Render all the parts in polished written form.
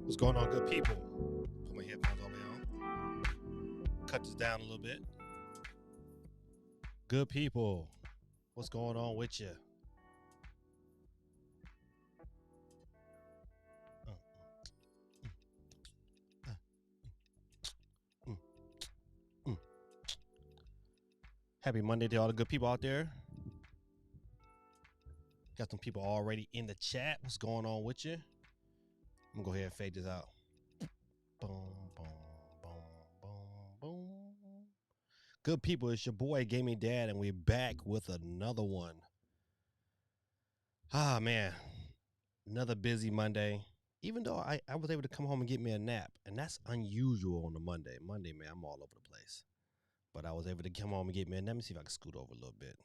What's going on, good people? Put my headphones all the way on. Cut this down a little bit. Good people, what's going on with you? Happy Monday to all the good people out there. Got some people already in the chat. What's going on with you? I'm gonna go ahead and fade this out. Boom, boom, boom, boom, boom. Good people, it's your boy GamingDad, and we're back with another one. Ah, man, another busy Monday. Even though I was able to come home and get me a nap, and that's unusual on a Monday. Monday, man, I'm all over the place. But I was able to come home and get me a nap. Let me see if I can scoot over a little bit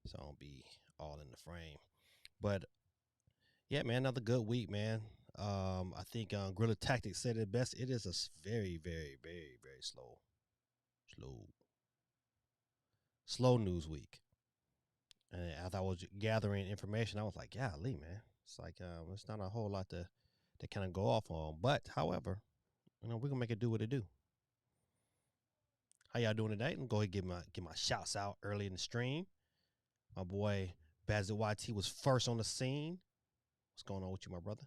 so I don't be all in the frame. But yeah, man, another good week, man. I think Guerrilla Tactics said it best. It is a very, very, very, very slow news week. And as I was gathering information, I was like, golly, man, it's like it's not a whole lot to kind of go off on. But however, we're gonna make it do what it do. How y'all doing today? I'm going to go ahead and get my shouts out early in the stream. My boy Bazit YT was first on the scene. What's going on with you, my brother?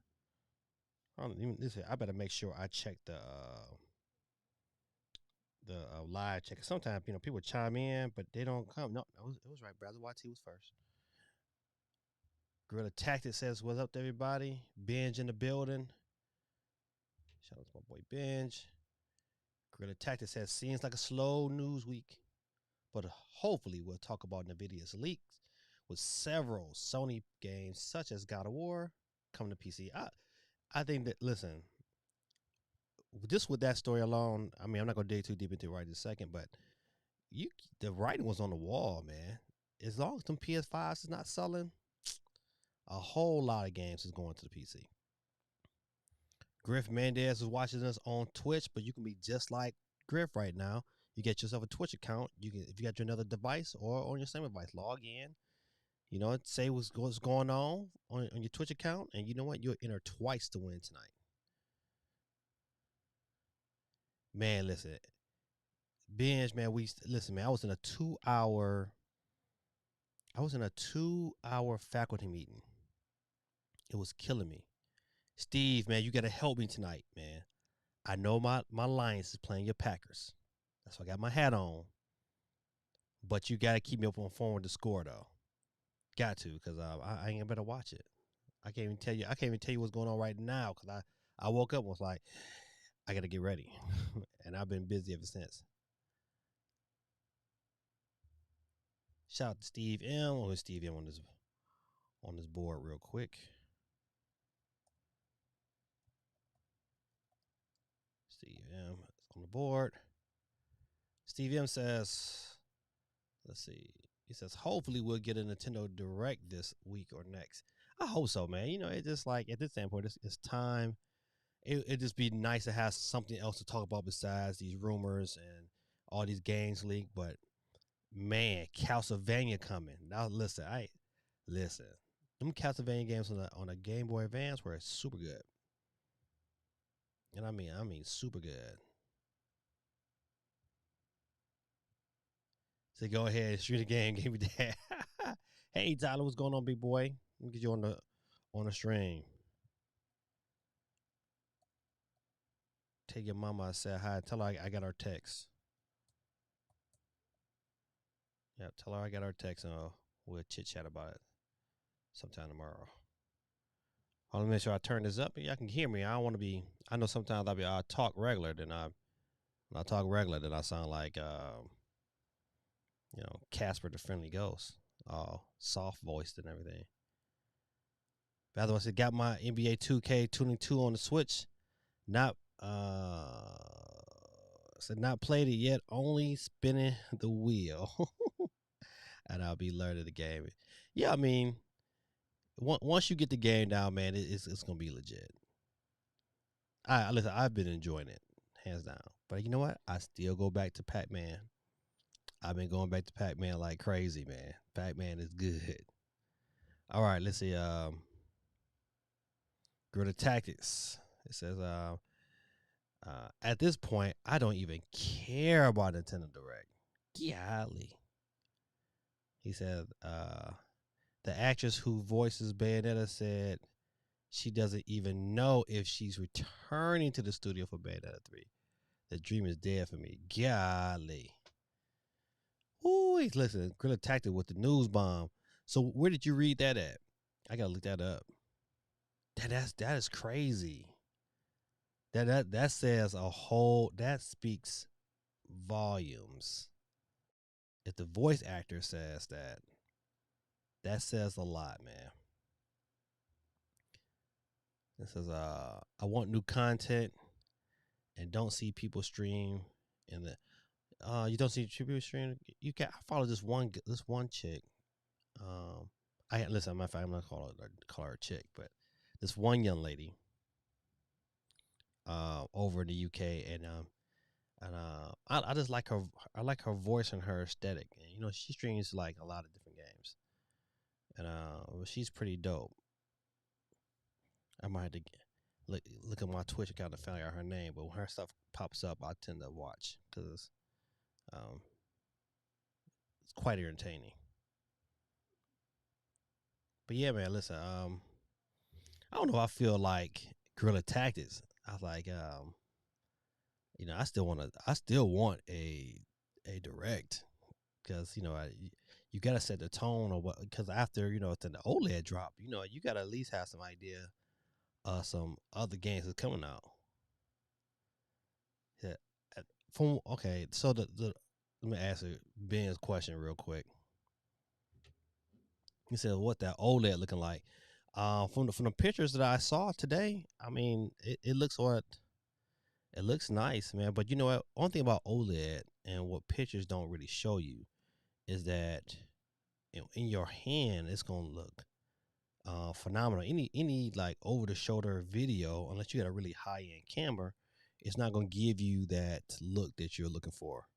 I better make sure I check the live check. Sometimes people chime in, but they don't come. No, it was right. Bazit YT was first. Guerrilla Tactics says, "What's up to everybody?" Benj in the building. Shout out to my boy Benj. Guerrilla Tactics says, "Seems like a slow news week, but hopefully we'll talk about NVIDIA's leaks with several Sony games such as God of War coming to PC." I think that, listen, just with that story alone, I mean, I'm not going to dig too deep into it right this second, but the writing was on the wall, man. As long as them PS5s is not selling, a whole lot of games is going to the PC. Griff Mendez is watching us on Twitch, but you can be just like Griff right now. You get yourself a Twitch account. You can, if you got your another device or on your same device, log in. Say what's going on your Twitch account, and you know what? You'll enter twice to win tonight. Man, listen, Benj, man, man. I was in a 2-hour faculty meeting. It was killing me. Steve, man, you got to help me tonight, man. I know my Lions is playing your Packers. That's why I got my hat on. But you got to keep me up on phone with the score, though. Got to, because I ain't better watch it. I can't even tell you what's going on right now, because I woke up and was like, I got to get ready. And I've been busy ever since. Shout out to Steve M. Oh, Steve M on this board real quick. Steve M is on the board. Steve M says, Let's see. He says, hopefully we'll get a Nintendo Direct this week or next. I hope so, man. It's just like at this standpoint, it's time. It'd just be nice to have something else to talk about besides these rumors and all these games leaked. But man, Castlevania coming. Now listen. Them Castlevania games on a Game Boy Advance were super good. And I mean super good. So go ahead and shoot the game, GamingDad. Hey Tyler, what's going on, big boy? Let me get you on the stream. Take your mama. I said hi. Tell her I got our text. Yeah, tell her I got our text and we'll chit chat about it sometime tomorrow. I'll make sure I turn this up and y'all can hear me. I don't want to be. I know sometimes I talk regular, then I sound like Casper the Friendly Ghost, all soft voiced and everything. By the way, I got my NBA 2K22 on the Switch. Not not played it yet. Only spinning the wheel, and I'll be learning the game. Yeah, I mean, once you get the game down, man, it's gonna be legit. Listen, I've been enjoying it, hands down. But you know what? I still go back to Pac-Man. I've been going back to Pac-Man like crazy, man. Pac-Man is good. All right, let's see. Guerrilla Tactics. It says, at this point, I don't even care about Nintendo Direct. Golly. He said, the actress who voices Bayonetta said she doesn't even know if she's returning to the studio for Bayonetta 3. The dream is dead for me. Golly. Ooh, listen, Guerrilla Tactic with the news bomb. So where did you read that at? I gotta look that up. That is crazy. That says a whole. That speaks volumes. If the voice actor says that says a lot, man. It says, I want new content and don't see people stream in the. You don't see people stream. I follow this one chick. Listen. I'm not call her a chick, but this one young lady. Over in the UK, and I just like her. I like her voice and her aesthetic. And she streams like a lot of different games, and she's pretty dope. I might have to look at my Twitch account to find out her name, but when her stuff pops up, I tend to watch because it's quite entertaining. But yeah, man, listen. I don't know. I feel like Guerrilla Tactics. I was like, I still want a direct because you gotta set the tone or what, because after it's an OLED drop, you gotta at least have some idea of some other games that's coming out. Yeah. So the let me answer Ben's question real quick. He said, "What that OLED looking like?" From the pictures that I saw today, I mean, it looks it looks nice, man. But you know what? One thing about OLED and what pictures don't really show you is that in your hand, it's gonna look phenomenal. Any like over the shoulder video, unless you got a really high end camera, it's not gonna give you that look that you're looking for.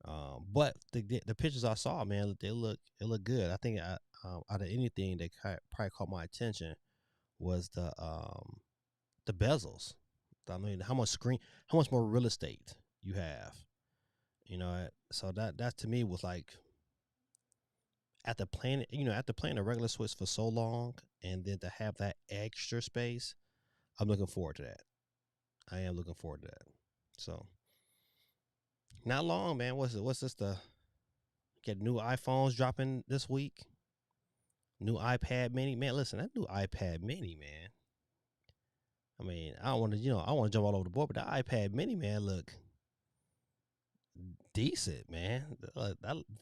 But the pictures I saw, man, it look good. I think out of anything that probably caught my attention was the bezels. I mean, how much more real estate you have, So that to me was like, after playing a regular Switch for so long, and then to have that extra space, I'm looking forward to that. I am looking forward to that. So, not long, man. What's this? Get new iPhones dropping this week. New iPad Mini, man. Listen, that new iPad Mini, man. I mean, I don't want to, I want to jump all over the board, but the iPad Mini, man, look decent, man.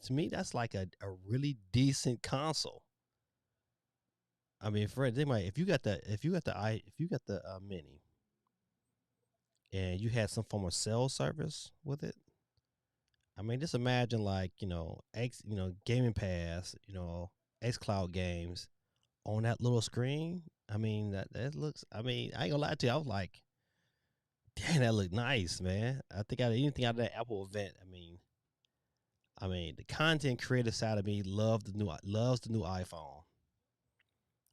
To me, that's like a really decent console. I mean, if you got the Mini, and you had some form of cell service with it, I mean, just imagine like Gaming Pass, X Cloud games on that little screen. I mean, that looks. I mean, I ain't gonna lie to you. I was like, damn, that looked nice, man. I think out of anything out of that Apple event, I mean, the content creator side of me loves the new iPhone.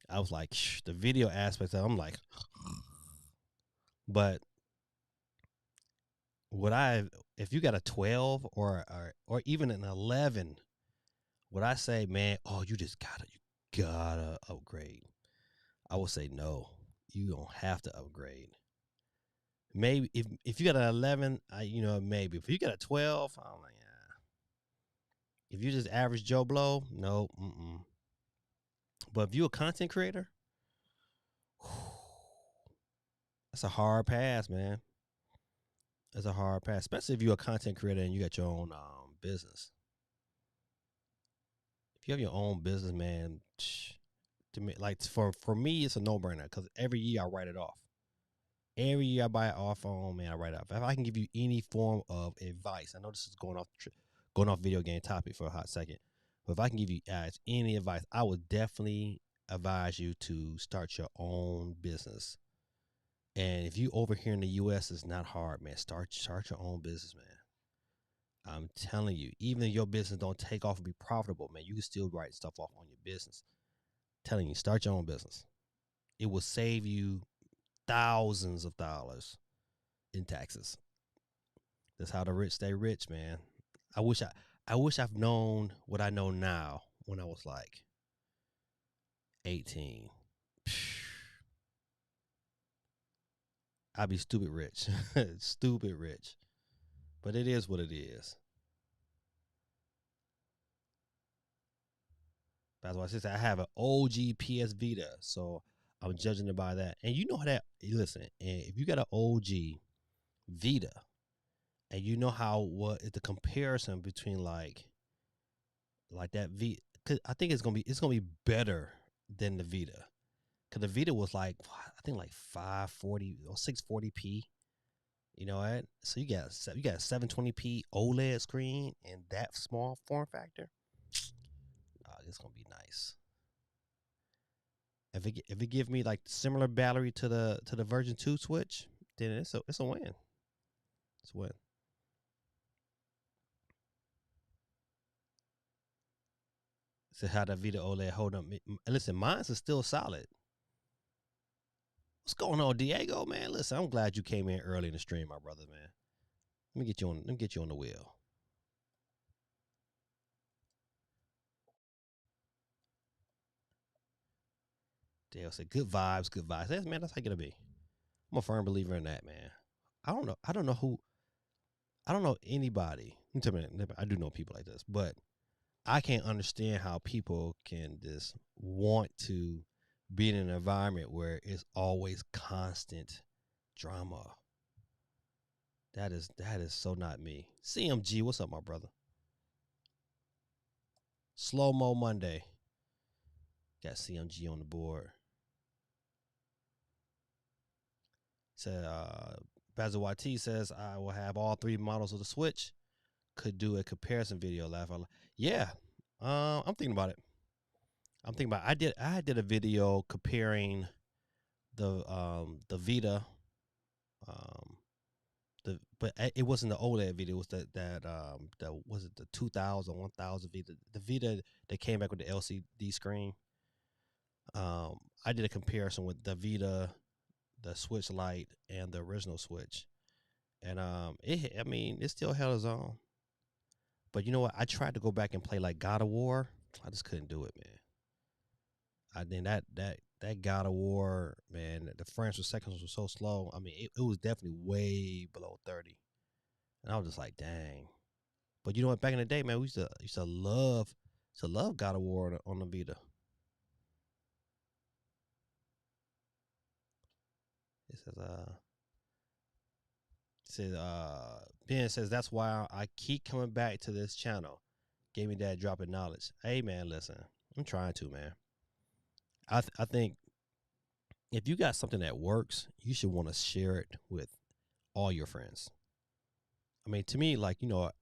I was like, the video aspects of it, I'm like, but would I, if you got a 12 or even an 11, would I say, man, oh, you gotta upgrade? I would say no. You don't have to upgrade. Maybe if you got an 11, maybe. If you got a 12, I'm like, yeah. If you just average Joe Blow, no. But if you a content creator, that's a hard pass, man. That's a hard pass, especially if you're a content creator and you got your own business. If you have your own business, man, to me, like for me, it's a no brainer because every year I write it off. Every year I buy an iPhone, man, I write it off. If I can give you any form of advice, I know this is going off video game topic for a hot second, but if I can give you guys any advice, I would definitely advise you to start your own business. And if you over here in the U.S., it's not hard, man. Start your own business, man. I'm telling you, even if your business don't take off and be profitable, man, you can still write stuff off on your business. Telling you, start your own business. It will save you thousands of dollars in taxes. That's how the rich stay rich, man. I wish I've known what I know now when I was like 18. I'd be stupid rich. Stupid rich. But it is what it is. That's why I said I have an OG PS Vita, so I'm judging it by that. And you know how that. Listen, and if you got an OG Vita, and you know what is the comparison between like that V, cause I think it's gonna be better than the Vita, cause the Vita was like I think like 540 or 640p. You know what? So you got 720p OLED screen and that small form factor. It's gonna be nice. If it give me like similar battery to the Version 2 Switch, then it's a win. It's a win. So how the Vita OLED hold up? Listen, mine's is still solid. What's going on, Diego? Man, listen, I'm glad you came in early in the stream, my brother. Man, let me get you on the wheel. Dale said, "Good vibes, good vibes." Man, that's how you gotta be. I'm a firm believer in that, man. I don't know who. I don't know anybody. I do know people like this, but I can't understand how people can just want to be in an environment where it's always constant drama. That is so not me. CMG, what's up, my brother? Slow Mo Monday. Got CMG on the board. Said Basil YT says I will have all three models of the Switch. Could do a comparison video. Laugh out loud. Yeah. I'm thinking about it. I did a video comparing the Vita but it wasn't the OLED Vita. It was the was it the 2000 1000 Vita, the Vita that came back with the LCD screen. I did a comparison with the Vita, the Switch Lite, and the original Switch, and it still held its own. But you know what? I tried to go back and play like God of War. I just couldn't do it, man. I think that God of War, man, the frames per second was so slow. I mean, it was definitely way below 30, and I was just like, dang. But you know what? Back in the day, man, we used to love God of War on the Vita. It says Ben says that's why I keep coming back to this channel. GamingDad dropping knowledge. Hey man, listen, I'm trying to, man. I think if you got something that works, you should want to share it with all your friends. I mean, to me, like,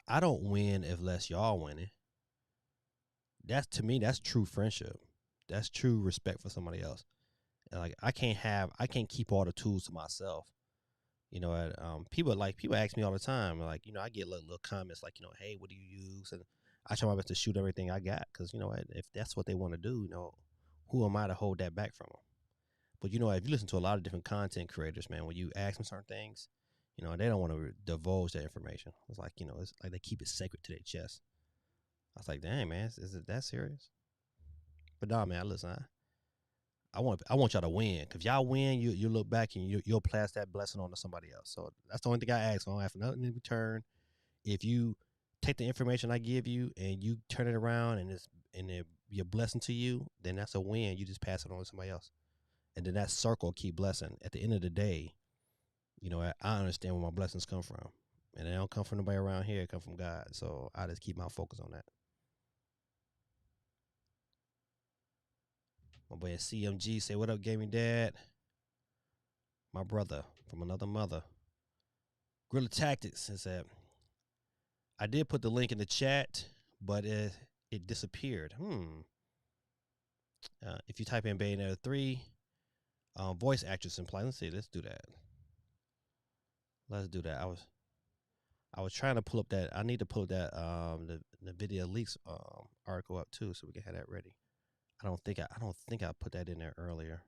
I don't win unless y'all winning. That's, to me, that's true friendship. That's true respect for somebody else. And like, I can't keep all the tools to myself. People ask me all the time, like, I get little comments like, hey, what do you use? And I try my best to shoot everything I got, because if that's what they want to do, who am I to hold that back from them? But if you listen to a lot of different content creators, man, when you ask them certain things, they don't want to divulge that information. It's like, it's like they keep it sacred to their chest. I was like, dang, man, is it that serious? But nah, man, listen, I want y'all to win. Cause if y'all win, you look back and you'll pass that blessing on to somebody else. So that's the only thing I ask. I don't have nothing in return. If you take the information I give you and you turn it around and it be a blessing to you, then that's a win. You just pass it on to somebody else, and then that circle keep blessing. At the end of the day, I understand where my blessings come from, and they don't come from nobody around here. It come from God. So I just keep my focus on that. My boy CMG say, "What up, GamingDad?" My brother from another mother. Guerrilla Tactics said, I did put the link in the chat, but it disappeared. If you type in Bayonetta 3, voice actress and play. Let's see. Let's do that. Let's do that. I was trying to pull up that. I need to pull up that the video leaks article up too, so we can have that ready. I don't think I put that in there earlier.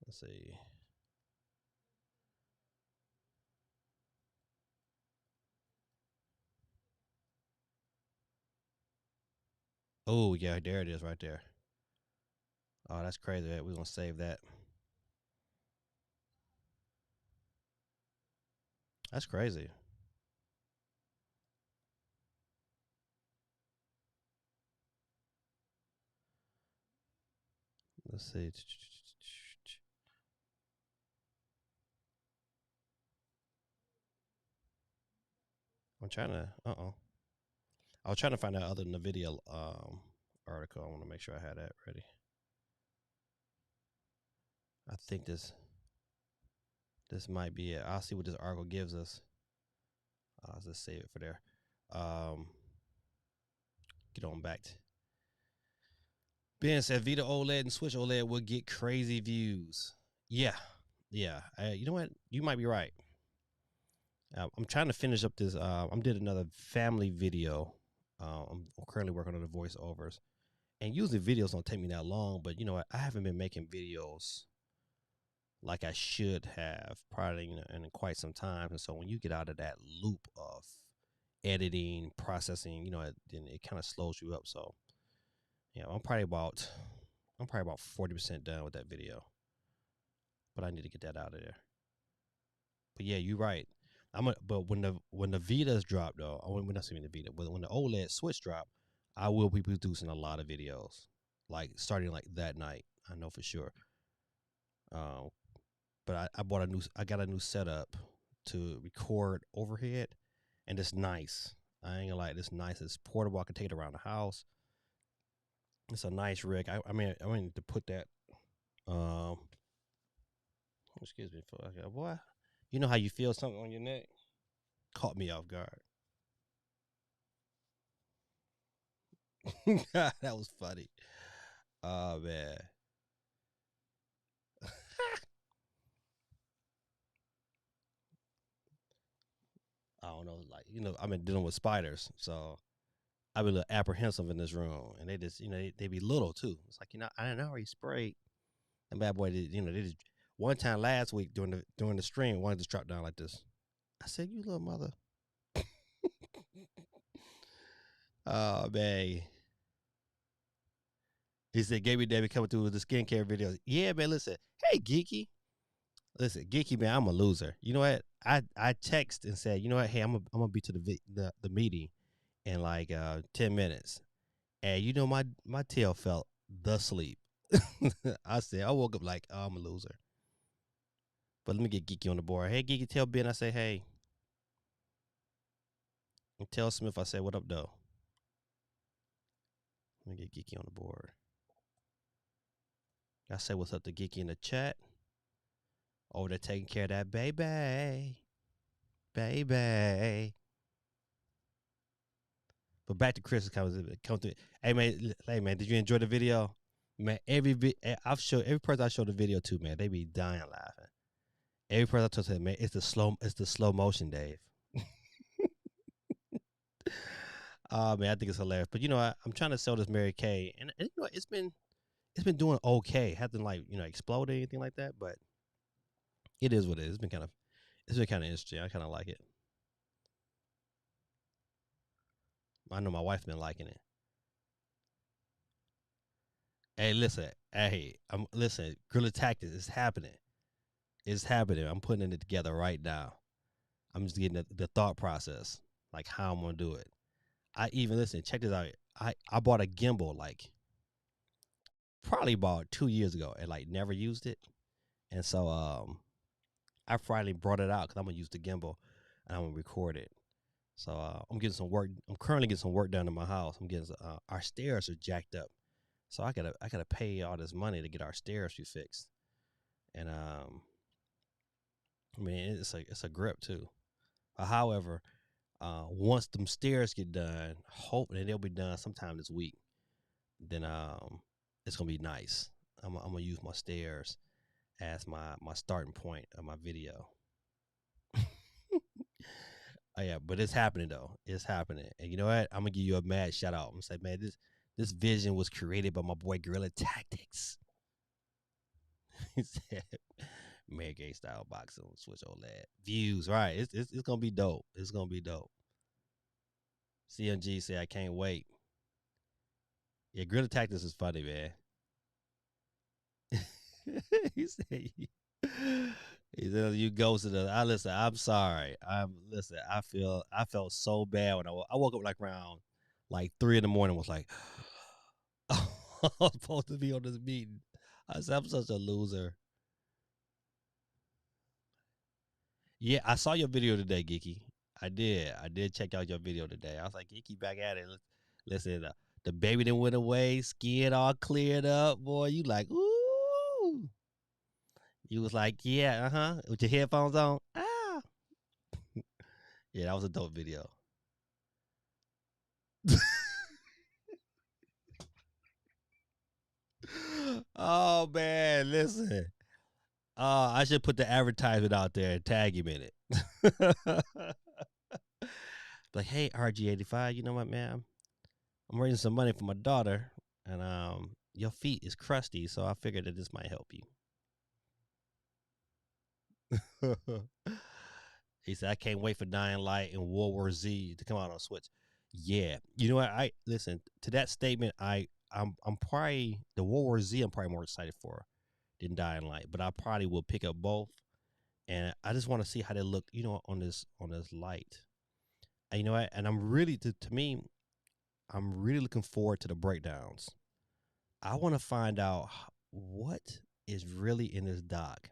Let's see. Oh yeah, there it is right there. Oh, that's crazy. We're gonna save that. That's crazy. Let's see. I'm trying to. I was trying to find that other than the video article. I want to make sure I had that ready. I think this might be it. I'll see what this article gives us. I'll just save it for there. Get on back. Ben said Vita OLED and Switch OLED will get crazy views. Yeah. You know what? You might be right. I'm trying to finish up this. I'm did another family video. I'm currently working on the voiceovers, and usually videos don't take me that long. But you know what? I haven't been making videos like I should have probably in quite some time. And so when you get out of that loop of editing, processing, then it kind of slows you up. So yeah, I'm probably about 40% done with that video, but I need to get that out of there. But yeah, you're right. But when the Vitas drop though, we're not seeing the Vita, but when the OLED Switch drop, I will be producing a lot of videos, like starting like that night. I know for sure. But I got a new setup to record overhead, and it's nice. I ain't gonna lie, it's nice. It's portable. I can take it around the house. It's a nice rig. I mean to put that. Excuse me for boy. You know how you feel something on your neck? Caught me off guard. That was funny. Oh man. I don't know, like I've been dealing with spiders, so I've been a little apprehensive in this room, and they just they be little too. It's like I didn't already sprayed. And bad boy, they just one time last week during the stream, one just dropped down like this. I said, "You little mother." Oh man. He said, "GamingDad coming through with the skincare videos." Yeah, man. Listen, hey Geeky. Listen, Geeky man, I'm a loser. You know what? I text and said, you know what? Hey, I'm gonna be to the meeting in like 10 minutes, and my tail felt the sleep. I said I woke up like, oh, I'm a loser. But let me get Geeky on the board. Hey, Geeky, tell Ben I say hey. And tell Smith I say what up, though. Let me get Geeky on the board. I say what's up to Geeky in the chat. Over there taking care of that baby. baby. But back to Chris come through. Hey man, did you enjoy the video? Man, I've showed every person I showed the video to, man, they be dying laughing. Every person I told them, man, it's the slow motion, Dave. Oh man, I think it's hilarious. But you know, I'm trying to sell this Mary Kay, and you know, it's been doing okay. Hasn't like explode or anything like that, but it is what it is. It's been kind of interesting. I kind of like it. I know my wife's been liking it. Hey, listen. Hey, listen. Guerrilla Tactics is happening. It's happening. I'm putting it together right now. I'm just getting the thought process, like how I'm gonna do it. I even listen. Check this out. I bought a gimbal like probably about 2 years ago and like never used it, and so I finally brought it out because I'm gonna use the gimbal and I'm gonna record it. So I'm getting some work. I'm currently getting some work done in my house. I'm getting our stairs are jacked up, so I gotta pay all this money to get our stairs fixed. And I mean it's a grip too. However, once them stairs get done, hopefully they'll be done sometime this week. Then it's gonna be nice. I'm gonna use my stairs as my starting point of my video. Oh yeah, but it's happening though. It's happening, and you know what? I'm gonna give you a mad shout out. I'm gonna say, man, this vision was created by my boy Guerrilla Tactics. He said, Mary Gay style boxing on Switch Oled views. Right? It's gonna be dope. It's gonna be dope. CMG say I can't wait. Yeah, Guerrilla Tactics is funny, man. he said, he said you ghosted us. I listen. I'm sorry. Listen. I felt so bad when I woke up like around like 3 in the morning. Was like, I was supposed to be on this meeting. I said I'm such a loser. Yeah, I saw your video today, Geeky. I did. I did check out your video today. I was like, Geeky, back at it. Listen, the baby that went away, skin all cleared up, boy. You like, ooh. You was like, yeah, with your headphones on. Ah. Yeah, that was a dope video. Oh man, listen. I should put the advertisement out there and tag him in it. Like, hey, RG85, you know what, man? I'm raising some money for my daughter, and your feet is crusty, so I figured that this might help you. He said, I can't wait for Dying Light and World War Z to come out on Switch. Yeah, you know what? I listen to that statement. I'm probably the World War Z. I'm probably more excited for than Dying Light, but I probably will pick up both. And I just want to see how they look, on this light. And you know what? And I'm really to me, I'm really looking forward to the breakdowns. I want to find out what is really in this dock.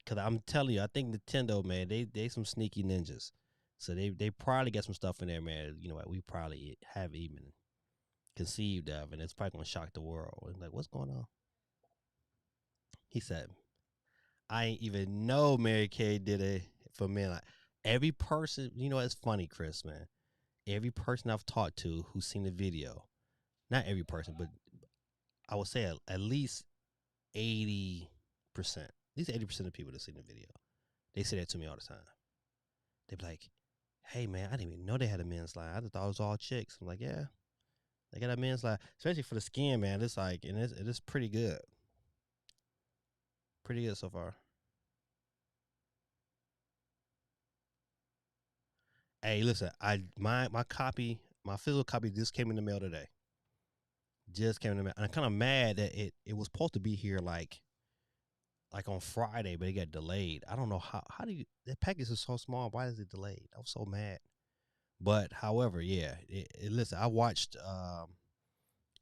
Cause I'm telling you, I think Nintendo, man, they some sneaky ninjas. So they probably got some stuff in there, man. You know what? We probably haven't even conceived of, and it's probably gonna shock the world. And like, what's going on? He said, I ain't even know Mary Kay did it for men. Like, every person, it's funny, Chris, man. Every person I've talked to who's seen the video, not every person, but I would say at least 80%, at least 80% of people that seen the video, they say that to me all the time. They be like, hey, man, I didn't even know they had a men's line. I just thought it was all chicks. I'm like, yeah, they got a men's line, especially for the skin, man. It's like, and it is pretty good. Pretty good so far. Hey, listen, my copy, my physical copy just came in the mail today. Just came in the mail. And I'm kind of mad that it was supposed to be here like on Friday, but it got delayed. I don't know how do you, that package is so small. Why is it delayed? I was so mad. But however, yeah, listen, I watched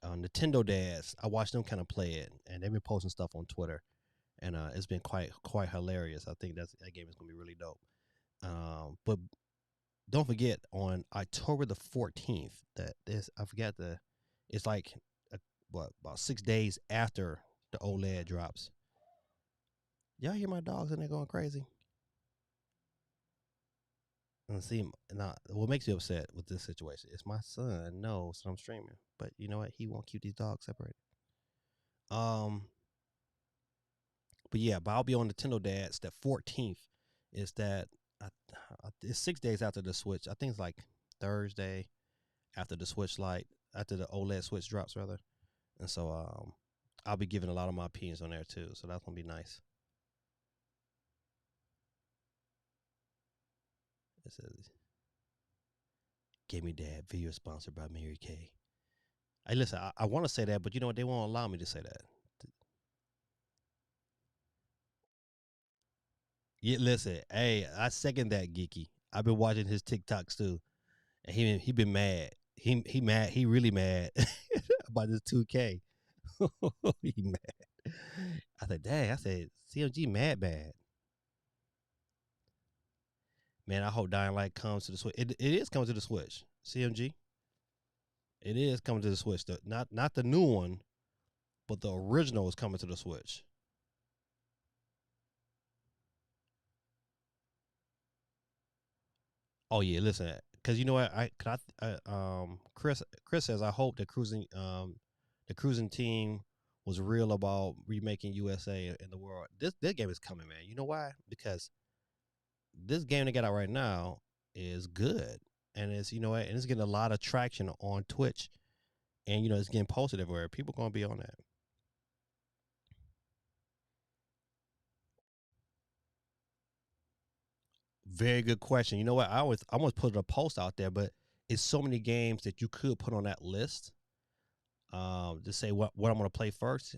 Nintendo Dads. I watched them kind of play it, and they've been posting stuff on Twitter, and it's been quite hilarious. I think that game is gonna be really dope. But don't forget on October the 14th that this I forgot the it's like about 6 days after the OLED drops. Y'all hear my dogs in there going crazy? And see, now what makes you upset with this situation? It's my son knows that I'm streaming, but you know what? He won't keep these dogs separated. Um, but yeah, but I'll be on Nintendo Dads. That 14th is that it's 6 days after the Switch. I think it's like Thursday after the Switch Lite, after the OLED Switch drops rather. And so I'll be giving a lot of my opinions on there too. So that's gonna be nice. It says GamingDad video sponsored by Mary Kay. Hey, listen, I want to say that, but you know what? They won't allow me to say that. Yeah, listen, hey, I second that, Geeky. I've been watching his TikToks too, and he been mad. He mad. He really mad about this 2K. He mad. I said, dang. I said, CMG mad bad. Man, I hope Dying Light comes to the Switch. It is coming to the Switch. CMG. It is coming to the Switch. Not the new one, but the original is coming to the Switch. Oh yeah, listen, because you know what Chris says I hope the cruising team was real about remaking USA in the world. This game is coming, man. You know why? Because this game they got out right now is good, and it's you know what, and it's getting a lot of traction on Twitch, and you know it's getting posted everywhere. People gonna be on that. Very good question. You know what? I almost put a post out there, but it's so many games that you could put on that list to say what I'm gonna play first.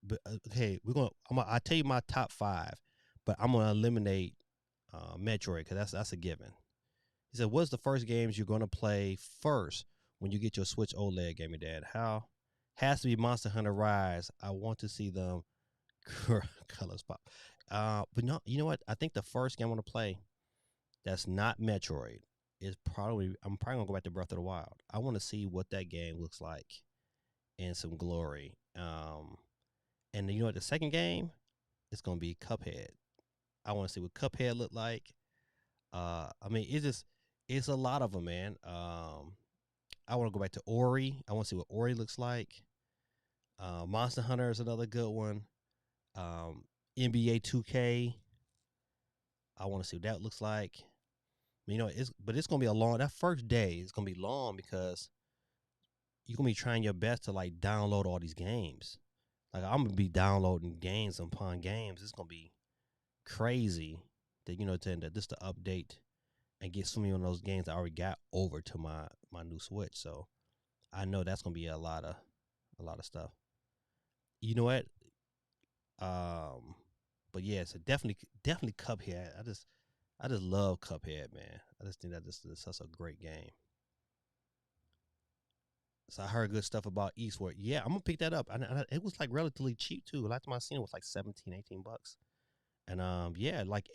But okay, I tell you my top five, but I'm gonna eliminate Metroid because that's a given. He said, "What's the first games you're gonna play first when you get your Switch OLED, Gaming Dad? How has to be Monster Hunter Rise. I want to see them colors pop. But no, you know what? I think the first game I want to play that's not Metroid is probably I'm probably gonna go back to Breath of the Wild. I want to see what that game looks like in some glory. And you know what? The second game is gonna be Cuphead. I want to see what Cuphead look like. I mean, it's a lot of them, man. I want to go back to Ori. I want to see what Ori looks like. Monster Hunter is another good one. NBA 2K. I want to see what that looks like. You know, it's gonna be a long. That first day is gonna be long because you're gonna be trying your best to like download all these games. Like I'm gonna be downloading games upon games. It's gonna be crazy that just to update and get some of those games I already got over to my new Switch. So I know that's gonna be a lot of stuff. You know what? Um, but yeah, so definitely Cuphead. I just love Cuphead, man. I just think that this is such a great game. So I heard good stuff about Eastward. Yeah, I'm gonna pick that up. It was like relatively cheap too. Last time I seen it was like 17, $18. And yeah, like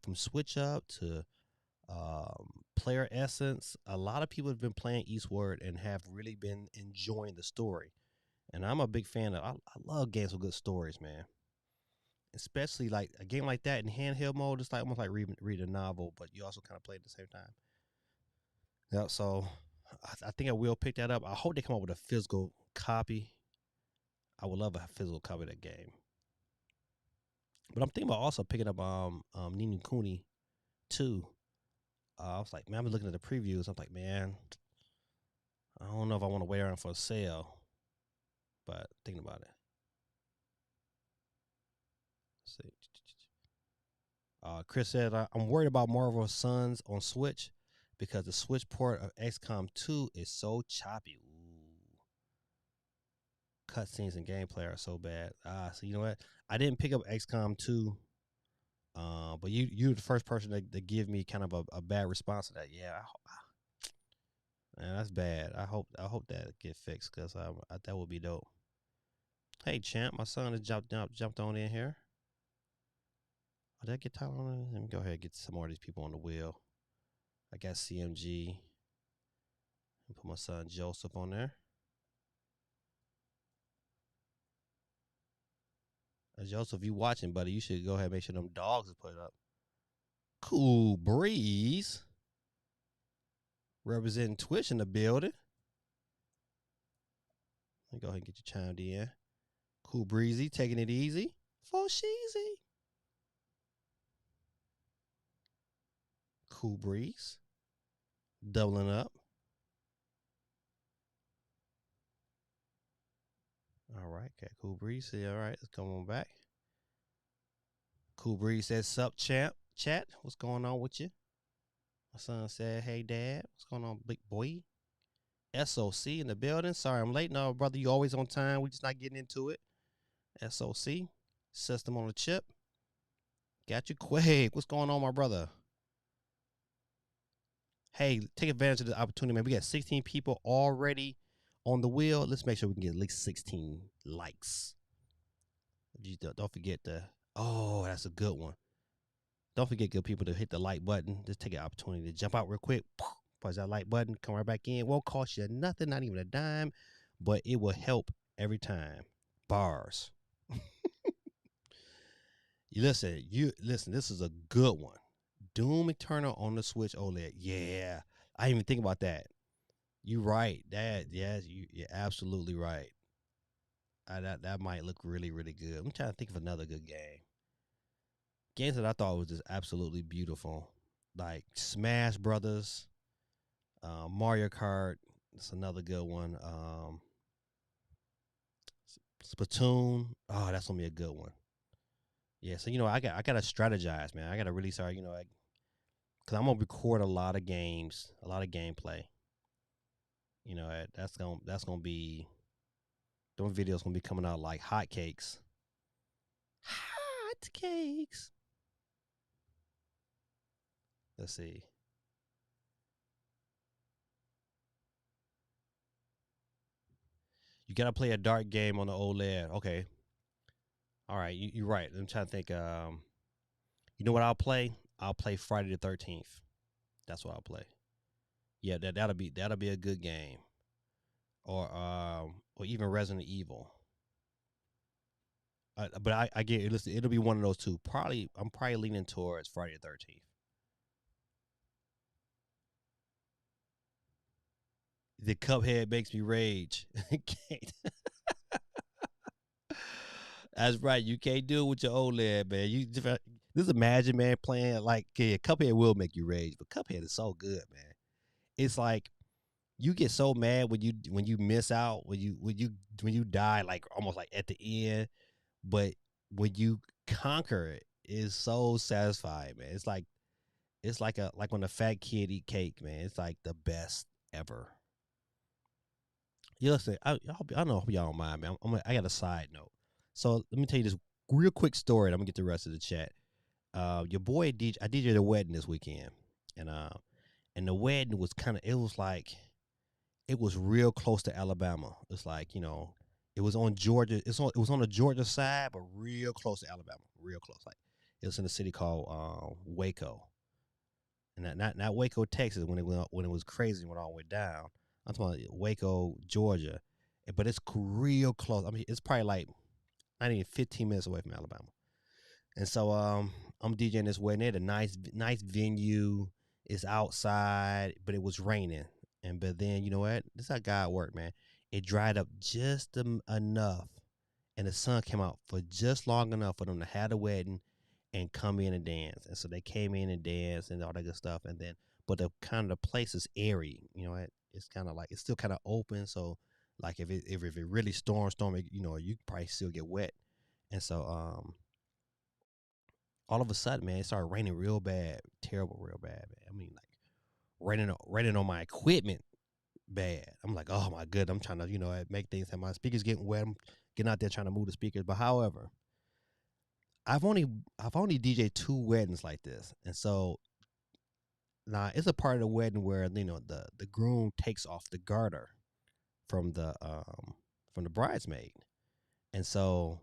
from Switch Up to Player Essence, a lot of people have been playing Eastward and have really been enjoying the story. And I'm a big fan of. I love games with good stories, man. Especially like a game like that in handheld mode. It's like almost like read a novel, but you also kind of play at the same time. Yeah, so I think I will pick that up. I hope they come up with a physical copy. I would love a physical copy of that game. But I'm thinking about also picking up Nini Kuni 2. I was like, man, I've been looking at the previews. I'm like, man, I don't know if I want to wait around for a sale. But thinking about it. Let's see. Chris said, I'm worried about Marvel's Sons on Switch because the Switch port of XCOM 2 is so choppy. Ooh. Cutscenes and gameplay are so bad. So you know what? I didn't pick up XCOM 2, but you're the first person to give me kind of a bad response to that. Yeah, man, that's bad. I hope that get fixed because that would be dope. Hey, champ, my son has jumped on in here. Oh, did I get Tyler on? Let me go ahead and get some more of these people on the wheel. I got CMG. And put my son Joseph on there. Joseph, if you watching, buddy, you should go ahead and make sure them dogs are put up. Cool Breeze representing Twitch in the building. Let me go ahead and get you chimed in. Cool Breezy taking it easy for Sheezy. Cool Breeze doubling up. All right, okay, Cool Breeze. All right, let's come on back. Cool Breeze says, "Sup, champ? Chat, what's going on with you?" My son said, "Hey, Dad, what's going on, big boy?" SOC in the building. Sorry, I'm late. No, brother, you always on time. We just not getting into it. SOC, system on the chip. Got you, Quake. What's going on, my brother? Hey, take advantage of the opportunity, man. We got 16 people already on the wheel. Let's make sure we can get at least 16 likes. Don't forget oh, that's a good one. Don't forget, good people, to hit the like button. Just take an opportunity to jump out real quick. Press that like button. Come right back in. Won't cost you nothing, not even a dime, but it will help every time. Bars. You listen. This is a good one. Doom Eternal on the Switch OLED. Yeah, I didn't even think about that. You're right. You're absolutely right. That might look really, really good. I'm trying to think of another good game. Games that I thought was just absolutely beautiful, like Smash Brothers, Mario Kart. That's another good one. Splatoon. Oh, that's gonna be a good one. Yeah, so I gotta strategize, man. I gotta really start, because I'm gonna record a lot of games, a lot of gameplay. That's gonna be those videos gonna be coming out like hotcakes. Hotcakes. Let's see. You gotta play a dark game on the OLED. Okay. All right. You're right. I'm trying to think. You know what I'll play? I'll play Friday the 13th. That's what I'll play. Yeah, that'll be a good game. Or even Resident Evil. But I get it. Listen, it'll be one of those two. I'm probably leaning towards Friday the 13th. The Cuphead makes me rage. That's right. You can't do it with your OLED, man. Just imagine, man, playing like, yeah, Cuphead will make you rage, but Cuphead is so good, man. It's like you get so mad when you miss out, when you die, like almost like at the end, but when you conquer it, it's so satisfying, man. It's like when a fat kid eat cake, man. It's like the best ever. Yeah, listen, I don't know if y'all don't mind, man. I got a side note. So let me tell you this real quick story, and I'm gonna get the rest of the chat. Your boy DJ, I DJed a wedding this weekend, and and the wedding was it was real close to Alabama. It's like, it was on Georgia. It was on the Georgia side, but real close to Alabama, real close. Like it was in a city called Waco, and not Waco, Texas, when it was crazy when it all went down. I'm talking about Waco, Georgia, but it's real close. I mean, it's probably like not even 15 minutes away from Alabama. And so I'm DJing this wedding. They had a nice venue. It's outside, but it was raining. But then you know what? This is how God worked, man. It dried up just enough, and the sun came out for just long enough for them to have the wedding and come in and dance. And so they came in and danced and all that good stuff. And then, but the kind of the place is airy. It's kind of like it's still kind of open. So like if it really stormy, you probably still get wet. And so all of a sudden, man, it started raining real bad, terrible, real bad, man. I mean, like raining on my equipment bad. I'm like, oh my good. I'm trying to, make things. And my speakers getting wet. I'm getting out there trying to move the speakers. But however, I've only DJed two weddings like this, and so now it's a part of the wedding where the groom takes off the garter from the bridesmaid, and so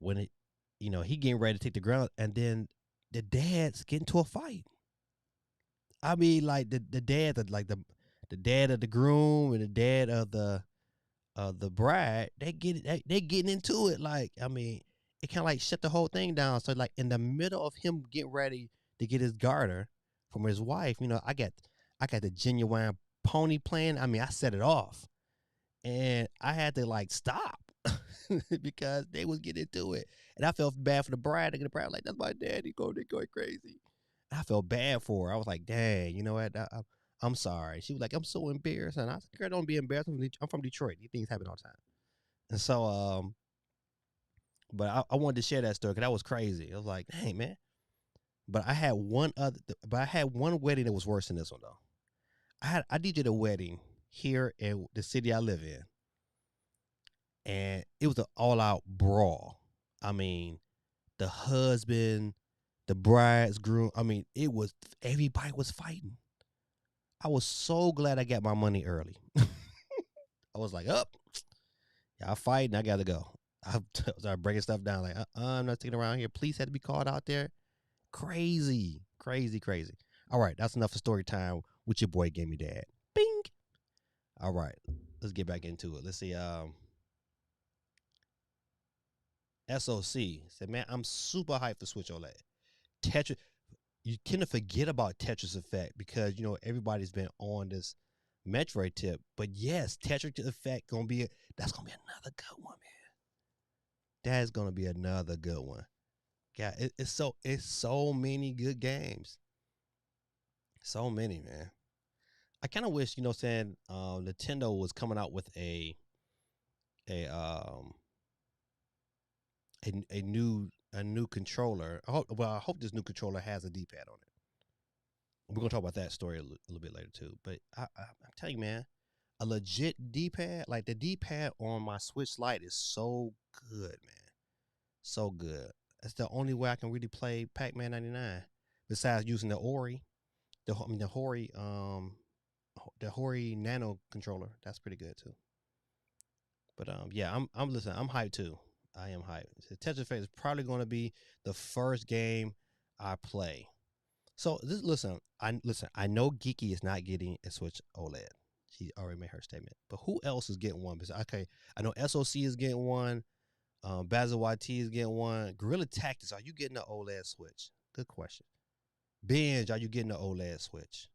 when he getting ready to take the ground, and then the dads get into a fight. I mean, like the dad, the dad of the groom and the dad of the bride, they getting into it. Like, I mean, it kind of like shut the whole thing down. So like in the middle of him getting ready to get his garter from his wife. I got the genuine pony playing. I mean, I set it off, and I had to like stop because they was getting into it, and I felt bad for the bride. And the bride was like, "That's my daddy going crazy." And I felt bad for her. I was like, "Dang, you know what? I'm sorry." She was like, "I'm so embarrassed," and I said, "Girl, don't be embarrassed. I'm from Detroit. These things happen all the time." And so, but I wanted to share that story because that was crazy. I was like, "Dang, man." But I had one wedding that was worse than this one though. I did a wedding here in the city I live in, and it was an all out brawl. I mean, the husband, the bride's groom. I mean, it was everybody was fighting. I was so glad I got my money early. I was like, up, y'all fighting. I gotta go. I started breaking stuff down. Like, I'm not sticking around here. Police had to be called out there. Crazy, crazy, crazy. All right, that's enough for story time with your boy GamingDad. Bing. All right, let's get back into it. Let's see. SOC said, "Man, I'm super hyped for Switch Oled. Tetris. You tend to forget about Tetris Effect because everybody's been on this Metroid tip. But yes, Tetris Effect that's gonna be another good one, man. That is gonna be another good one. Yeah, it's so many good games. So many, man. I kind of wish, saying Nintendo was coming out with a um a new controller. I hope this new controller has a D-pad on it. We're gonna talk about that story a little bit later too. But I'm telling you, man, a legit D-pad, like the D-pad on my Switch Lite, is so good, man, so good. That's the only way I can really play Pac-Man 99. Besides using the Ori, the Hori Nano controller. That's pretty good too. But yeah, I'm listening. I'm hyped too. I am hyped. The Tetris Effect is probably going to be the first game I play. So listen. I know Geeky is not getting a Switch OLED. She already made her statement. But who else is getting one? Because okay, I know SOC is getting one. Basil YT is getting one. Gorilla Tactics, are you getting an OLED Switch? Good question. Binge, are you getting an OLED Switch?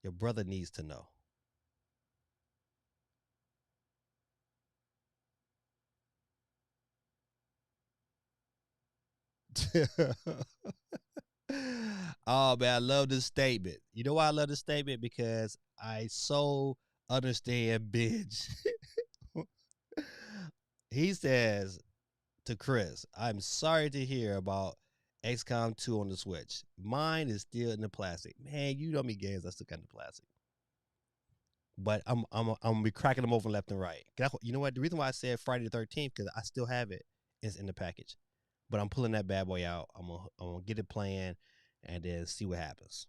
Your brother needs to know. Oh man, I love this statement. You know why I love this statement? Because I so understand binge. He says to Chris, "I'm sorry to hear about XCOM 2 on the Switch. Mine is still in the plastic. Man, you know me games I still got in the plastic. But I'm gonna be cracking them open left and right. You know what? The reason why I said Friday the 13th because I still have it is in the package. But I'm pulling that bad boy out. I'm gonna get it playing, and then see what happens.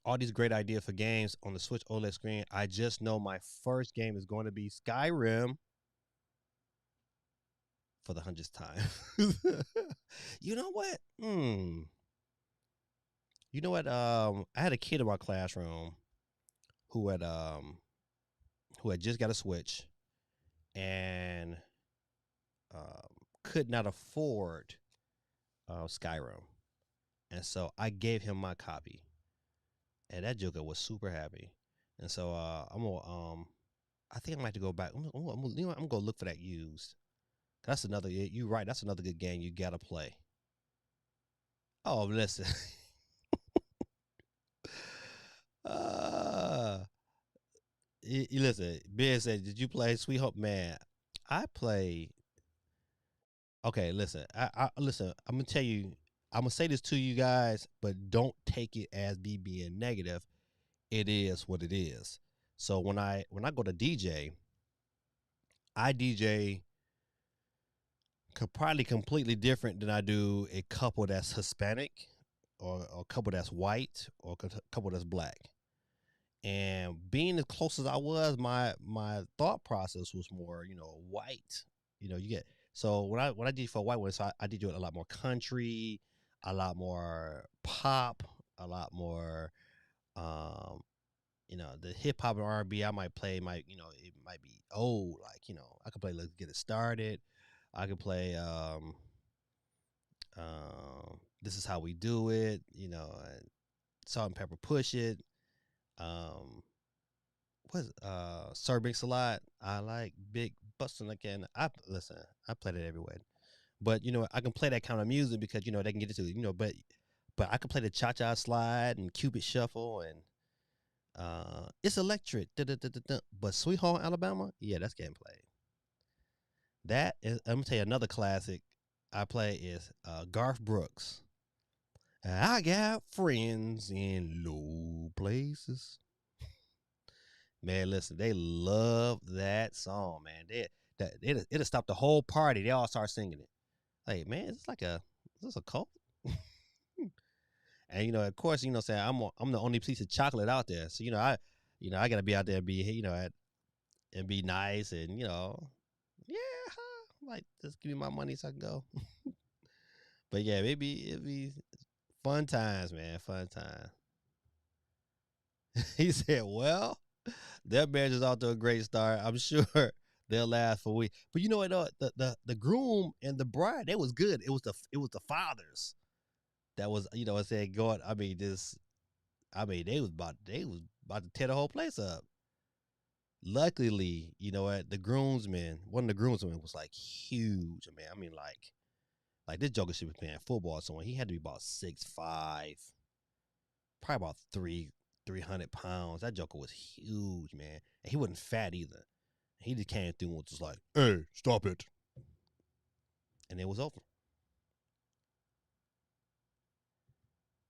All these great ideas for games on the Switch OLED screen. I just know my first game is going to be Skyrim for the 100th time. You know what? You know what? I had a kid in my classroom who had um who had just got a Switch and um, could not afford Skyrim, and so I gave him my copy, and that Joker was super happy. And so I'm gonna I think I might have to go back. I'm gonna look for that used. That's another. You're right. That's another good game you gotta play. Oh, listen. uh, you listen. Ben said, "Did you play Sweet Home?" Man, I play. Okay, listen. I listen. I'm gonna tell you. I'm gonna say this to you guys, but don't take it as me being negative. It is what it is. So when I go to DJ, I DJ probably completely different than I do a couple that's Hispanic, or a couple that's white, or a couple that's black. And being as close as I was, my thought process was more, white. You get so when I did for a white one, so I did do a lot more country, a lot more pop, a lot more um, the hip hop and R&B I might play might, it might be old, like, I could play Let's Get It Started. I can play This Is How We Do It, Salt and Pepper Push It. What's Sir Mix a Lot. I like Big Bustin' Again. I played it everywhere. But I can play that kind of music because they can get it to but I can play the Cha Cha Slide and Cupid Shuffle and it's electric. But Sweet Home Alabama, yeah, that's getting played. That is, I'm gonna tell you another classic I play is Garth Brooks. I got friends in low places. Man, listen, they love that song, man. It'll stop the whole party. They all start singing it. Like, man, is this a cult? And of course, saying I'm the only piece of chocolate out there. So I gotta be out there and be and be nice and yeah, like just give me my money so I can go. But yeah, it'd be fun times, man, fun time. He said, "Well, their marriage is off to a great start. I'm sure they'll last for a week." But you know what? The groom and the bride, they was good. It was the fathers that was I said God. They was about to tear the whole place up. Luckily, you know what? One of the groomsmen was like huge, man. I mean, like this Joker should be playing football. So he had to be about 6'5", probably about 300 pounds. That Joker was huge, man. And he wasn't fat either. He just came through and was just like, "Hey, stop it," and it was over.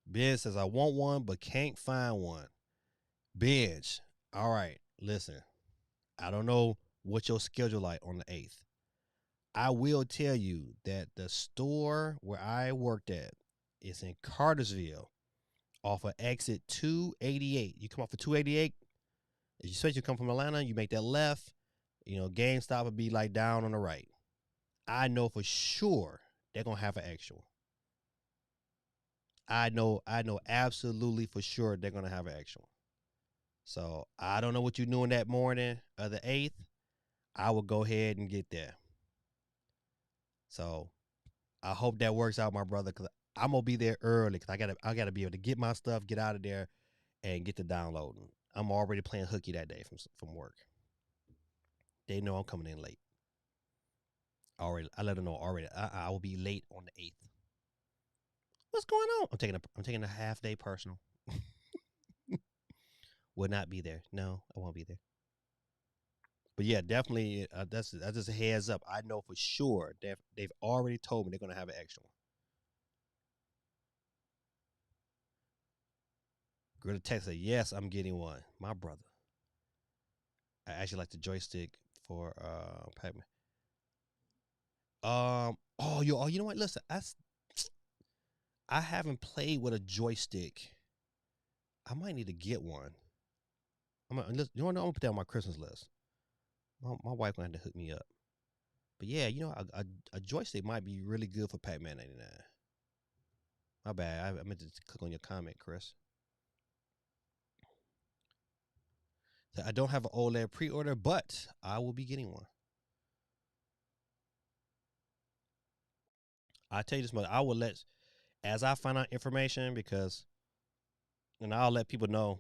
Ben says, "I want one, but can't find one." Bench. All right, listen. I don't know what your schedule like on the 8th. I will tell you that the store where I worked at is in Cartersville off of exit 288. You come off of 288, especially you come from Atlanta, you make that left, GameStop would be like down on the right. I know for sure they're going to have an extra one. I know absolutely for sure they're going to have an extra one. So I don't know what you're doing that morning of the 8th. I will go ahead and get there. So I hope that works out, my brother, because I'm gonna be there early because I gotta be able to get my stuff, get out of there, and get to downloading. I'm already playing hooky that day from work. They know I'm coming in late. Already, I let them know already. I will be late on the 8th. What's going on? I'm taking a half day personal. Will not be there. No, I won't be there. But yeah, definitely. That's just a heads up. I know for sure they've already told me they're gonna have an extra one. Greta text said, "Yes, I'm getting one, my brother." I actually like the joystick for Pac-Man. You know what? Listen, I haven't played with a joystick. I might need to get one. I'm gonna put that on my Christmas list. My wife gonna have to hook me up. But yeah, a joystick might be really good for Pac-Man 99. My bad. I meant to click on your comment, Chris. So I don't have an OLED pre-order, but I will be getting one. I tell you this much, I will as I find out information and I'll let people know.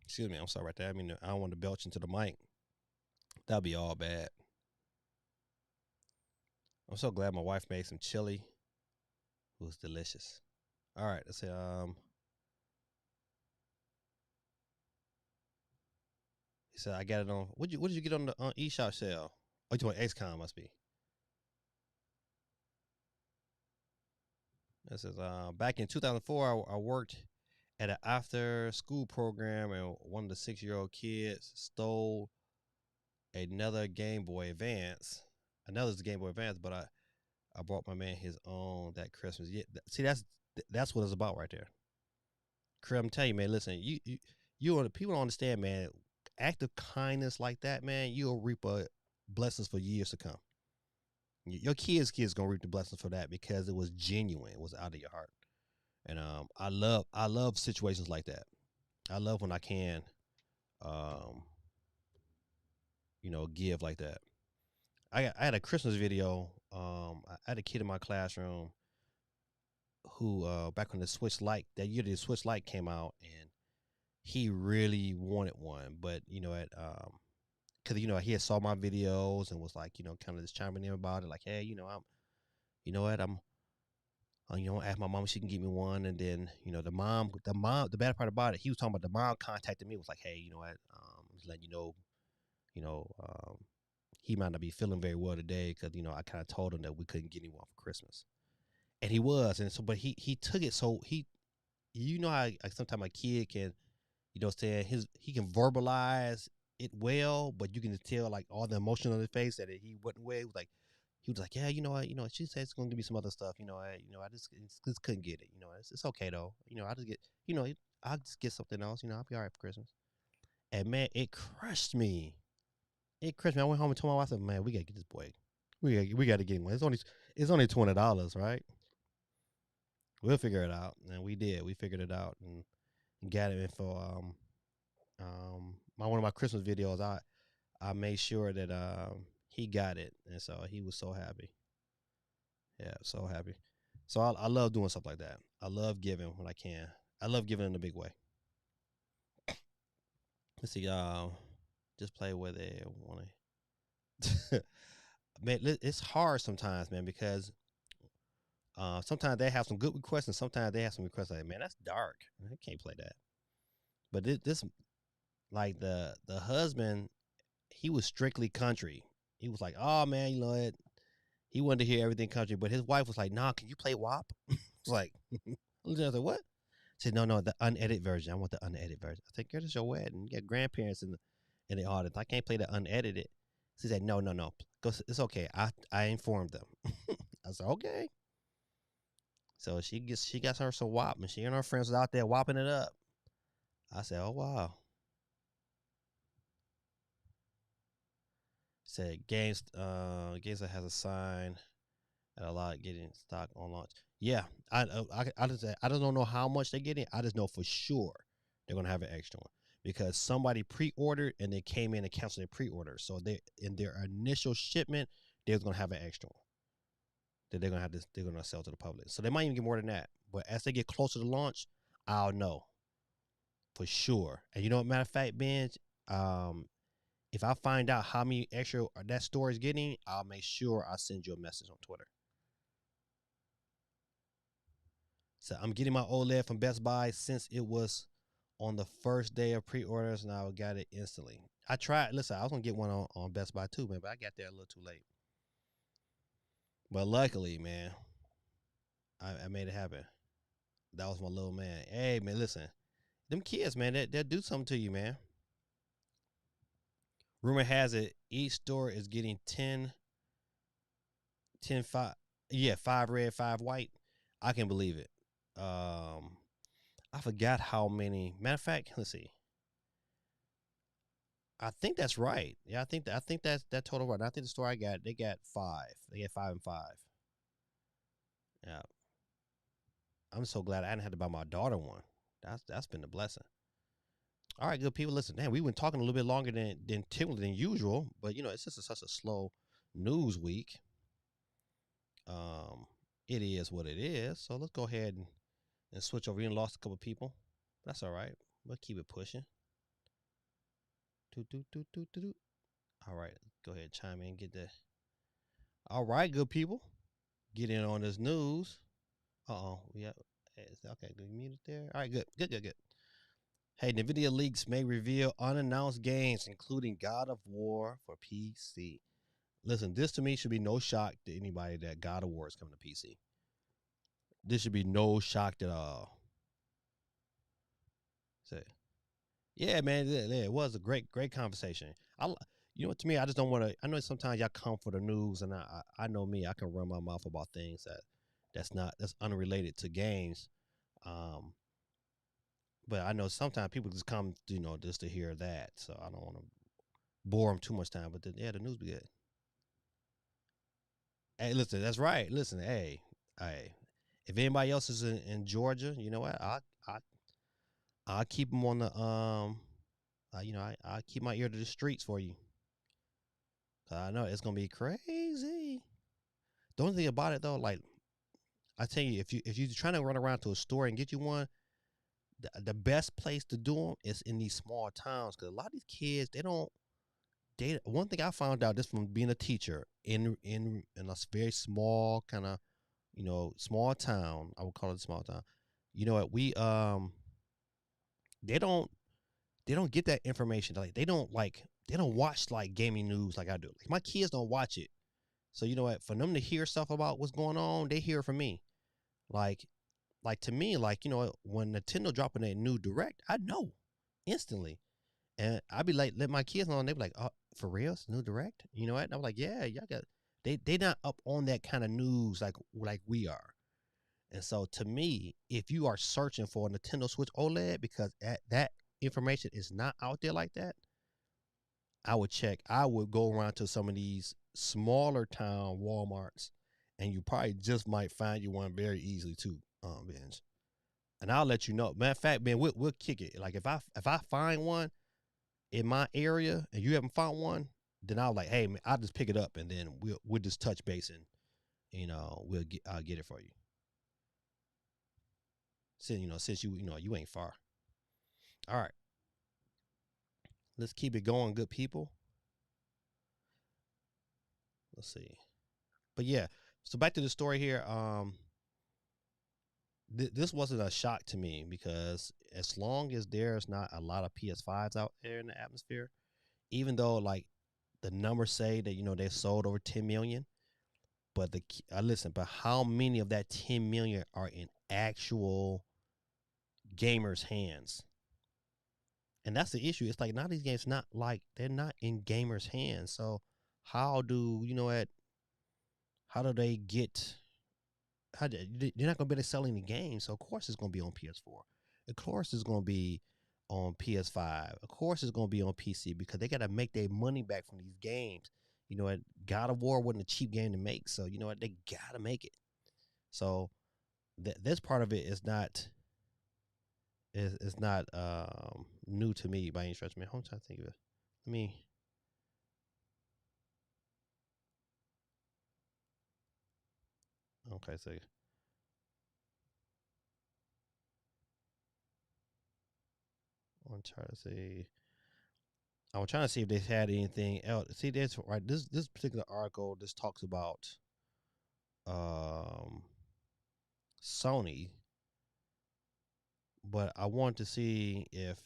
Excuse me, I'm sorry right there. I mean, I don't want to belch into the mic. That'll be all bad. I'm so glad my wife made some chili. It was delicious. All right, let's say he said I got it on. What did you get on the eShop sale? Oh, you want XCOM must be. It says back in 2004, I worked at an after school program, and one of the 6-year-old kids stole another Game Boy Advance. Another's Game Boy Advance, but I bought my man his own that Christmas. Yeah, see, that's what it's about right there. Chris, I'm telling you, man. Listen, people don't understand, man. Act of kindness like that, man, you'll reap blessings for years to come. Your kids gonna reap the blessings for that because it was genuine. It was out of your heart. And I love situations like that. I love when I can, um, give like that. I had a Christmas video. I had a kid in my classroom who back when the Switch Lite that year the Switch Lite came out, and he really wanted one, but at because he had saw my videos and was like kind of just chiming in about it, like, hey, I'm I'm ask my mom if she can get me one, and then the bad part about it, he was talking about the mom contacted me, was like, hey, just letting you know he might not be feeling very well today because I kind of told him that we couldn't get him one for Christmas, and he was, and so but he took it so how like sometimes a kid can saying he can verbalize it well, but you can just tell like all the emotion on his face that he wasn't well. He was like, yeah, she said it's going to give me some other stuff. I just couldn't get it. It's okay though. I just get, I'll just get something else. I'll be all right for Christmas. And man, it crushed me. It crushed me. I went home and told my wife, I said, man, we gotta get this boy. We gotta get him one. It's only $20, right? We'll figure it out, and we did. We figured it out and got it for one of my Christmas videos. I made sure that he got it, and so he was so happy. Yeah, so happy. So I love doing stuff like that. I love giving when I can. I love giving in a big way. Let's see, just play where they want to. Man, it's hard sometimes, man, because sometimes they have some good requests, and sometimes they have some requests like, man, that's dark. I can't play that. But this like the husband, he was strictly country. He was like, oh man, what? He wanted to hear everything country, but his wife was like, nah, can you play WAP? I was like, I was like, what? She said, no, the unedited version. I want the unedited version. I said, girl, this your wedding. You got grandparents in the audience. I can't play the unedited. She said, no. Go, it's okay. I informed them. I said, okay. So she got her some WAP, and she and her friends was out there whopping it up. I said, oh wow. Said GameStop has a sign at a lot getting stock on launch. Yeah, I just don't know how much they're getting. I just know for sure they're gonna have an extra one because somebody pre-ordered and they came in and canceled their pre-order. So they in their initial shipment they're gonna have an extra one that they're gonna sell to the public. So they might even get more than that. But as they get closer to launch, I'll know for sure. And matter of fact, Benj, if I find out how many extra that store is getting, I'll make sure I send you a message on Twitter. So I'm getting my OLED from Best Buy since it was on the first day of pre-orders, and I got it instantly. I tried. Listen, I was gonna get one on Best Buy too, man, but I got there a little too late. But luckily, man, I made it happen. That was my little man. Hey, man, listen, them kids, man, they'll do something to you, man. Rumor has it each store is getting 10, 5. Yeah, 5 red, 5 white. I can believe it. I forgot how many. Matter of fact, let's see. I think that's right. Yeah, I think that's that total right. I think the store I got, they got 5. They got 5 and 5. Yeah. I'm so glad I didn't have to buy my daughter one. That's been a blessing. All right, good people. Listen, man, we've been talking a little bit longer than typically than usual, but it's just such a slow news week. It is what it is. So let's go ahead and switch over. We lost a couple people. That's all right. We'll keep it pushing. All right, go ahead, chime in, get that. All right, good people, get in on this news. Yeah, okay, good, mute it there. All right, good. Hey, NVIDIA leaks may reveal unannounced games, including God of War for PC. Listen, this to me should be no shock to anybody that God of War is coming to PC. This should be no shock at all. Say, yeah, man, yeah, it was a great conversation. To me, I just don't want to. I know sometimes y'all come for the news, and I know me, I can run my mouth about things that's unrelated to games. But I know sometimes people just come, just to hear that. So I don't want to bore them too much time. But the news be good. Hey, listen, that's right. Listen, hey. If anybody else is in Georgia, you know what? I keep them on the I keep my ear to the streets for you. I know it's gonna be crazy. The only thing about it though, like I tell you, if you're trying to run around to a store and get you one, the best place to do them is in these small towns because a lot of these kids they don't. They one thing I found out just from being a teacher in a very small kind of small town. I would call it a small town. You know what they don't they don't get that information. They don't watch like gaming news like I do. Like my kids don't watch it. So you know what? For them to hear stuff about what's going on, they hear it from me. Like to me, like when Nintendo dropping that new direct, I know instantly, and I'd be like, let my kids know, and they be like, "Oh, for real? It's new direct?" You know what? And I'm like, "Yeah, y'all got." They not up on that kind of news like we are. And so to me, if you are searching for a Nintendo Switch Oled because that information is not out there like that, I would check. I would go around to some of these smaller town Walmarts, and you probably just might find you one very easily too, Benj. And I'll let you know. Matter of fact, man, we'll kick it. Like if I find one in my area and you haven't found one, then I'll like, hey man, I'll just pick it up and then we'll just touch base and I'll get it for you. Since you ain't far. All right. Let's keep it going, good people. Let's see. But yeah, so back to the story here. This wasn't a shock to me because as long as there's not a lot of PS5s out there in the atmosphere, even though like the numbers say that they sold over 10 million, but listen, but how many of that 10 million are in actual gamers' hands? And that's the issue. It's like now these games not like they're not in gamers' hands. So how do how do they get? They're not gonna be able to sell any games. So of course it's gonna be on PS4. Of course it's gonna be on PS5. Of course it's gonna be on PC because they gotta make their money back from these games. You know what? God of War wasn't a cheap game to make, so you know what? They gotta make it. So this part of it is not new to me by any stretch. Man, I'm trying to think of it. Let me. Okay, so I'm trying to see. I was trying to see if they had anything else. See, this right. This particular article just talks about um Sony, but I wanted to see if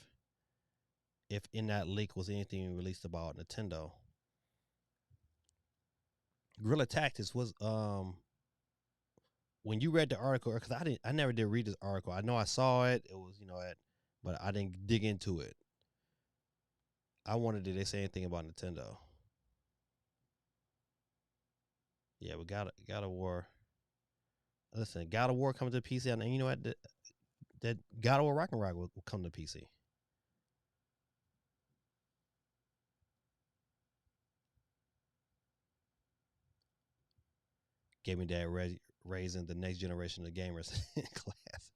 in that leak was anything released about Nintendo. Guerrilla Tactics was when you read the article because I never did read this article. I know I saw it. It was but I didn't dig into it. I wondered did they say anything about Nintendo? Yeah, we got a war. Listen, God of War coming to PC, and you know what? That God of War Ragnarok will come to PC. GamingDad raising the next generation of gamers in class.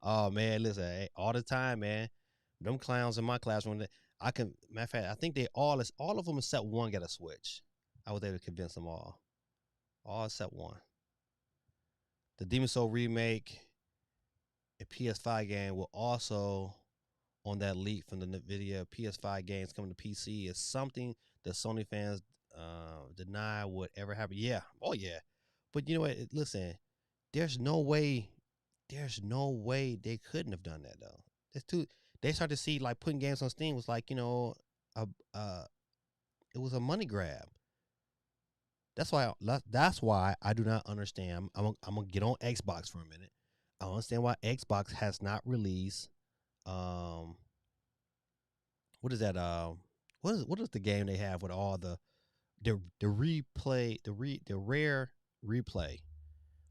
Oh man, listen, hey, all the time, man. Them clowns in my classroom. I can matter of fact, I think all of them except one got a Switch. I was able to convince them all except one. The Demon Soul remake, a PS5 game will also on that leak from the NVIDIA PS5 games coming to PC is something that Sony fans deny would ever happen. Yeah, oh yeah, but you know what? Listen, there's no way, there's no way they couldn't have done that though. It's too. They started to see like putting games on Steam was like a it was a money grab. That's why I do not understand. I'm gonna get on Xbox for a minute. I don't understand why Xbox has not released um what is that what is the game they have with all the replay the rare replay,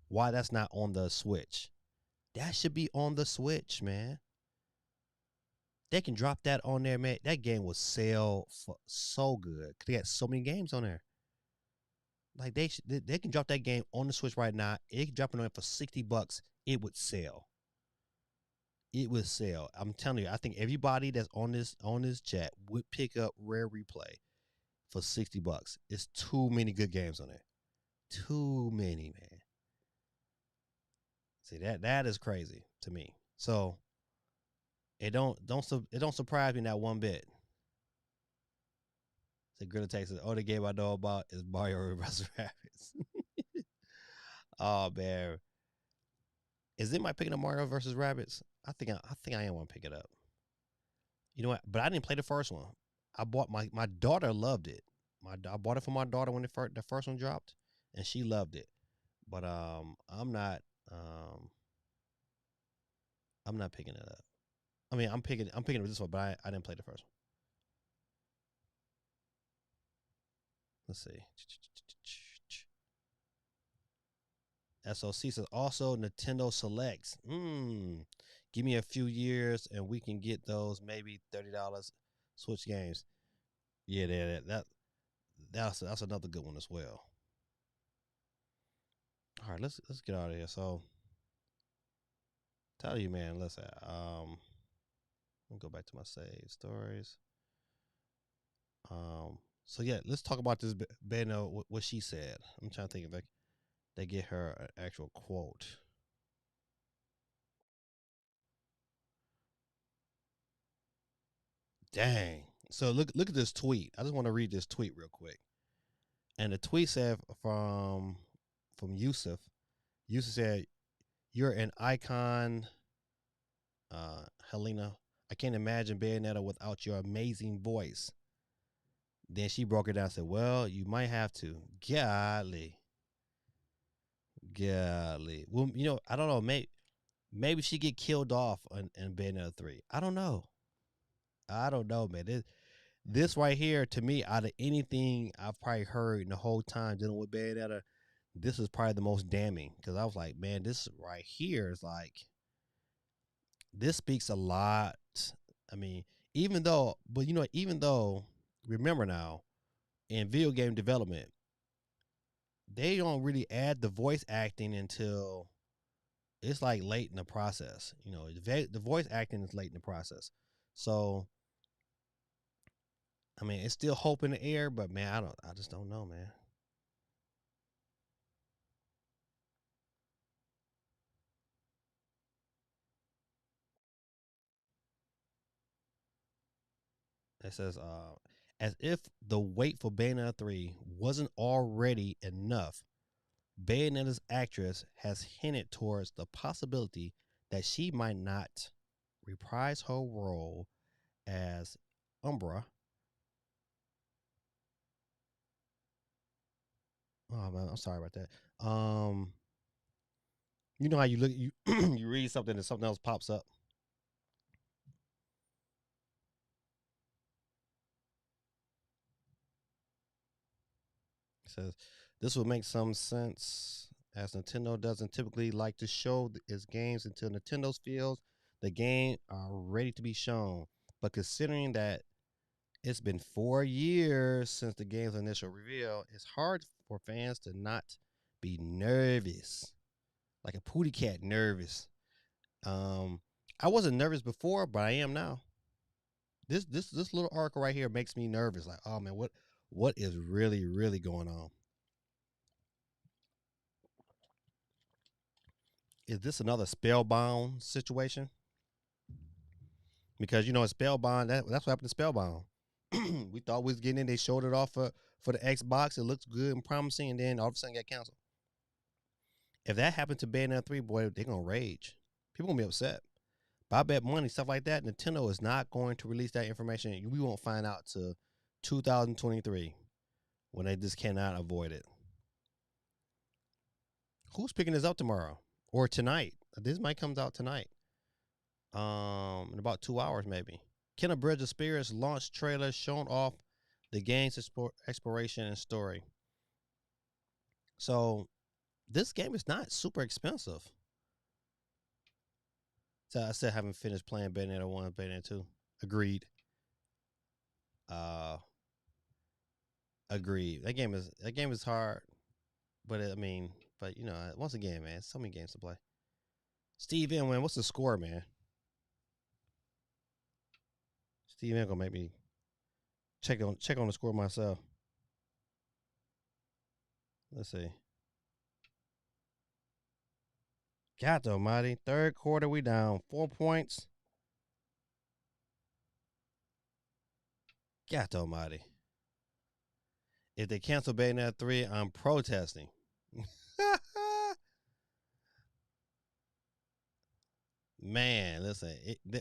why that's not on the Switch? That should be on the Switch, man. They can drop that on there, man. That game will sell for so good. They got so many games on there. Like they can drop that game on the Switch right now. It can drop it on there for $60. It would sell. It would sell. I'm telling you. I think everybody that's on this chat would pick up Rare Replay. for $60. It's too many good games on there. Too many, man. See that is crazy to me. So it don't surprise me not one bit. The Grilla Texas. Oh, the game I know about is Mario vs. Rabbids. Oh man, is it my picking up Mario vs. Rabbids? I think I am want to pick it up. You know what? But I didn't play the first one. I bought my daughter loved it. I bought it for my daughter when the first one dropped, and she loved it. But um I'm not picking it up. I mean I'm picking up this one, but I didn't play the first one. Let's see. SOC says also Nintendo Selects. Give me a few years and we can get those maybe $30 Switch games. Yeah, that's another good one as well. All right, let's get out of here. So tell you, man, listen. Let me go back to my save stories. So yeah, let's talk about this Beno, what she said. I'm trying to think if they get her an actual quote. Dang. So look at this tweet. I just want to read this tweet real quick. And the tweet said from Yusuf. Yusuf said, "You're an icon, Helena. I can't imagine Bayonetta without your amazing voice." Then she broke it down and said, "Well, you might have to." Golly. Golly. Well, I don't know. Maybe she get killed off in Bayonetta 3. I don't know. I don't know, man. This right here, to me, out of anything I've probably heard in the whole time dealing with Bayonetta, this is probably the most damning. Because I was like, man, this right here is like, this speaks a lot. I mean, even though, remember now, in video game development, they don't really add the voice acting until it's like late in the process. The voice acting is late in the process. So, I mean, it's still hope in the air, but man, I just don't know, man. It says, as if the wait for Bayonetta 3 wasn't already enough, Bayonetta's actress has hinted towards the possibility that she might not reprise her role as Umbra. Oh man, I'm sorry about that. You know how you look, you you read something and something else pops up. It says this would make some sense as Nintendo doesn't typically like to show its games until Nintendo feels the game are ready to be shown. But considering that it's been 4 years since the game's initial reveal, it's hard for fans to not be nervous, like a pooty cat nervous. Um, I wasn't nervous before, but I am now. This little article right here makes me nervous. Like, oh man, what is really going on? Is this another Spellbound situation? Because in Spellbound, that's what happened to Spellbound. We thought we was getting it. They showed it off for the Xbox. It looks good and promising, and then all of a sudden got canceled. If that happened to Bayonetta 3, boy, they're gonna rage. People gonna be upset. But I bet money, stuff like that, Nintendo is not going to release that information. We won't find out till 2023 when they just cannot avoid it. Who's picking this up tomorrow or tonight? This might comes out tonight. In about 2 hours maybe. Kenna Bridge of Spirits launch trailer showing off the game's exploration and story. So this game is not super expensive. So I still haven't finished playing Bayonetta 1, Bayonetta 2. Agreed. Uh Agreed. That game is hard, but once again, man, so many games to play. Steve M, man, what's the score, man? Steve M gonna make me check on the score myself. Let's see. God almighty. Third quarter, we down 4 points. God almighty. If they cancel Bayonetta 3, I'm protesting. Man, listen,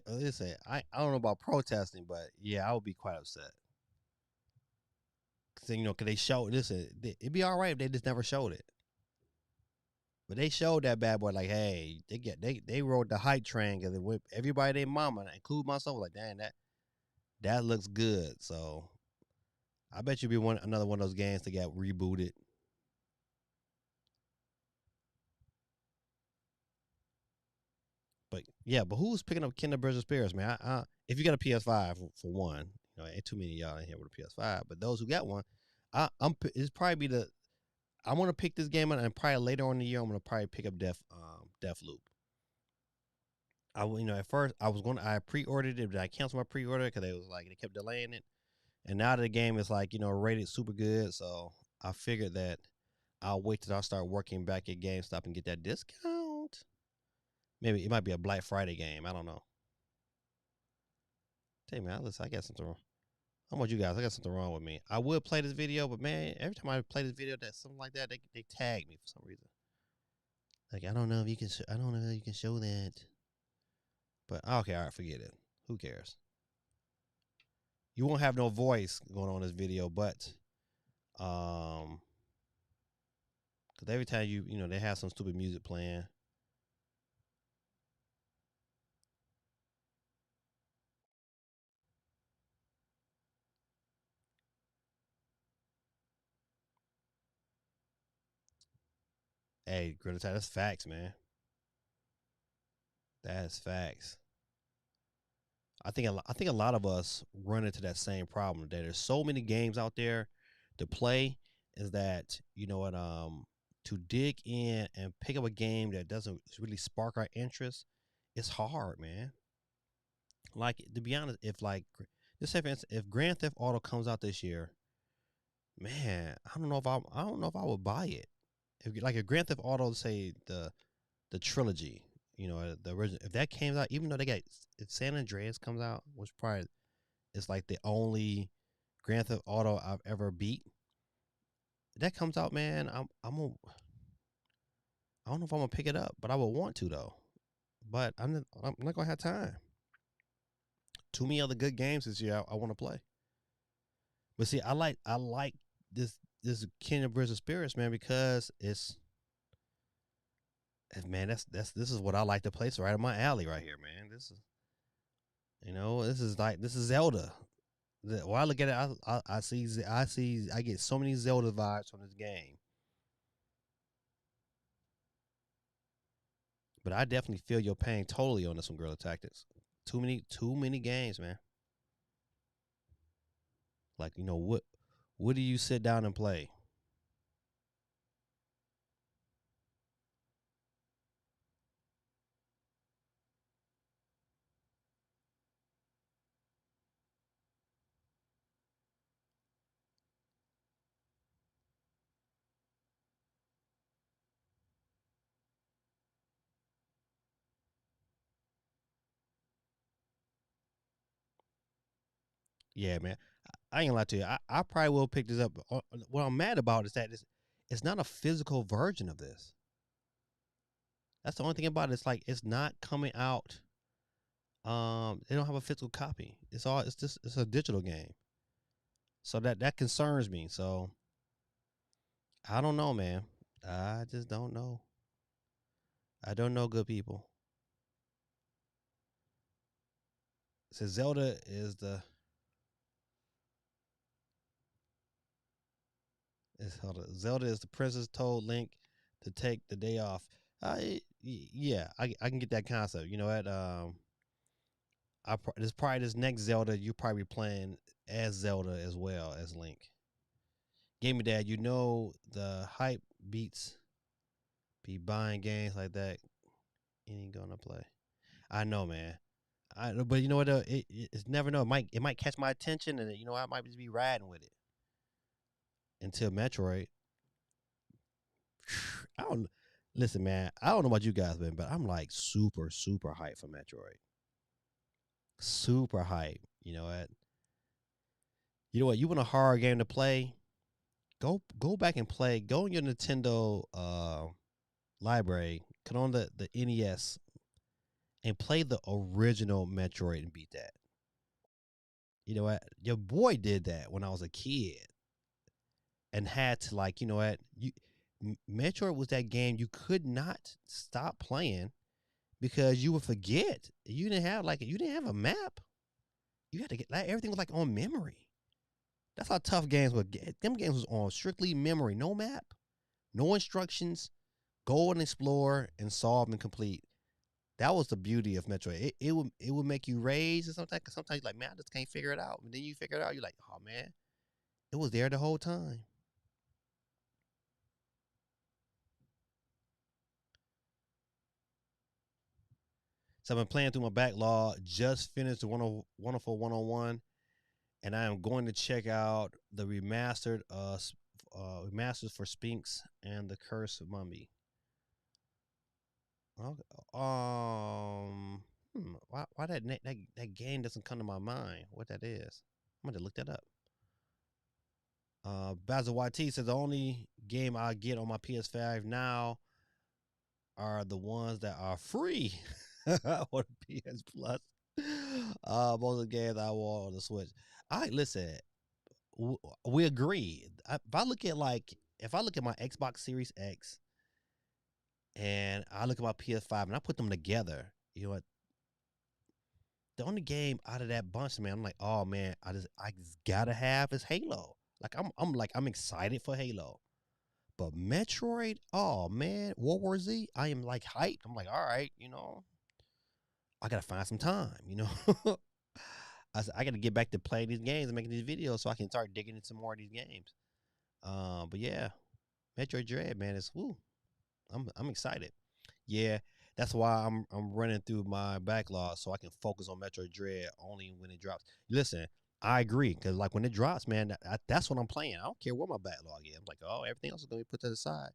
listen. I don't know about protesting, but yeah, I would be quite upset. Cause cause they showed. Listen, it'd be all right if they just never showed it, but they showed that bad boy like, hey, they rode the hype train because everybody, their mama, include myself, like, damn, that looks good. So I bet you be another one of those games that got rebooted. But yeah, but who's picking up Kingdom Bridge of Spirits, man? If you got a PS5 for one, ain't too many of y'all in here with a PS5. But those who got one, it's probably be the I'm gonna pick this game up, and probably later on in the year I'm gonna probably pick up Deathloop. At first I pre-ordered it, but I canceled my pre-order because they kept delaying it, and now that the game is rated super good, so I figured that I'll wait till I start working back at GameStop and get that discount. Maybe it might be a Black Friday game. I don't know. Tell me, listen, I got something wrong. How about you guys? I got something wrong with me. I would play this video, but man, every time I play this video, that something like that, they tag me for some reason. Like I don't know if you can. I don't know if you can show that. But okay, all right, forget it. Who cares? You won't have no voice going on this video, but because every time they have some stupid music playing. Hey, Greta, that's facts, man. That's facts. I think a lot of us run into that same problem. That there's so many games out there to play. Is that to dig in and pick up a game that doesn't really spark our interest? It's hard, man. Like to be honest, if just say for instance, if Grand Theft Auto comes out this year, man, I don't know if I would buy it. If Grand Theft Auto, say the trilogy, the original, if that came out, even though if San Andreas comes out, which probably is like the only Grand Theft Auto I've ever beat, if that comes out, man, I don't know if I'm gonna pick it up, but I would want to though. But I'm not gonna have time. Too many other good games this year I want to play. But see, I like this Kingdom Bridge of Spirits, man, because man, this is what I like to play. It's right in my alley right here, man. This is Zelda. When I look at it, I get so many Zelda vibes from this game. But I definitely feel your pain totally on this one, Guerrilla Tactics. Too many games, man. Like what do you sit down and play? Yeah, man. I ain't gonna lie to you. I probably will pick this up. What I'm mad about is that it's not a physical version of this. That's the only thing about it. It's like it's not coming out. They don't have a physical copy. It's a digital game. So that concerns me. So I don't know, man. I just don't know. I don't know, good people. So Zelda is the princess told Link to take the day off. Yeah, I can get that concept. You know what? This probably this next Zelda you probably playing as Zelda as well as Link. GamingDad, the hype beats be buying games like that. Ain't gonna play. I know, man. But you know what? It's never know. It might catch my attention, and I might just be riding with it until Metroid. I don't listen, man. I don't know about you guys, man, but I'm like super, super hyped for Metroid. Super hyped. You know what? You know what? You want a horror game to play? Go back and play. Go in your Nintendo library, cut on the NES, and play the original Metroid and beat that. You know what? Your boy did that when I was a kid, and had to like, you know what? Metroid was that game you could not stop playing because you would forget. You didn't have a map. You had to get like everything was like on memory. That's how tough games were. Them games was on strictly memory, no map, no instructions. Go and explore and solve and complete. That was the beauty of Metroid. It would make you rage or something. Cause sometimes you're like, man, I just can't figure it out. And then you figure it out. You're like, oh man, it was there the whole time. So I've been playing through my backlog. Just finished the Wonderful 101, and I am going to check out the remasters for Spinks and the Curse of Mummy. Okay. Why that game doesn't come to my mind? What that is? I'm gonna look that up. Basil YT says the only game I get on my PS5 now are the ones that are free or the PS Plus. Most of the games I want on the Switch. All right, listen, we agree. If I look at my Xbox Series X and I look at my PS5 and I put them together, you know what? The only game out of that bunch, man, I'm like, oh man, I just gotta have is Halo. Like I'm excited for Halo. But Metroid, oh man, World War Z, I am like hyped. I'm like, all right, I gotta find some time, I gotta get back to playing these games and making these videos so I can start digging into more of these games. But yeah, Metroid Dread, man, it's woo. I'm excited. Yeah, that's why I'm running through my backlog so I can focus on Metroid Dread only when it drops. Listen, I agree because like when it drops, man, that's what I'm playing. I don't care what my backlog is. I'm like, oh, everything else is gonna be put to the side.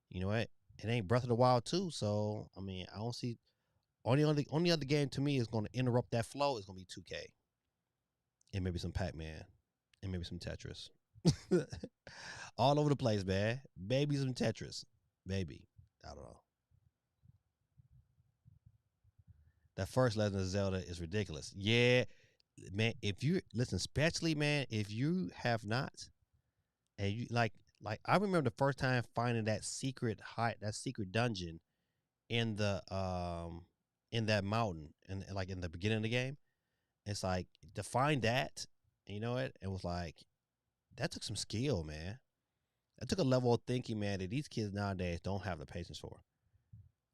You know what? It ain't Breath of the Wild 2, so I mean, I don't see only other game to me is gonna interrupt that flow is gonna be 2K and maybe some Pac-Man and maybe some Tetris. All over the place, man. Maybe some Tetris, maybe. I don't know. That first Legend of Zelda is ridiculous. Yeah, man. If you listen, especially man, if you have not, and you like I remember the first time finding that secret dungeon in the in that mountain, and like in the beginning of the game. It's like to find that, you know it was like that took some skill, man. That took a level of thinking, man, that these kids nowadays don't have the patience for.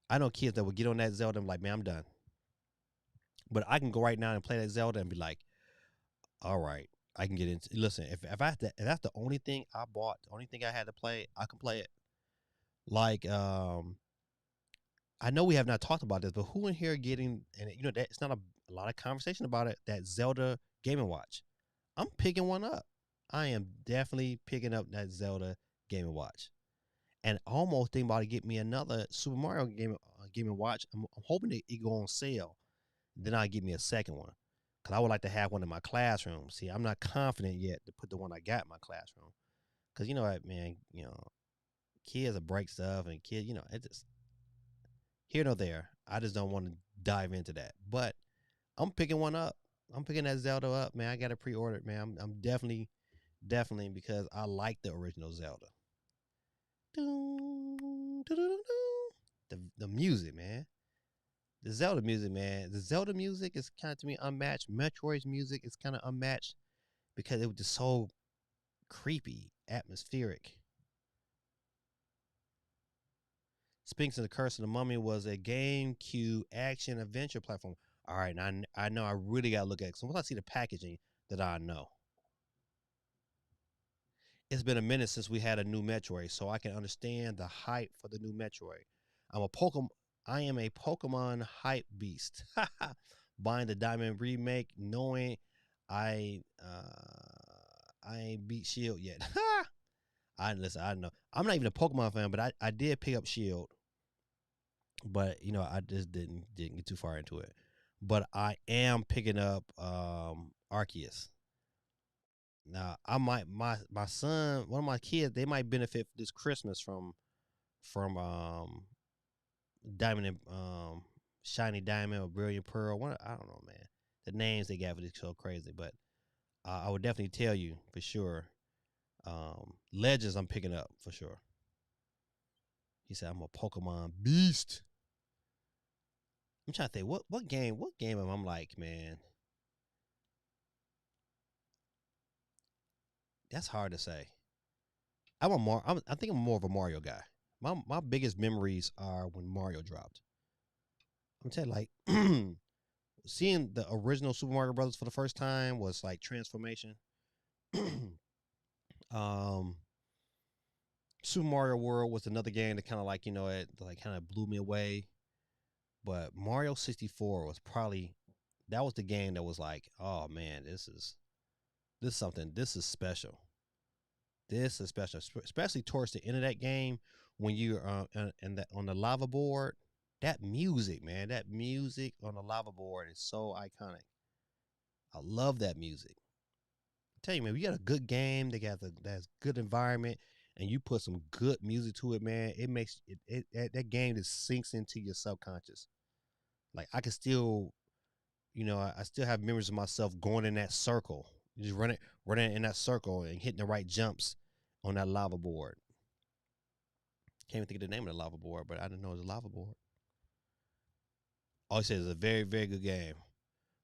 I know kids that would get on that Zelda and be like, man, I'm done. But I can go right now and play that Zelda and be like, all right, I can get into. Listen, if that's the only thing I bought, the only thing I had to play, I can play it. Like, I know we have not talked about this, but who in here getting and that it's not a lot of conversation about it. That Zelda Game and Watch, I'm picking one up. I am definitely picking up that Zelda Game and Watch, and almost thinking about to get me another Super Mario Game and Watch. I'm hoping that it go on sale. Then I'll get me a second one. Cause I would like to have one in my classroom. See, I'm not confident yet to put the one I got in my classroom. Cause you know what, man, kids will break stuff and kids, it just here nor there. I just don't want to dive into that. But I'm picking one up. I'm picking that Zelda up, man. I got it pre-ordered, man. I'm definitely because I like the original Zelda. The music, man. The Zelda music, man. The Zelda music is kind of to me unmatched. Metroid's music is kind of unmatched because it was just so creepy, atmospheric. Spinks and the Curse of the Mummy was a GameCube action adventure platform. All right, and I know I really got to look at it. So once I see the packaging, that I know. It's been a minute since we had a new Metroid, so I can understand the hype for the new Metroid. I'm a Pokemon. I am a Pokemon hype beast. Buying the Diamond remake, knowing I I ain't beat Shield yet. I listen. I know I'm not even a Pokemon fan, but I did pick up Shield, but you know I just didn't get too far into it. But I am picking up Arceus. Now I might my son, one of my kids, they might benefit this Christmas from Diamond and Shiny Diamond or Brilliant Pearl. One, I don't know, man. The names they got for this so crazy, but I would definitely tell you for sure. Legends I'm picking up for sure. He said I'm a Pokemon beast. I'm trying to think what game am I like, man? That's hard to say. I think I'm more of a Mario guy. My biggest memories are when Mario dropped. I'm telling you, like seeing the original Super Mario Brothers for the first time was like transformation. um, Super Mario World was another game that kind of like it like kind of blew me away. But Mario 64 was probably that was the game that was like, oh man, this is something. This is special. This is special, especially towards the end of that game when you're on the lava board. That music, man, that music on the lava board is so iconic. I love that music. I tell you, man, we got a good game. They got that's good environment, and you put some good music to it, man. It makes that game just sinks into your subconscious. Like I can still, I still have memories of myself going in that circle, just running in that circle and hitting the right jumps on that lava board. Can't even think of the name of the lava board, but I didn't know it was a lava board. All he said is a very, very good game.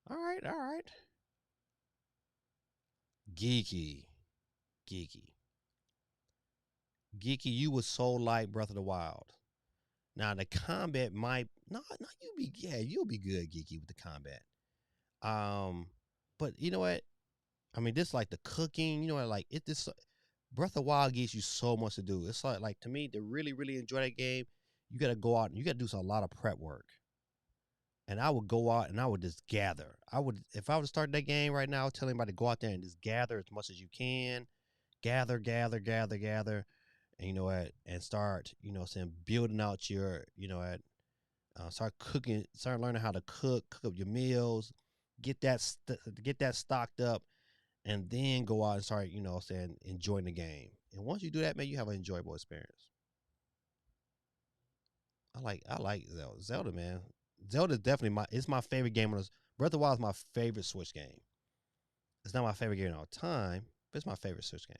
All right, all right. Geeky, geeky, geeky. You was so like Breath of the Wild. Now the combat might no you'll be good geeky with the combat. Um, but you know what? I mean, this like the cooking. You know what? Like it this Breath of the Wild gives you so much to do. It's like to me to really really enjoy that game, you got to go out and you got to do a lot of prep work. And I would go out and I would just gather. I would if I would start that game right now, I would tell anybody to go out there and just gather as much as you can. Gather, gather, gather, gather, and and start, saying building out your, start cooking, start learning how to cook up your meals, get that stocked up, and then go out and start, saying enjoying the game. And once you do that, man, you have an enjoyable experience. I like Zelda. Zelda, man. Zelda is definitely it's my favorite game on this. Breath of the Wild is my favorite Switch game. It's not my favorite game of all time, but it's my favorite Switch game.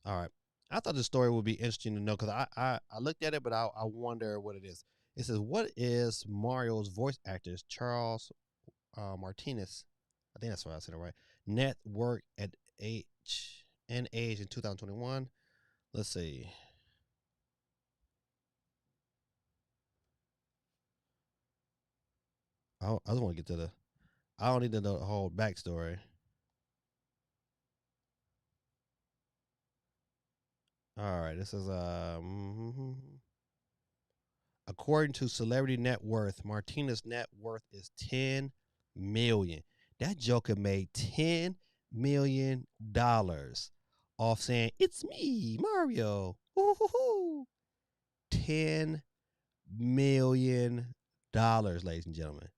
All right. I thought the story would be interesting to know because I looked at it, but I wonder what it is. It says, "What is Mario's voice actor's Charles Martinez? I think that's what I said it right. Net work at age in 2021. Let's see. I just want to get to the. I don't need to know the whole backstory. All right, this is according to Celebrity Net Worth, Martinez's net worth is 10 million. That Joker made $10 million off saying it's me, Mario. Woo-hoo-hoo. $10 million, ladies and gentlemen.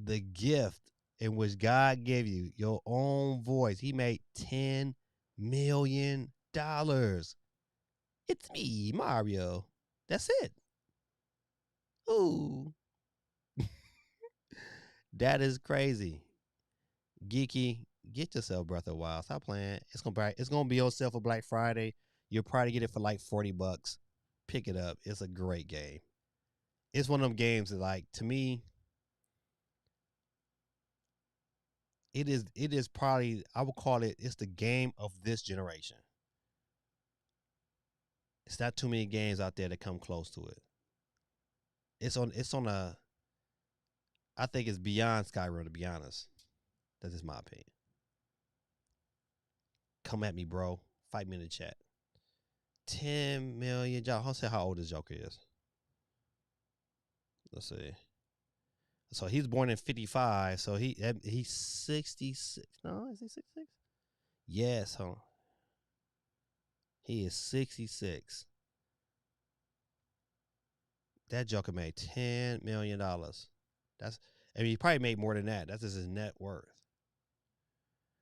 The gift in which God gave you your own voice. He made $10 million. It's me, Mario. That's it. Ooh, that is crazy. Geeky, get yourself Breath of the Wild. Stop playing. It's gonna be on sale for Black Friday. You'll probably get it for like $40. Pick it up. It's a great game. It's one of them games that, like, to me, it is probably, I would call it's the game of this generation. It's not too many games out there that come close to it. It's on a I think it's beyond Skyrim, to be honest. That's just my opinion. Come at me, bro. Fight me in the chat. 10 million. I'll say how old this Joker is. Let's see. So he's born in 55. So he's 66. No, is he 66? Yes. Hold on. He is 66. That Joker made $10 million. That's, I mean, he probably made more than that. That's just his net worth.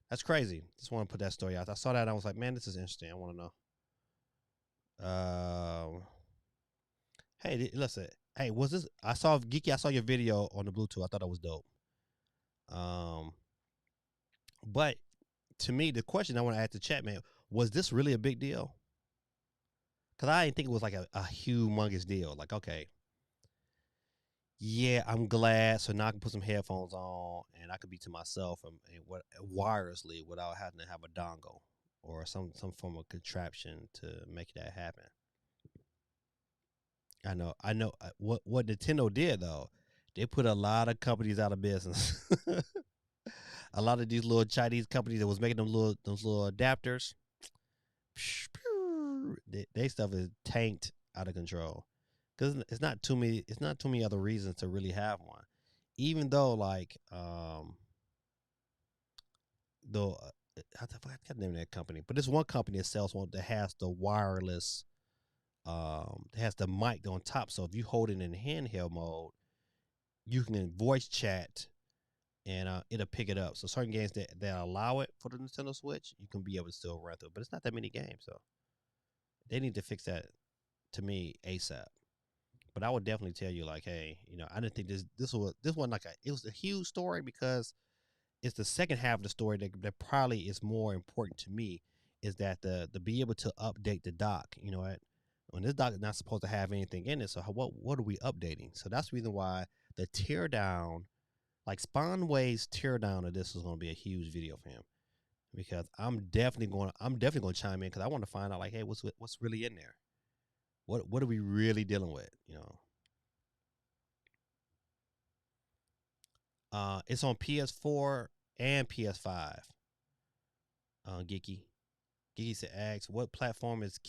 That's crazy. Just want to put that story out. I saw that and I was like, man, this is interesting. I want to know. Hey, listen. Hey, was this? I saw Geeky. I saw your video on the Bluetooth. I thought that was dope. But to me, the question I want to ask the chat, man, was this really a big deal? Because I didn't think it was like a humongous deal. Like, okay, yeah, I'm glad. So now I can put some headphones on and I could be to myself and wirelessly without having to have a dongle or some form of contraption to make that happen. I know. What Nintendo did though, they put a lot of companies out of business. A lot of these little Chinese companies that was making those little adapters, they stuff is tanked out of control. Because it's not too many other reasons to really have one. Even though like though I forgot the name of that company, but there's one company that sells one that has the wireless, that has the mic on top. So if you hold it in handheld mode, you can voice chat and it'll pick it up. So certain games that allow it for the Nintendo Switch, you can be able to still run through. But it's not that many games, so they need to fix that to me ASAP. But I would definitely tell you, like, hey, I didn't think this wasn't like it was a huge story because it's the second half of the story that probably is more important to me, is that the be able to update the dock. When this dock is not supposed to have anything in it, so what are we updating? So that's the reason why the teardown, like Spawnway's teardown of this, is going to be a huge video for him, because I'm definitely going to chime in because I want to find out, like, hey, what's really in there? What are we really dealing with? It's on PS4 and PS5. Geeky. Geeky said, "Ask what platform is the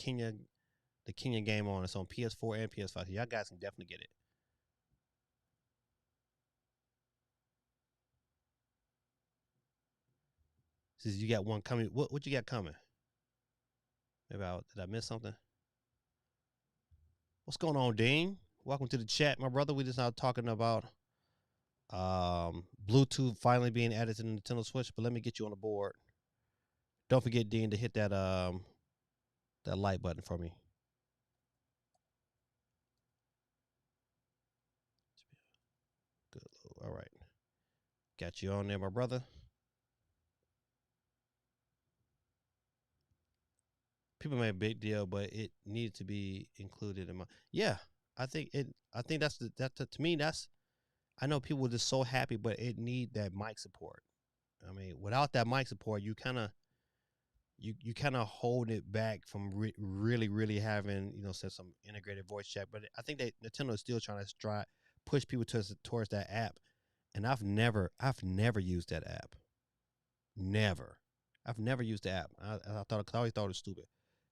Kenya game on?" It's on PS4 and PS5. So y'all guys can definitely get it. Says you got one coming. What you got coming? Maybe did I miss something? What's going on, Dean? Welcome to the chat, my brother. We just now talking about Bluetooth finally being added to the Nintendo Switch. But let me get you on the board. Don't forget, Dean, to hit that like button for me. Good. All right. Got you on there, my brother. People made a big deal, but it needed to be included in my. Yeah, I think it. I think to me, that's. I know people were just so happy, but it need that mic support. I mean, without that mic support, you kind of hold it back from really having some integrated voice chat. But I think that Nintendo is still trying to push people towards that app, and I've never used that app. Never, I've never used the app. I always thought it was stupid.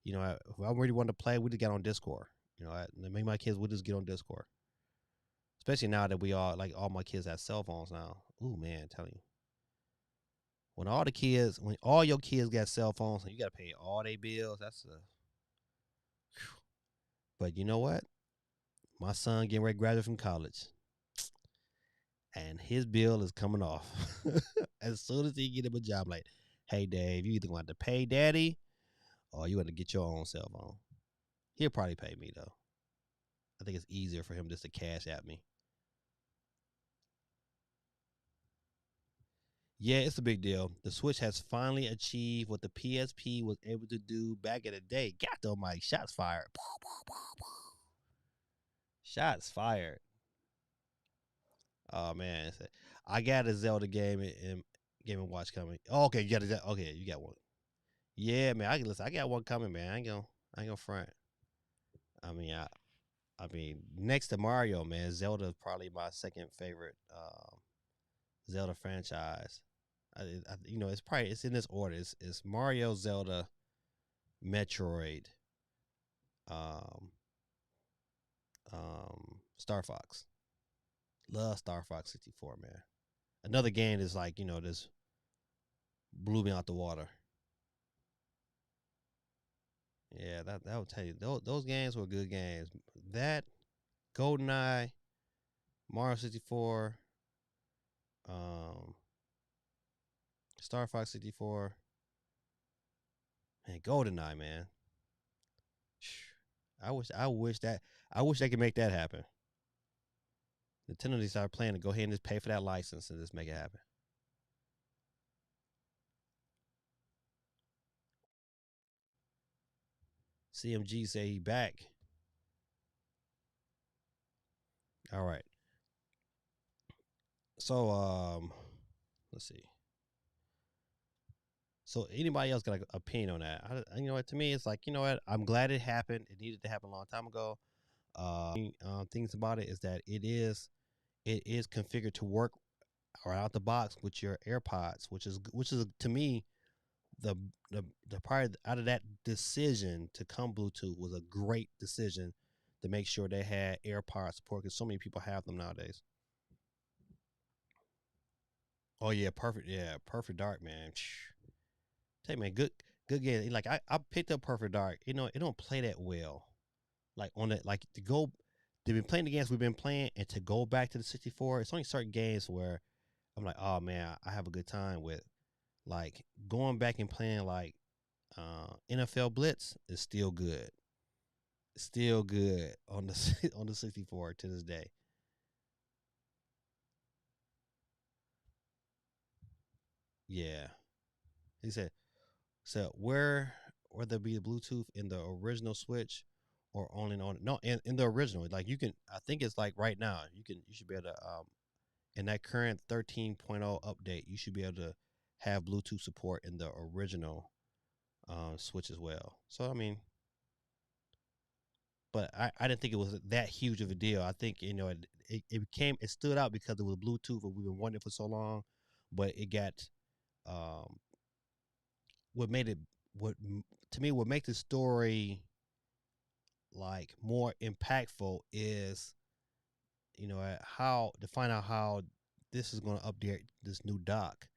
If I really wanted to play, we just get on Discord. Maybe my kids would just get on Discord. Especially now that we all, like, all my kids have cell phones now. Ooh, man, I'm telling you. When all your kids got cell phones and you got to pay all their bills, that's a. But you know what? My son getting ready to graduate from college, and his bill is coming off. As soon as he get him a job, like, hey, Dave, you either going to pay daddy or you want to get your own cell phone. He'll probably pay me, though. I think it's easier for him just to cash at me. Yeah, it's a big deal. The Switch has finally achieved what the PSP was able to do back in the day. God almighty, shots fired. Shots fired. Oh man, I got a Zelda game and Game and Watch coming. Oh, okay, you got it. Okay, you got one. Yeah, man. I got one coming, man. I ain't gonna front. I mean, next to Mario, man, Zelda is probably my second favorite Zelda franchise. It's in this order. It's Mario, Zelda, Metroid, um, Star Fox. Love Star Fox 64, man. Another game is like, this blew me out the water. Yeah, that will tell you those games were good games. That GoldenEye, Mario 64, um, Star Fox 64, and GoldenEye, man. I wish they could make that happen. Nintendo needs to start playing to go ahead and just pay for that license and just make it happen. CMG say he back. All right. So let's see. So anybody else got an opinion on that? You know what? To me, it's like, you know what? I'm glad it happened. It needed to happen a long time ago. Things about it is that it is configured to work right out the box with your AirPods, which is to me the the part out of that decision to come Bluetooth was a great decision to make sure they had AirPod support because so many people have them nowadays. Oh yeah, perfect. Yeah, Perfect Dark, man. Tell you, man, good game. Like I picked up Perfect Dark. You know, it don't play that well. Like on it, like to go, they've been playing the games we've been playing, and to go back to the 64. It's only certain games where I'm like, oh man, I have a good time with. Like going back and playing like NFL Blitz is still good. Still good on the on the 64 to this day. Yeah, he said. So where there be Bluetooth in the original Switch or only on no in the original, like you can, I think it's like right now you should be able to in that current 13.0 update you should be able to have Bluetooth support in the original Switch as well. So I mean, but I didn't think it was that huge of a deal. I think, you know, it stood out because it was Bluetooth and we've been wanting it for so long, but it got um what made it what to me what makes the story like more impactful is, you know, how to find out how this is going to update this new dock.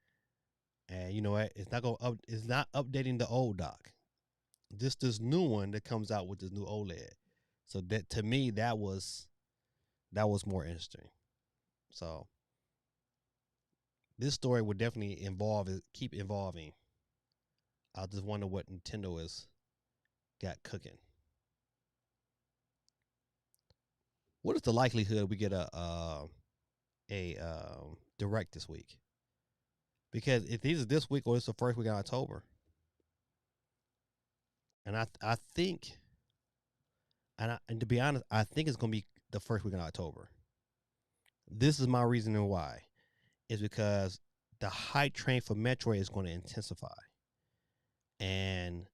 And you know what, it's not updating the old dock, just this new one that comes out with this new OLED. So that to me that was more interesting. So this story would definitely keep evolving. I just wonder what Nintendo has got cooking. What is the likelihood we get a direct this week? Because if these are this week or it's the first week of October, and I think, and to be honest, I think it's gonna be the first week in October. This is my reasoning why is because the hype train for Metroid is going to intensify, and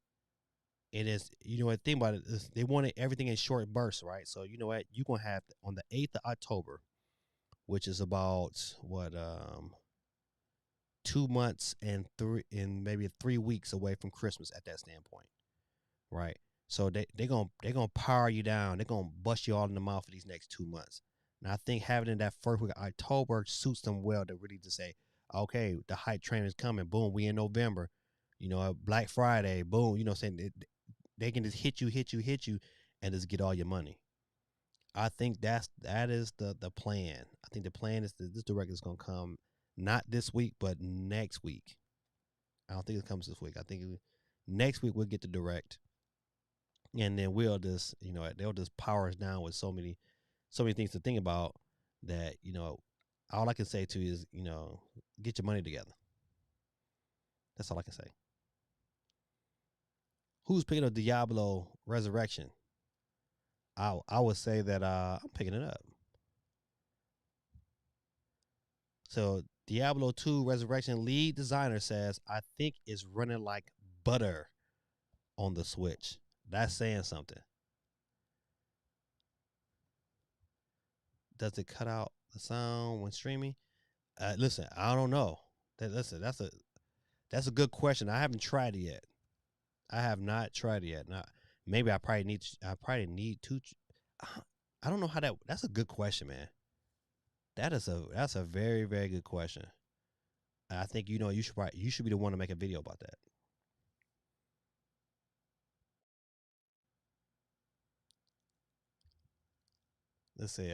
it is, you know what, think about it is they wanted everything in short bursts, right? So you know what, you're gonna have on the 8th of October, which is about what 2 months and maybe 3 weeks away from Christmas at that standpoint, right? So they gonna power you down. They're gonna bust you all in the mouth for these next 2 months. And I think having it in that first week of October suits them well to really just say, okay, the hype train is coming. Boom, we in November. You know, Black Friday. Boom. You know, saying they can just hit you, and just get all your money. I think that is the plan. I think the plan is that this direct is gonna come not this week, but next week. I don't think it comes this week. I think next week we'll get the direct, and then we'll just, you know, they'll just power us down with so many things to think about that, you know, all I can say to you is, you know, get your money together. That's all I can say. Who's picking up Diablo Resurrection? I would say that I'm picking it up. So Diablo 2 Resurrection lead designer says I think it's running like butter on the Switch. That's saying something. Does it cut out the sound when streaming? Listen, I don't know. Listen, that's a good question. I haven't tried it yet. I have not tried it yet. Now, maybe I probably need to. I don't know how that. That's a good question, man. That's a very very good question. I think, you know, you should be the one to make a video about that. let's see.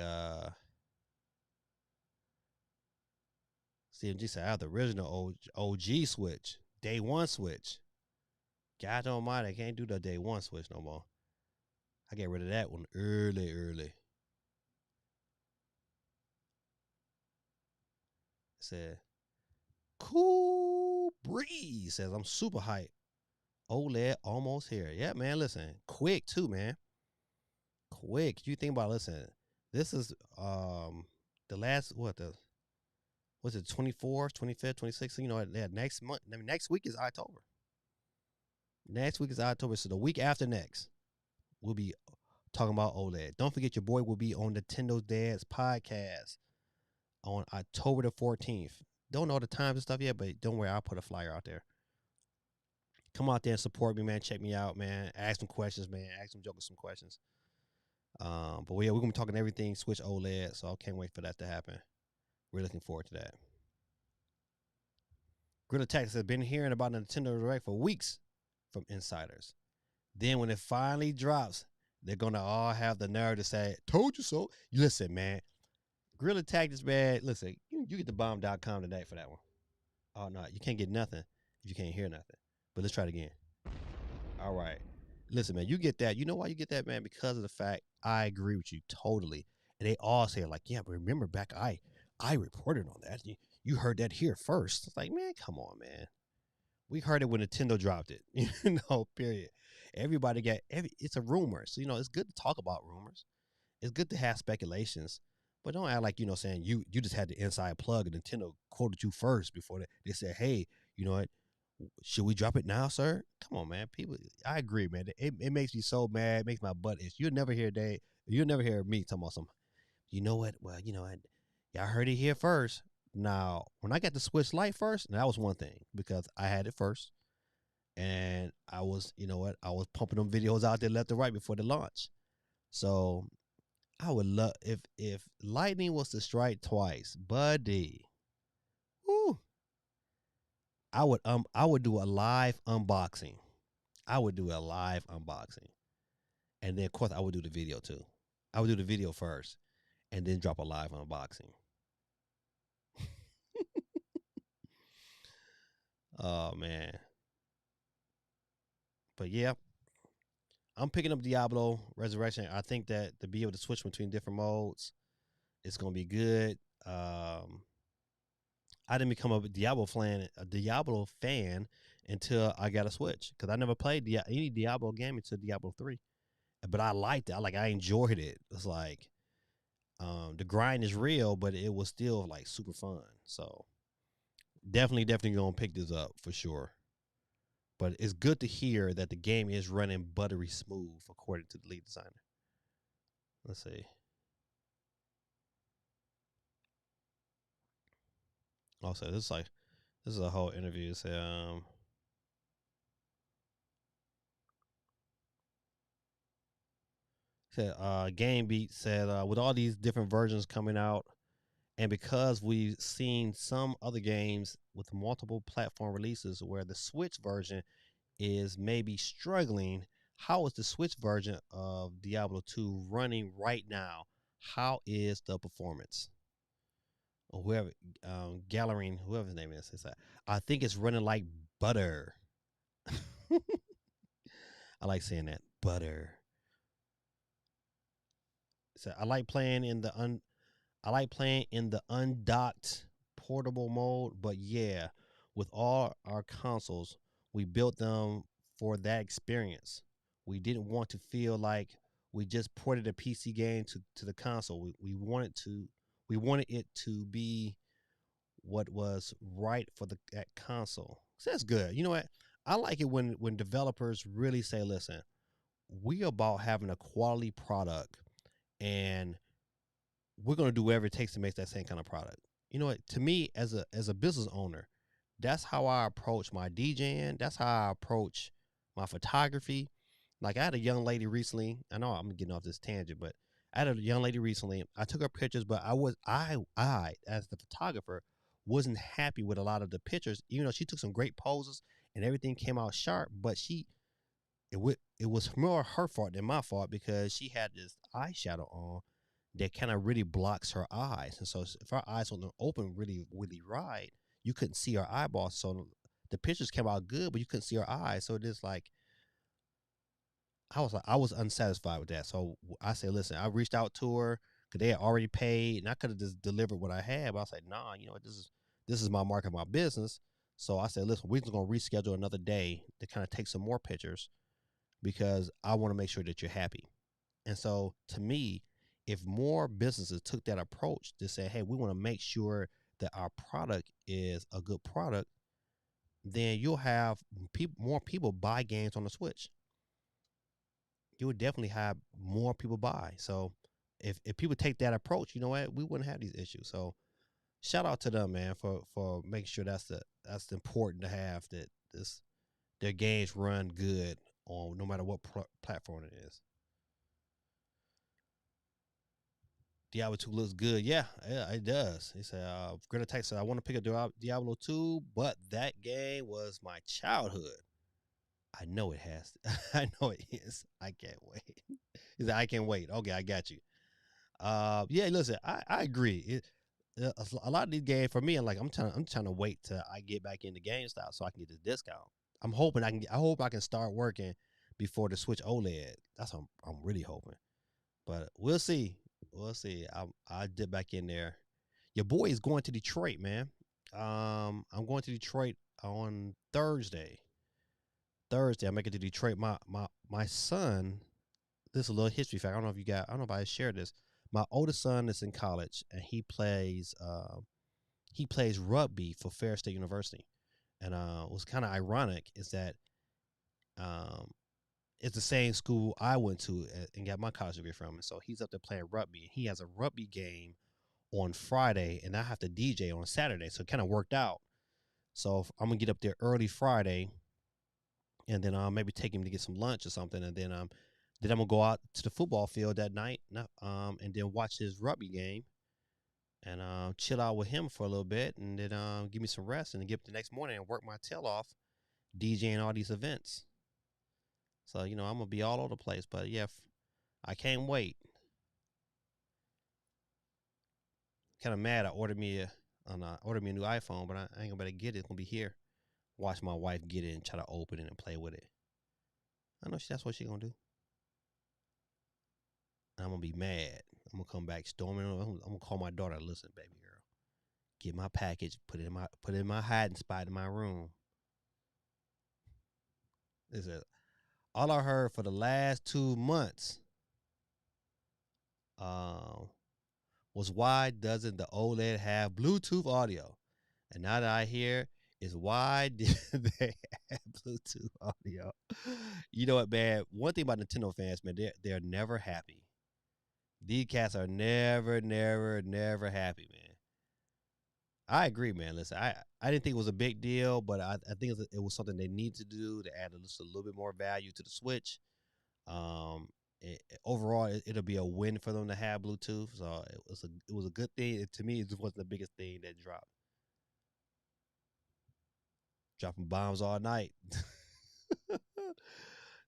CMG said I have the original OG Switch, day one Switch. God almighty, I can't do the day one Switch no more. I get rid of that one early. Said Cool Breeze says I'm super hyped. OLED almost here. Yeah, man. Listen, quick too, man. Quick. You think about listen. This is the last was it 24th, 25th, 26th? You know, next month. I mean, next week is October. Next week is October. So the week after next, we'll be talking about OLED. Don't forget your boy will be on Nintendo's Dad's podcast on October the 14th. Don't know the times and stuff yet, but don't worry, I'll put a flyer out there. Come out there and support me, man. Check me out, man. Ask some questions, man. Ask some jokers some questions. But yeah, we're gonna be talking everything Switch OLED, so I can't wait for that to happen. We're looking forward to that. Gorilla Tactics has been hearing about Nintendo Direct for weeks from insiders. Then when it finally drops, they're gonna all have the nerve to say, "Told you so." You listen, man. Gorilla Tactics, man. Listen, you get the bomb.com today for that one. Oh no, you can't get nothing if you can't hear nothing. But let's try it again. All right. Listen, man, you get that. You know why you get that, man? Because of the fact I agree with you totally. And they all say, like, yeah, but remember back, I reported on that. You heard that here first. It's like, man, come on, man. We heard it when Nintendo dropped it. You know, period. Everybody it's a rumor. So, you know, it's good to talk about rumors. It's good to have speculations. But don't act like, saying you just had the inside plug and Nintendo quoted you first before they said, hey, you know what? Should we drop it now, sir? Come on, man. People, I agree, man. It makes me so mad. It makes my butt itch. You'll never hear me talking about some. You know what? Well, y'all heard it here first. Now, when I got the Switch Lite first, that was one thing because I had it first, and I was, I was pumping them videos out there left and right before the launch. So I would love if lightning was to strike twice, buddy. Whoo. I would do a live unboxing. I would do a live unboxing. And then of course I would do the video too. I would do the video first and then drop a live unboxing. Oh man. But yeah. I'm picking up Diablo Resurrection. I think that to be able to switch between different modes, it's gonna be good. I didn't become a Diablo fan until I got a Switch because I never played any Diablo game until Diablo 3. But I liked it. I enjoyed it. It's like the grind is real, but it was still like super fun. So definitely gonna pick this up for sure. But it's good to hear that the game is running buttery smooth, according to the lead designer. Let's see. Also, this is a whole interview. So, Game Beat said with all these different versions coming out, and because we've seen some other games with multiple platform releases where the Switch version is maybe struggling, how is the Switch version of Diablo 2 running right now? How is the performance? Or whoever, Gallery, whoever his name is, I think it's running like butter. I like saying that, butter. So I like playing in the undocked portable mode, but yeah, with all our consoles, we built them for that experience. We didn't want to feel like we just ported a PC game to the console. We wanted it to be what was right for that console. So that's good. You know what? I like it when developers really say, listen, we about having a quality product and we're going to do whatever it takes to make that same kind of product. You know what? To me, as a business owner, that's how I approach my DJing. That's how I approach my photography. Like I had a young lady recently. I know I'm getting off this tangent, but I had a young lady recently. I took her pictures, but I as the photographer wasn't happy with a lot of the pictures. Even though she took some great poses and everything came out sharp, but it was more her fault than my fault because she had this eyeshadow on that kind of really blocks her eyes. And so if her eyes weren't open really right, you couldn't see her eyeballs. So the pictures came out good, but you couldn't see her eyes. So it is like I was unsatisfied with that. So I said, listen, I reached out to her because they had already paid, and I could have just delivered what I had. But I was like, nah, you know, this is my market, my business. So I said, listen, we're just gonna reschedule another day to kind of take some more pictures because I want to make sure that you're happy. And so to me, if more businesses took that approach to say, hey, we want to make sure that our product is a good product, then you'll have more people buy games on the Switch. You would definitely have more people buy. So if people take that approach, you know what, we wouldn't have these issues. So shout out to them, man, for making sure that's important to have that their games run good on no matter what platform it is. Diablo 2 looks good. Yeah, it does. He said, Greta Tech said, I want to pick up Diablo 2, but that game was my childhood. I know it has. I know it is. I can't wait. He said, I can't wait. Okay, I got you. Yeah, listen, I agree. A lot of these games for me, I'm trying to wait till I get back into GameStop so I can get this discount. I hope I can start working before the Switch OLED. That's what I'm really hoping. But we'll see. We'll see. I dip back in there. Your boy is going to Detroit, man. I'm going to Detroit on Thursday. I'm making to Detroit. My son. This is a little history fact. I don't know if you got. I don't know if I shared this. My oldest son is in college and he plays. He plays rugby for Fair State University, and what's kind of ironic is that um, it's the same school I went to and got my college degree from. And so he's up there playing rugby. He has a rugby game on Friday, and I have to DJ on Saturday. So it kind of worked out. So I'm gonna get up there early Friday, and then I'll maybe take him to get some lunch or something, and then I'm gonna go out to the football field that night, and then watch his rugby game, and chill out with him for a little bit, and then give me some rest, and then get up the next morning and work my tail off, DJing all these events. So I'm gonna be all over the place, but yeah, I can't wait. Kind of mad. I ordered me a new iPhone, but I ain't gonna better get it. It's gonna be here. Watch my wife get it and try to open it and play with it. I know that's what she gonna do. And I'm gonna be mad. I'm gonna come back storming. I'm gonna call my daughter. Listen, baby girl, get my package. Put it in my hiding spot in my room. This is all I heard for the last 2 months. Um, was why doesn't the OLED have Bluetooth audio? And now that I hear is why did they have Bluetooth audio? You know what, man? One thing about Nintendo fans, man, they're never happy. These cats are never happy, man. I agree, man. Listen, I didn't think it was a big deal, but I think it was something they need to do to add just a little bit more value to the Switch. Um, overall, it'll be a win for them to have Bluetooth. So it was a good thing. To me, it just wasn't the biggest thing that dropped. Dropping bombs all night.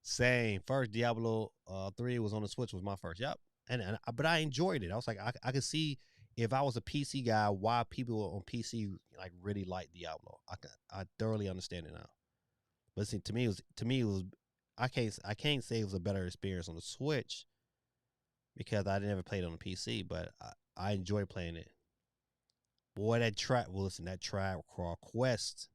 Same. First Diablo 3 was on the Switch was my first. Yep. But I enjoyed it. I was like, I could see if I was a PC guy, why people on PC like really like Diablo. I thoroughly understand it now. But see, to me it was I can't say it was a better experience on the Switch because I never played it on the PC, but I enjoyed playing it. Boy, that Tribe Called Quest.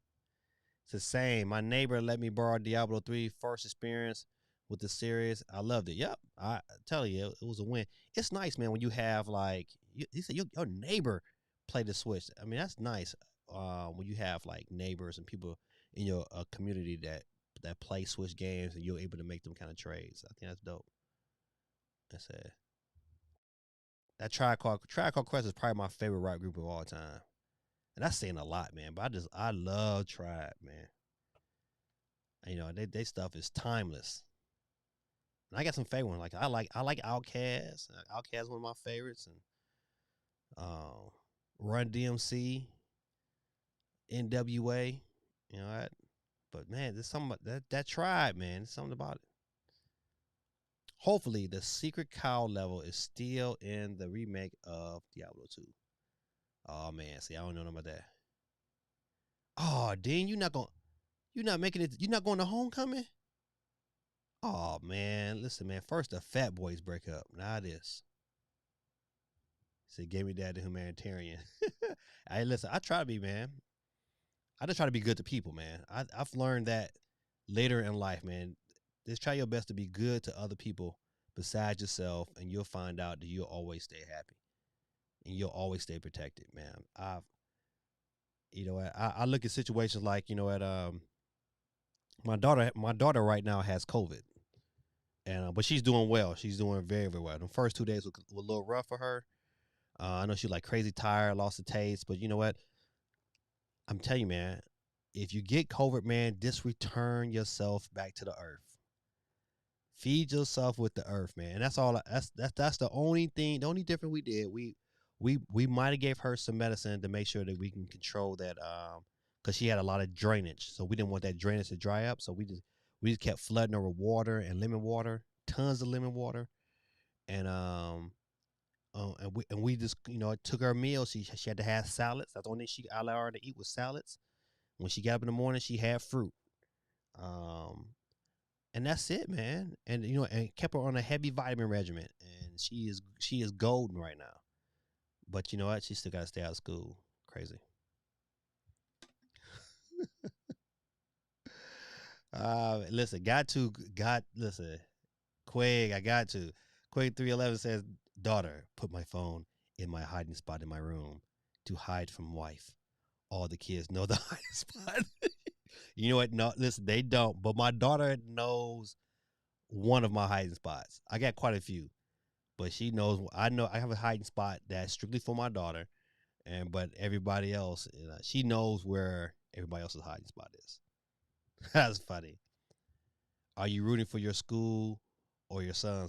It's the same. My neighbor let me borrow Diablo 3 first experience with the series. I loved it. Yep. I tell you, it was a win. It's nice, man, when you have like he said your neighbor play the Switch. I mean, that's nice. When you have like neighbors and people in your community that play Switch games and you're able to make them kind of trades. I think that's dope. That's it. That Tribe Called Quest is probably my favorite rap group of all time. And that's saying a lot, man. But I love Tribe, man. They stuff is timeless. And I got some favorite ones. Like I like Outkast. Outkast is one of my favorites, and Run DMC, NWA. But man, there's something about that Tribe, man. There's something about it. Hopefully, the secret cow level is still in the remake of Diablo 2. Oh man, see, I don't know about that. Oh, Dean, you're not making it. You're not going to homecoming. Oh man, listen, man. First the Fat Boys break up. Now this. See, GamingDad the humanitarian. Hey, listen, I try to be, man. I just try to be good to people, man. I've learned that later in life, man. Just try your best to be good to other people besides yourself, and you'll find out that you'll always stay happy and you'll always stay protected, man. I look at situations like, my daughter right now has COVID, and but she's doing well. She's doing very, very well. The first 2 days were a little rough for her. I know she's like crazy tired, lost the taste, but you know what? I'm telling you, man, if you get COVID, man, just return yourself back to the earth. Feed yourself with the earth, man. And that's all. That's the only thing. The only difference we did. We might have gave her some medicine to make sure that we can control that. Because she had a lot of drainage, so we didn't want that drainage to dry up. So we just kept flooding her with water and lemon water, tons of lemon water, and and we just took her meals. She had to have salads. That's the only thing I allowed her to eat was salads. When she got up in the morning, she had fruit. Um, and that's it, man. And and kept her on a heavy vitamin regimen, and she is golden right now. But you know what? She still got to stay out of school. Crazy. Listen, listen, Quag, I got to. Quag 311 says, daughter, put my phone in my hiding spot in my room to hide from wife. All the kids know the hiding spot. You know what? No, listen, they don't. But my daughter knows one of my hiding spots. I got quite a few, but she knows. I know I have a hiding spot that's strictly for my daughter, but everybody else, she knows where everybody else's hiding spot is. That's funny. Are you rooting for your school or your son?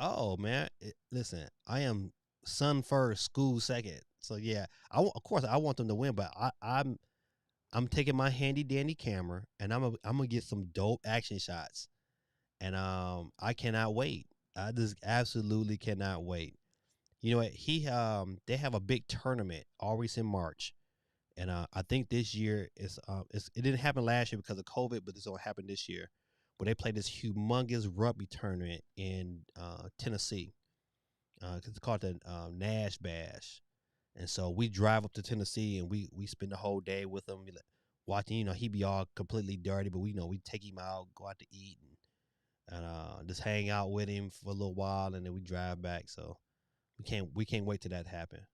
Oh man, listen, I am son first, school second. So yeah, of course I want them to win, but I'm taking my handy dandy camera and I'm gonna get some dope action shots, and I cannot wait. I just absolutely cannot wait. You know what? They have a big tournament always in March, and I think this year it didn't happen last year because of COVID, but it's gonna happen this year. Where they play this humongous rugby tournament in Tennessee. It's called the Nash Bash, and so we drive up to Tennessee and we spend the whole day with him, watching. He be all completely dirty, but we take him out, go out to eat, and just hang out with him for a little while, and then we drive back. So we can't wait till that happen.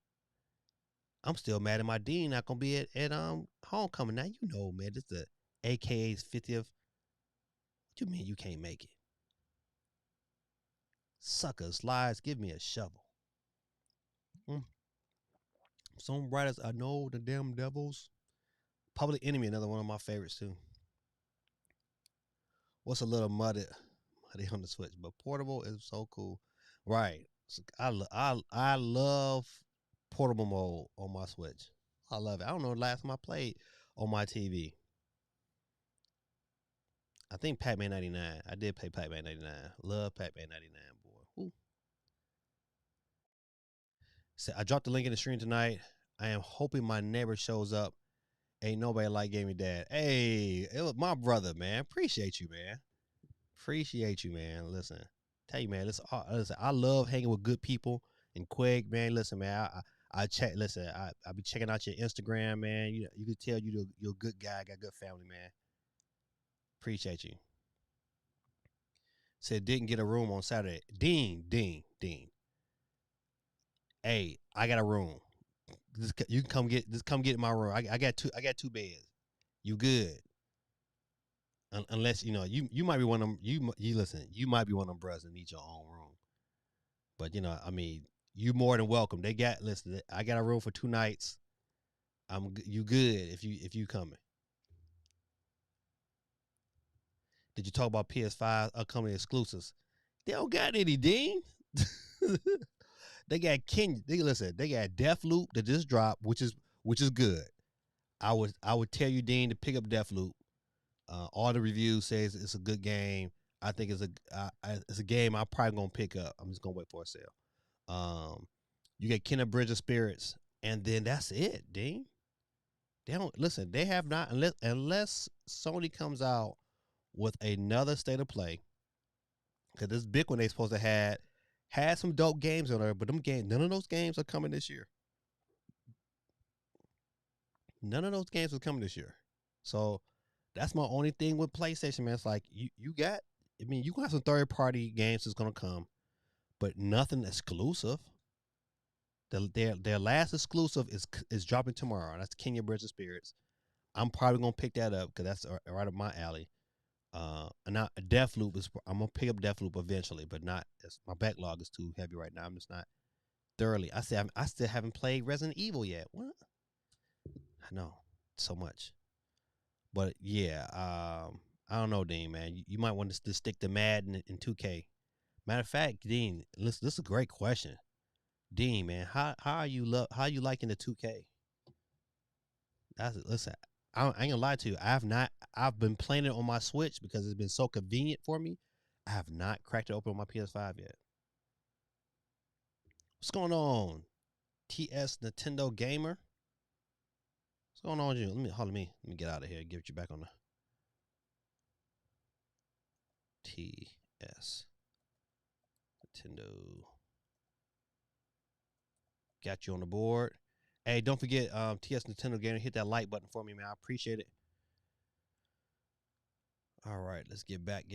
I'm still mad at my dean not gonna be at homecoming. Now man, this the AKA's 50th. What you mean you can't make it? Suckers, lies, give me a shovel. Mm. Some writers I know, the damn devils. Public Enemy, another one of my favorites too. What's a little muddy on the Switch, but portable is so cool. Right. So I love portable mode on my Switch. I love it. I don't know the last time I played on my TV. I think Pac-Man 99. I did play Pac-Man 99. Love Pac-Man 99, boy. Ooh. So I dropped the link in the stream tonight. I am hoping my neighbor shows up. Ain't nobody like GamingDad. Hey, it was my brother, man. Appreciate you, man. Appreciate you, man. Listen, tell you, man. Listen. I love hanging with good people. And Quig, man. Listen, man. I check. Listen, I be checking out your Instagram, man. You could tell you're a good guy. Got good family, man. Appreciate you. Said didn't get a room on Saturday. Dean. Hey, I got a room. You can come get in my room. I got two beds. You good? Unless you might be one of them. You listen. You might be one of them brothers that need your own room. But I mean, you more than welcome. Listen. I got a room for 2 nights. You good if you coming. Did you talk about PS5 upcoming exclusives? They don't got any, Dean. They got Ken. They got Deathloop that just dropped, which is good. I would tell you, Dean, to pick up Deathloop. All the reviews says it's a good game. I think it's a game I'm probably gonna pick up. I'm just gonna wait for a sale. You get Kena Bridge of Spirits, and then that's it, Dean. They don't listen. They have not unless Sony comes out with another state of play. Because this big one they supposed to had some dope games on there, but none of those games are coming this year. None of those games are coming this year. So that's my only thing with PlayStation, man. It's like you got. I mean, you can have some third party games that's gonna come, but nothing exclusive. Their last exclusive is dropping tomorrow. That's Kenya Bridge of Spirits. I'm probably gonna pick that up because that's right up my alley. And now Deathloop is. I'm gonna pick up Deathloop eventually, but not. My backlog is too heavy right now. I'm just not thoroughly. I still haven't played Resident Evil yet. What? I know so much, but yeah. I don't know, Dean. Man, you might want to stick to Madden and 2K. Matter of fact, Dean, listen, this is a great question. Dean, man, how are you liking the 2K? Listen. I ain't gonna lie to you. I've been playing it on my Switch because it's been so convenient for me. I have not cracked it open on my PS5 yet. What's going on, TS Nintendo Gamer? What's going on with you? Let me get out of here and get you back on the TS Nintendo. Got you on the board. Hey, don't forget, TS Nintendo Gamer, hit that like button for me, man. I appreciate it. All right, let's get back.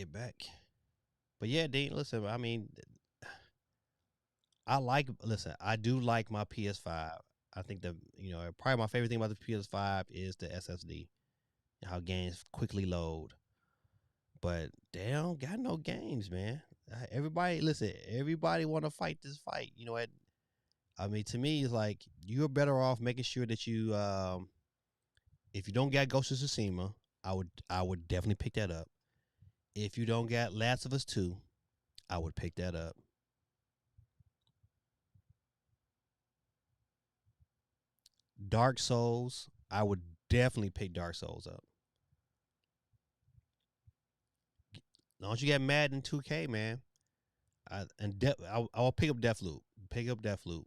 But yeah, Dean, listen, I mean, I do like my PS5. I think probably my favorite thing about the PS5 is the SSD, how games quickly load. But they don't got no games, man. Everybody want to fight this fight. You know what? I mean, to me, it's like you're better off making sure that if you don't got Ghost of Tsushima, I would definitely pick that up. If you don't got Last of Us 2, I would pick that up. Dark Souls, I would definitely pick Dark Souls up. Don't you get Madden 2K, man? I'll pick up Deathloop. Pick up Deathloop.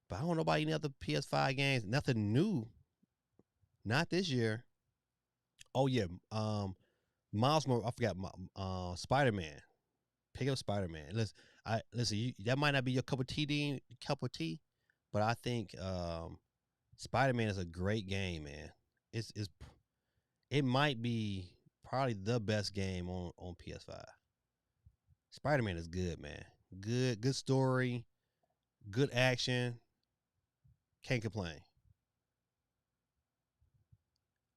But I don't know about any other PS5 games. Nothing new. Not this year. Oh yeah. Miles Morales. I forgot. Spider Man. Pick up Spider Man. Listen. That might not be your cup of tea, Dean. Cup of tea, but I think Spider Man is a great game, man. It might be probably the best game on PS5. Spider Man is good, man. Good story, good action. Can't complain.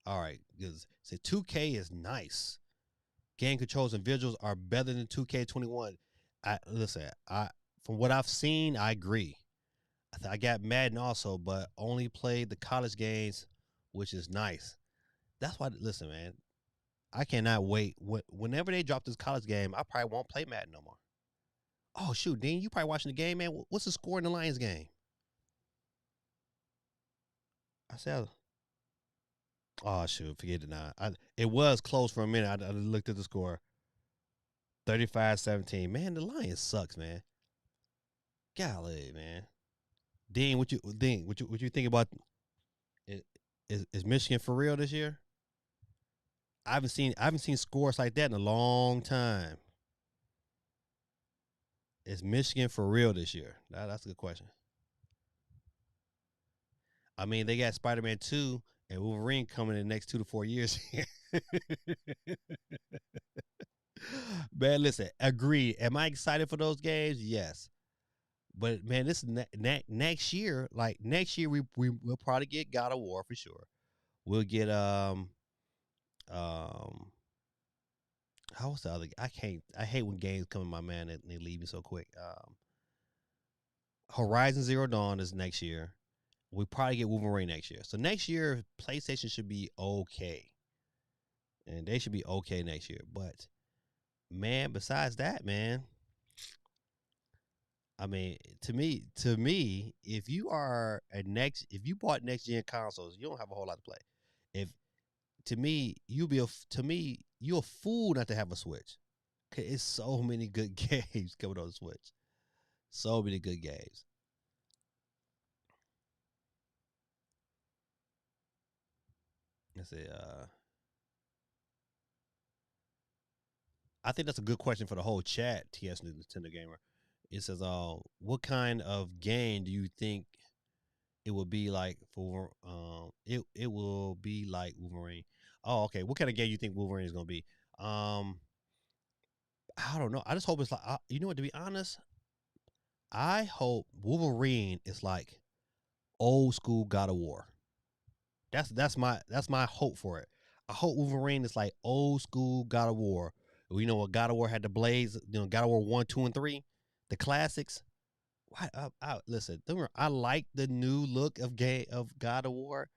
All right, because say 2K is nice. Game controls and visuals are better than 2K21. I from what I've seen, I agree. I got Madden also, but only played the college games, which is nice. That's why. Listen, man, I cannot wait. Whenever they drop this college game, I probably won't play Madden no more. Oh shoot, Dean, you probably watching the game, man. What's the score in the Lions game? I said, oh shoot, forget it now. It was close for a minute. I looked at the score. 35-17. Man, the Lions sucks, man. Golly, man. What you think about is Michigan for real this year? I haven't seen scores like that in a long time. Is Michigan for real this year? That's a good question. I mean, they got Spider Man 2 and Wolverine coming in the next 2 to 4 years. Man, listen, agree. Am I excited for those games? Yes. But man, this next year, like next year, we'll probably get God of War for sure. We'll get um how was the other? I hate when games come in my man and they leave me so quick. Horizon Zero Dawn is next year. We probably get Wolverine next year. So next year, PlayStation should be okay, and they should be okay next year. But man, besides that, man, I mean, to me, if you bought next gen consoles, you don't have a whole lot to play. If to me, you're a fool not to have a Switch. It's so many good games coming on the Switch. So many good games. Let's see. I think that's a good question for the whole chat. TS Nintendo Gamer. It says, what kind of game do you think it will be like for it will be like Wolverine? Oh, okay. What kind of game do you think Wolverine is gonna be? Um, I don't know. I just hope it's like you know what. To be honest, I hope Wolverine is like old school God of War. That's my hope for it. I hope Wolverine is like old school God of War. You know what God of War had the blades. You know God of War 1, 2, and 3, the classics. Listen. I like the new look of God of War,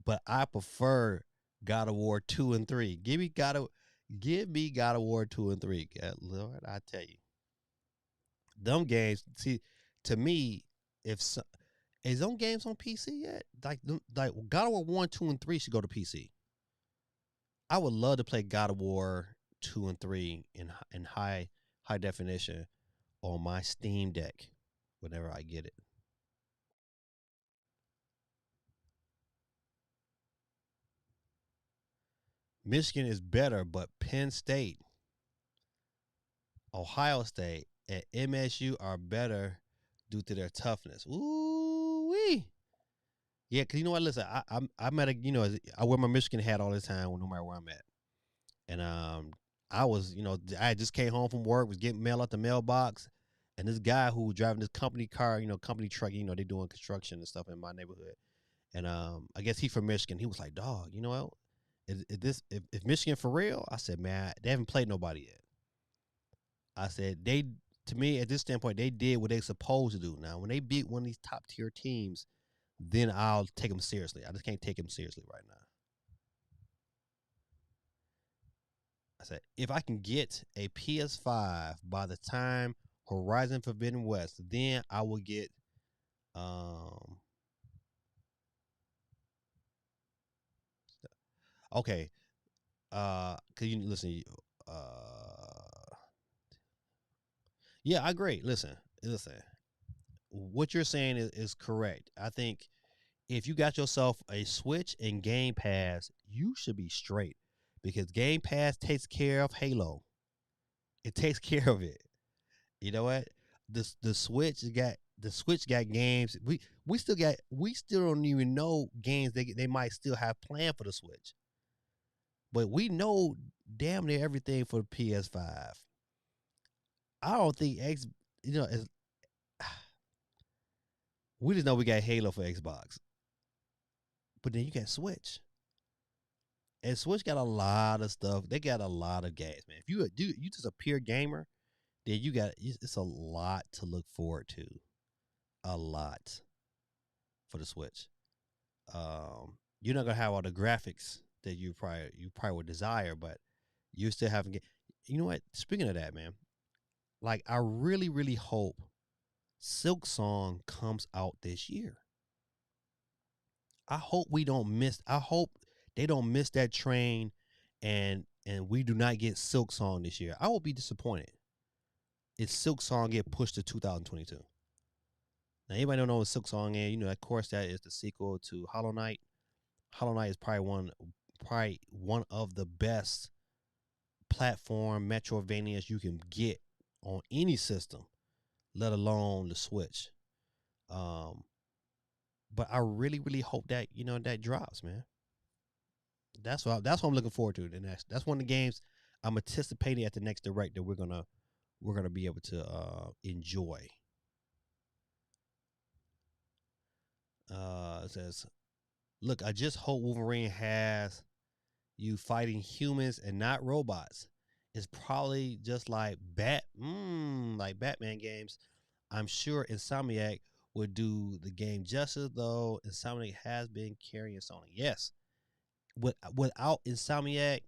but I prefer God of War 2 and 3. Give me God of War 2 and 3. God, Lord, I tell you, them games. See, to me, if so, is them games on PC yet? Like God of War 1, 2, and 3 should go to PC. I would love to play God of War 2 and 3 in high definition on my Steam Deck whenever I get it. Michigan is better, but Penn State, Ohio State, and MSU are better due to their toughness. Ooh wee. Yeah, cause you know what? Listen, I'm at a I wear my Michigan hat all the time, no matter where I'm at, and I was I just came home from work, was getting mail out the mailbox, and this guy who was driving this company car, company truck, they doing construction and stuff in my neighborhood, and I guess he from Michigan. He was like, "Dog, you know what? Is this if Michigan for real?" I said, "Man, they haven't played nobody yet." I said they to me at this standpoint they did what they supposed to do. Now when they beat one of these top tier teams, then I'll take them seriously. I just can't take them seriously right now. I said if I can get a PS5 by the time Horizon Forbidden West, then I will get um okay. Cause you listen, yeah, I agree. Listen. What you're saying is correct. I think if you got yourself a Switch and Game Pass, you should be straight because Game Pass takes care of Halo. It takes care of it. You know what? The Switch got games. We still don't even know games they might still have planned for the Switch. But we know damn near everything for the PS5. I don't think X you know as we just know we got Halo for Xbox. But then you got Switch. And Switch got a lot of stuff. They got a lot of games, man. If you just a pure gamer, then it's a lot to look forward to. A lot for the Switch. You're not gonna have all the graphics that you probably would desire, but you still haven't get. You know what? Speaking of that, man, like I really really hope Silk Song comes out this year. I hope they don't miss that train, and we do not get Silk Song this year. I will be disappointed if Silk Song get pushed to 2022. Now, anybody don't know what Silk Song is? Of course, that is the sequel to Hollow Knight. Hollow Knight is probably one of the best platform Metroidvanias you can get on any system, let alone the Switch. Um, but I really, really hope that that drops, man. That's what I'm looking forward to. And that's one of the games I'm anticipating at the next direct that we're gonna be able to enjoy. It says, "Look, I just hope Wolverine has you fighting humans and not robots. It's probably just like Batman games. I'm sure Insomniac would do the game justice, though. Insomniac has been carrying Sony. Yes, without Insomniac,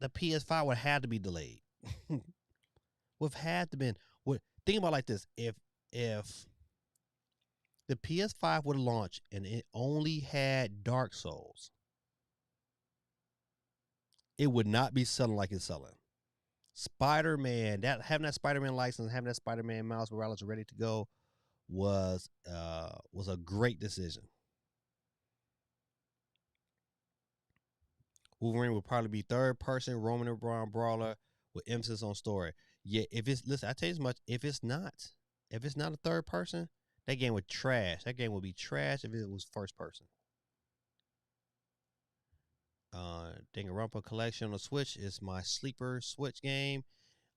the PS5 would have to be delayed. would have had to been. Think about it like this: if the PS5 would have launched and it only had Dark Souls, it would not be selling like it's selling. Spider-Man, that having that Spider-Man license, having that Spider-Man Miles Morales ready to go was a great decision. Wolverine would probably be third person Roman and Braun brawler with emphasis on story. Yeah, if it's listen, I tell you as much, if it's not a third person, that game would trash. That game would be trash if it was first person. Danganronpa Collection on the Switch is my sleeper Switch game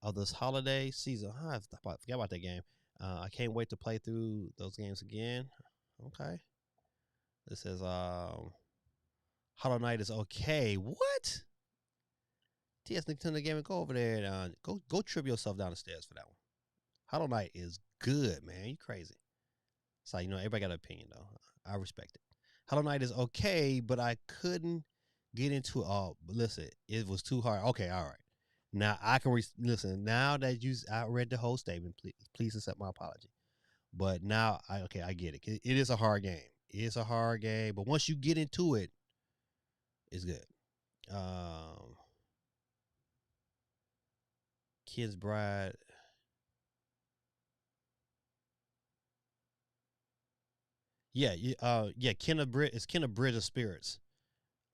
of this holiday season. I forgot about that game. I can't wait to play through those games again. Okay. This says Hollow Knight is okay. What? TS Nintendo Gaming, go over there and go trip yourself down the stairs for that one. Hollow Knight is good, man. You crazy. So everybody got an opinion though. I respect it. Hollow Knight is okay, but I couldn't get into it. Oh, listen, it was too hard. Okay, all right. Now I can listen. Now that I read the whole statement, please accept my apology. But now I get it. It is a hard game. It's a hard game, but once you get into it, it's good. Kid's Bride. Yeah, Kenna Bridge. It's Kenna Bridge of Spirits.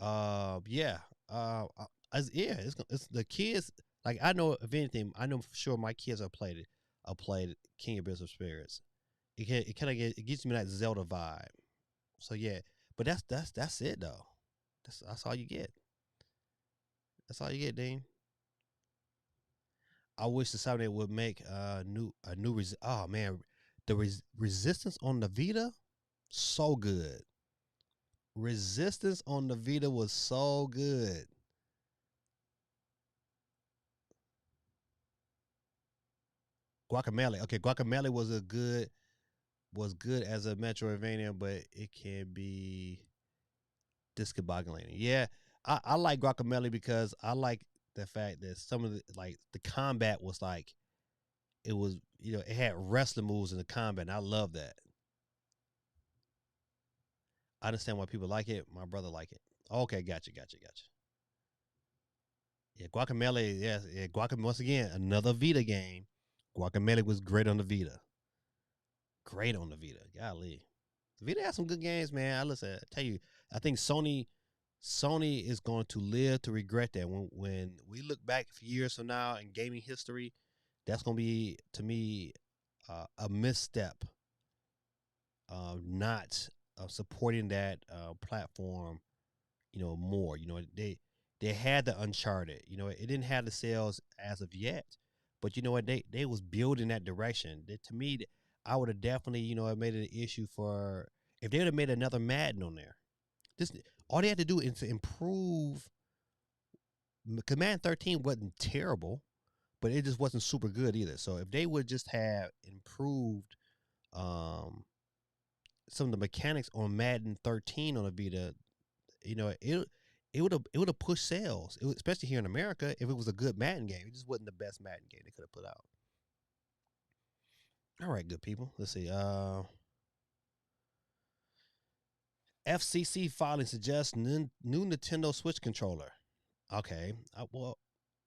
Yeah. Yeah. It's the kids. Like I know, if anything, I know for sure my kids have played it. I played King of Bridge of Spirits. It kind of it gives me that Zelda vibe. So yeah, but that's it though. That's all you get. That's all you get, Dean. I wish the Saturday would make oh man, the resistance on the Vita, so good. Resistance on the Vita was so good. Guacamole. Okay, Guacamole was good as a Metroidvania, but it can be discombobulating. Yeah, I like Guacamole because I like the fact that some of the combat was like it was it had wrestling moves in the combat. And I love that. I understand why people like it. My brother like it. Okay, gotcha. Yeah, Guacamole. Yes, yeah, Guacamole. Once again, another Vita game. Guacamole was great on the Vita. Great on the Vita. Golly, the Vita has some good games, man. I tell you, I think Sony is going to live to regret that. When we look back a few years from now in gaming history, that's going to be to me a misstep. Not supporting that platform, more. They had the Uncharted. It didn't have the sales as of yet, but you know what? They was building that direction. To me, I would have definitely made it an issue for if they would have made another Madden on there. This all they had to do is to improve. Command 13 wasn't terrible, but it just wasn't super good either. So if they would just have improved um, some of the mechanics on Madden 13 on a Vita, it would have pushed sales, especially here in America. If it was a good Madden game, it just wasn't the best Madden game they could have put out. All right, good people. Let's see. FCC filing suggests new Nintendo Switch controller. Okay. Well,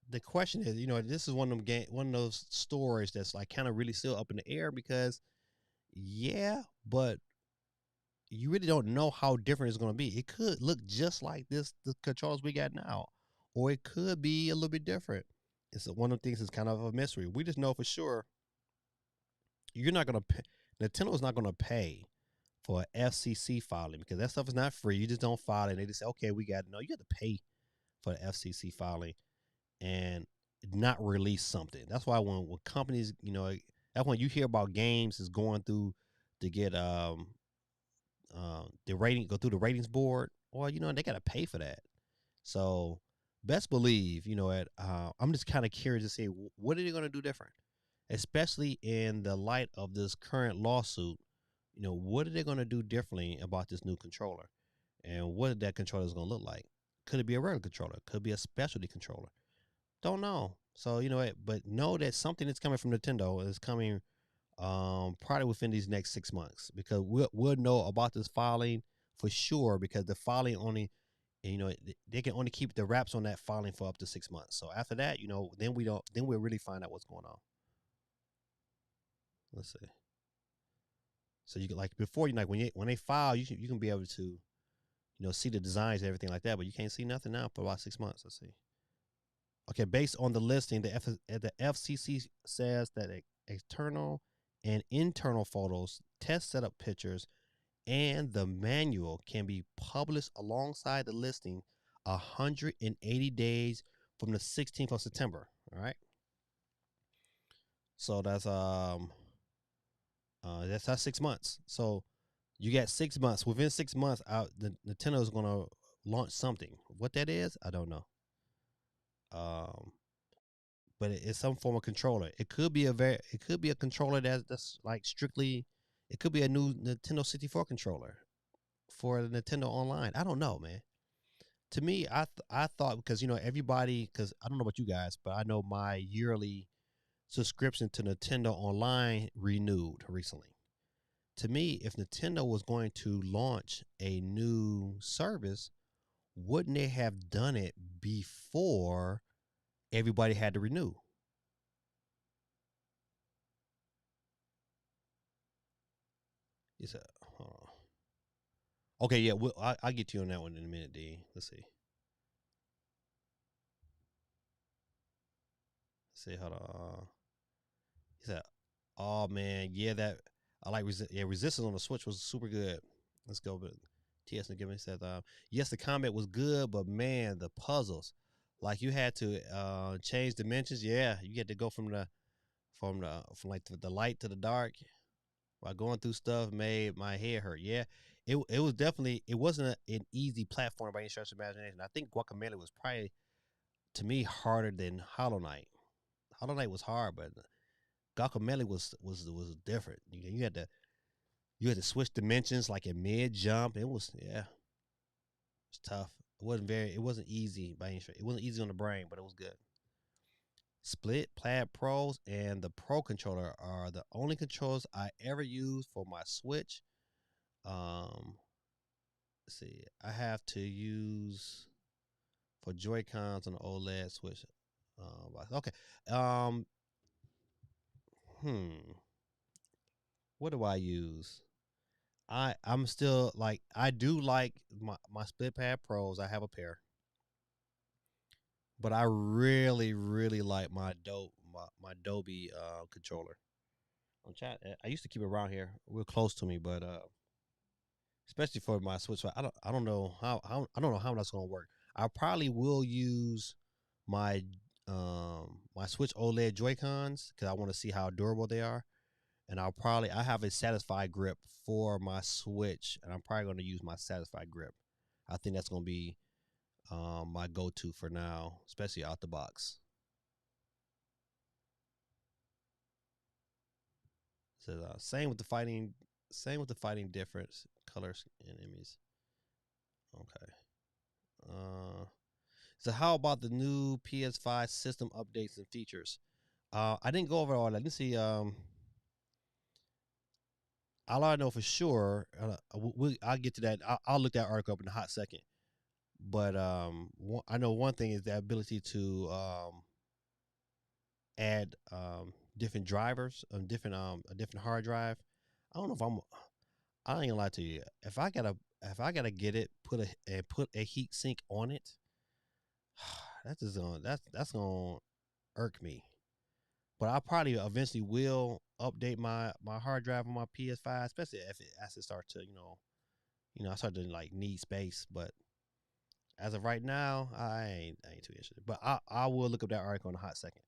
the question is, this is one of those stories that's like kind of really still up in the air because, yeah, but you really don't know how different it's going to be. It could look just like the controllers we got now, or it could be a little bit different. It's one of the things that's kind of a mystery. We just know for sure you're not going to pay. Nintendo's not going to pay for FCC filing because that stuff is not free. You just don't file it. They just say, okay, we got no. You have to pay for the FCC filing and not release something. That's why when companies, that's when you hear about games is going through to get the rating, go through the ratings board, or they got to pay for that. So best believe, I'm just kind of curious to see what are they going to do different, especially in the light of this current lawsuit. What are they going to do differently about this new controller, and what that controller is going to look like? Could it be a regular controller? Could it be a specialty controller? Don't know. So but know that something that's coming from Nintendo is coming probably within these next 6 months because we'll know about this filing for sure because the filing only And they can only keep the wraps on that filing for up to 6 months. So after that, then we don't then we'll really find out what's going on. Let's see. So you can, like before, like when they file, you can be able to see the designs and everything like that, but you can't see nothing now for about 6 months. Let's see. Okay, based on the listing, the FCC says that external and internal photos, test setup pictures, and the manual can be published alongside the listing 180 days from the 16th of September. All right. So that's 6 months. So you got 6 months. Within 6 months, the Nintendo is gonna launch something. What that is, I don't know. But it's some form of controller. It could be a controller that's like strictly. It could be a new Nintendo 64 controller for the Nintendo Online. I don't know, man. To me, I thought, because everybody, because I don't know about you guys, but I know my yearly subscription to Nintendo Online renewed recently. To me, if Nintendo was going to launch a new service, wouldn't they have done it before everybody had to renew? It's a, okay, yeah, I'll get to you on that one in a minute, D. Let's see. Hold on. He said, "Oh man, yeah, that I like. Resistance on the Switch was super good. Let's go." But TS and Given said, "Yes, the combat was good, but man, the puzzles, like you had to change dimensions. Yeah, you had to go from like the light to the dark while going through stuff. Made my head hurt. Yeah, it was definitely, it wasn't an easy platform by any stretch of imagination. I think Guacamelee was probably, to me, harder than Hollow Knight. Hollow Knight was hard, but Guacamelee was different. You had to switch dimensions like in mid jump. It was, yeah, it's tough. It wasn't easy by any stretch. It wasn't easy on the brain, but it was good. Split, Plaid Pros, and the Pro controller are the only controllers I ever used for my Switch. Let's see, I have to use for Joy Cons on the OLED Switch. Okay. Um. What do I use? I'm still like, I do like my Split Pad Pros. I have a pair, but I really really like my Dolby controller. I'm trying. I used to keep it around here, real close to me, but especially for my Switch, so I don't know how I don't know how that's gonna work. I probably will use my my Switch OLED Joy Cons because I want to see how durable they are, and I have a satisfied grip for my Switch, and I'm probably going to use my satisfied grip. I think that's going to be my go-to for now, especially out the box. So same with the fighting difference colors and enemies. Okay. Uh, so how about the new PS5 system updates and features? I didn't go over all that. Let's see. All I know for sure, I'll get to that. I'll look that article up in a hot second. But I know one thing is the ability to add different drivers, a different hard drive. I don't know if I ain't gonna lie to you. If I gotta get it, put a heat sink on it, that's gonna irk me. But I probably eventually will update my hard drive on my PS5, especially if it as it start to I start to like need space. But as of right now, I ain't too interested. But I will look up that article in a hot second.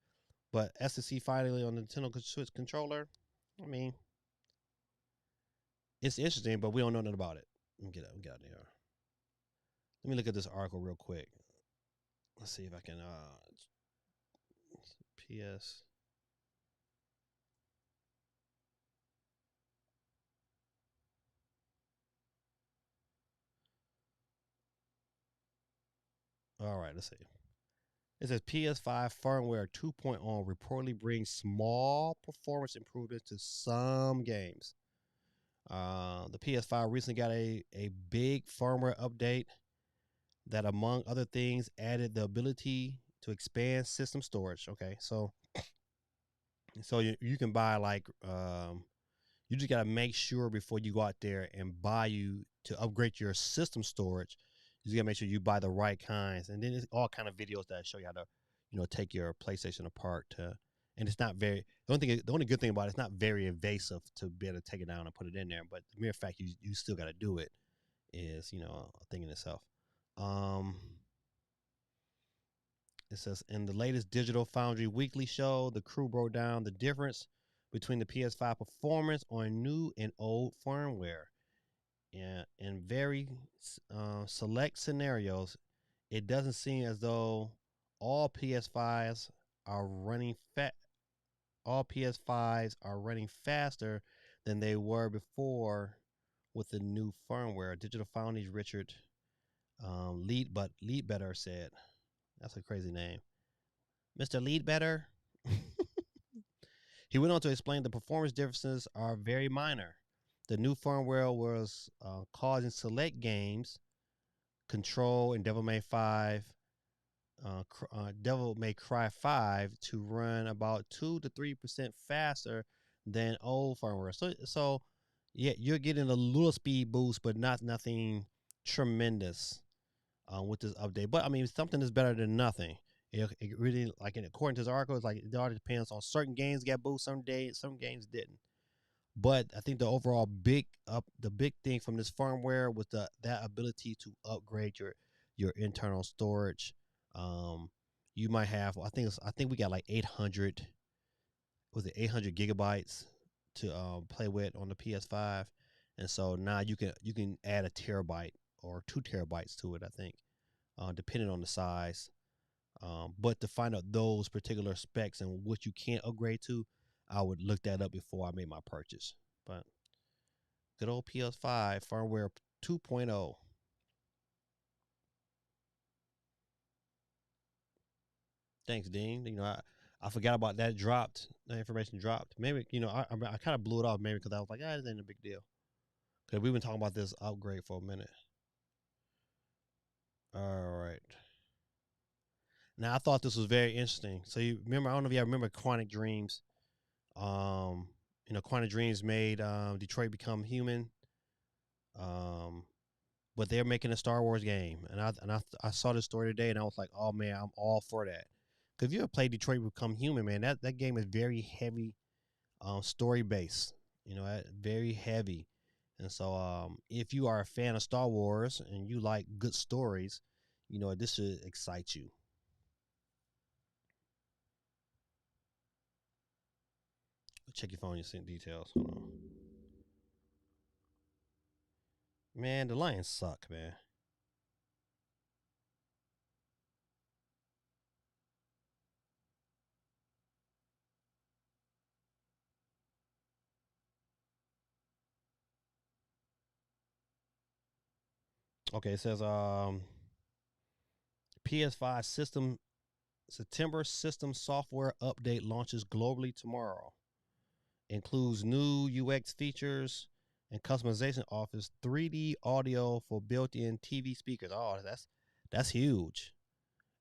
But SSC finally on the Nintendo Switch controller, I mean, it's interesting, but we don't know nothing about it. Let me get out of here. Let me look at this article real quick. Let's see if I can PS. All right, let's see. It says PS5 firmware 2.0 reportedly brings small performance improvements to some games. The PS5 recently got a big firmware update that, among other things, added the ability to expand system storage. Okay, so you can buy like you just gotta make sure before you go out there and buy you to upgrade your system storage. You just gotta make sure you buy the right kinds, and then it's all kind of videos that show you how to, take your PlayStation apart. And it's not very. The only good thing about it's not very invasive to be able to take it down and put it in there. But the mere fact you still got to do it is a thing in itself. Um, it says in the latest Digital Foundry Weekly show, the crew broke down the difference between the PS5 performance on new and old firmware. And in very select scenarios, it doesn't seem as though all PS5s are running all PS5s are running faster than they were before with the new firmware. Digital Foundry's Richard Leadbetter said. That's a crazy name. Mr. Leadbetter. He went on to explain the performance differences are very minor. The new firmware was causing select games, Control and Devil May Cry 5, to run about 2 to 3% faster than old firmware. So yeah, you're getting a little speed boost, but nothing tremendous with this update. But I mean, something is better than nothing. It really, like, according to this article, it's like it all depends on certain games get boost some days, some games didn't. But I think the overall the big thing from this firmware was that ability to upgrade your internal storage. Um, you might have, I think we got like 800, was it 800 gigabytes to play with on the PS5, and so now you can add a terabyte or 2 terabytes to it. I think, depending on the size. But to find out those particular specs and what you can't upgrade to, I would look that up before I made my purchase. But good old PS5 firmware 2.0. Thanks, Dean. I forgot about that. That information dropped. Maybe I kind of blew it off. Maybe because I was like, this ain't a big deal. Because we've been talking about this upgrade for a minute. All right. Now I thought this was very interesting. So you remember? I don't know if you remember Quantic Dreams. Quantic Dreams made Detroit Become Human. But they're making a Star Wars game, and I saw this story today, and I was like, oh man, I'm all for that. Because if you ever played Detroit Become Human, man, that game is very heavy, story based. Very heavy, and so if you are a fan of Star Wars and you like good stories, this should excite you. Check your phone, you see details. Hold on. Man, the Lions suck, man. Okay, it says PS5 system September system software update launches globally tomorrow. Includes new UX features and customization offers 3D audio for built-in TV speakers. Oh, that's huge.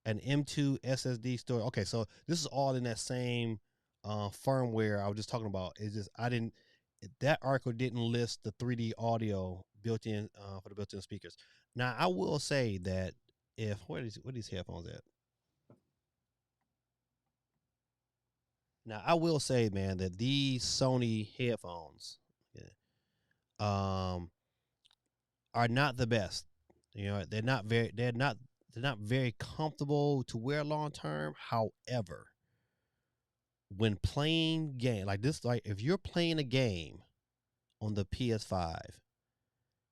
An M2 SSD storage. Okay, so this is all in that same firmware I was just talking about. It's just that article didn't list the 3D audio built in for the built-in speakers. Now I will say that where are these headphones at? Now I will say, man, that these Sony headphones, yeah, are not the best. They're not very comfortable to wear long term. However, when playing game like this, like if you're playing a game on the PS5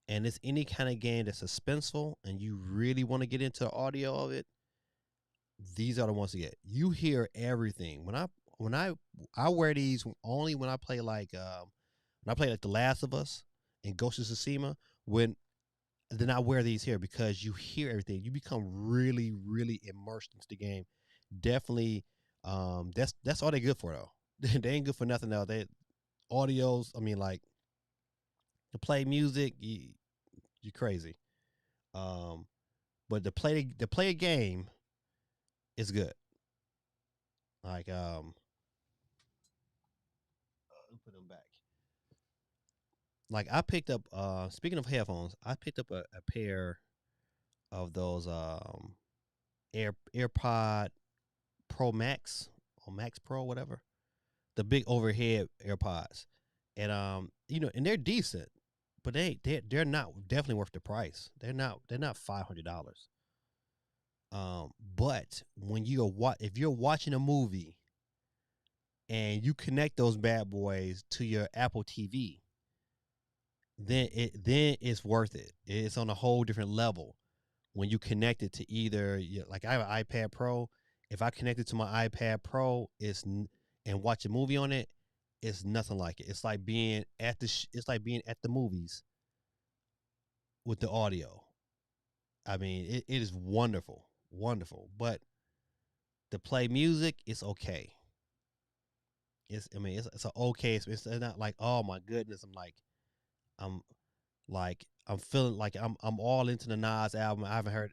and it's any kind of game that's suspenseful and you really want to get into the audio of it, these are the ones to get. You hear everything. When I wear these only when I play like The Last of Us and Ghost of Tsushima, when then I wear these here because you hear everything. You become really, really immersed into the game. Definitely, that's all they're good for though. They ain't good for nothing else. They audios. I mean, like to play music, you're crazy. Um, but to play a game is good. Like put them back. Like I picked up. Speaking of headphones, I picked up a pair of those AirPod Pro Max or Max Pro, whatever, the big overhead AirPods, and and they're decent, but they're not definitely worth the price. They're not $500. But when if you're watching a movie and you connect those bad boys to your Apple TV, then it's worth it. It's on a whole different level when you connect it to either like I have an iPad Pro. If I connect it to my iPad Pro, and watch a movie on it, it's nothing like it. It's like being at the movies with the audio. I mean, it is wonderful, wonderful. But to play music, it's okay. It's a okay. It's not like, oh my goodness. I'm I'm feeling like I'm all into the Nas album. I haven't heard.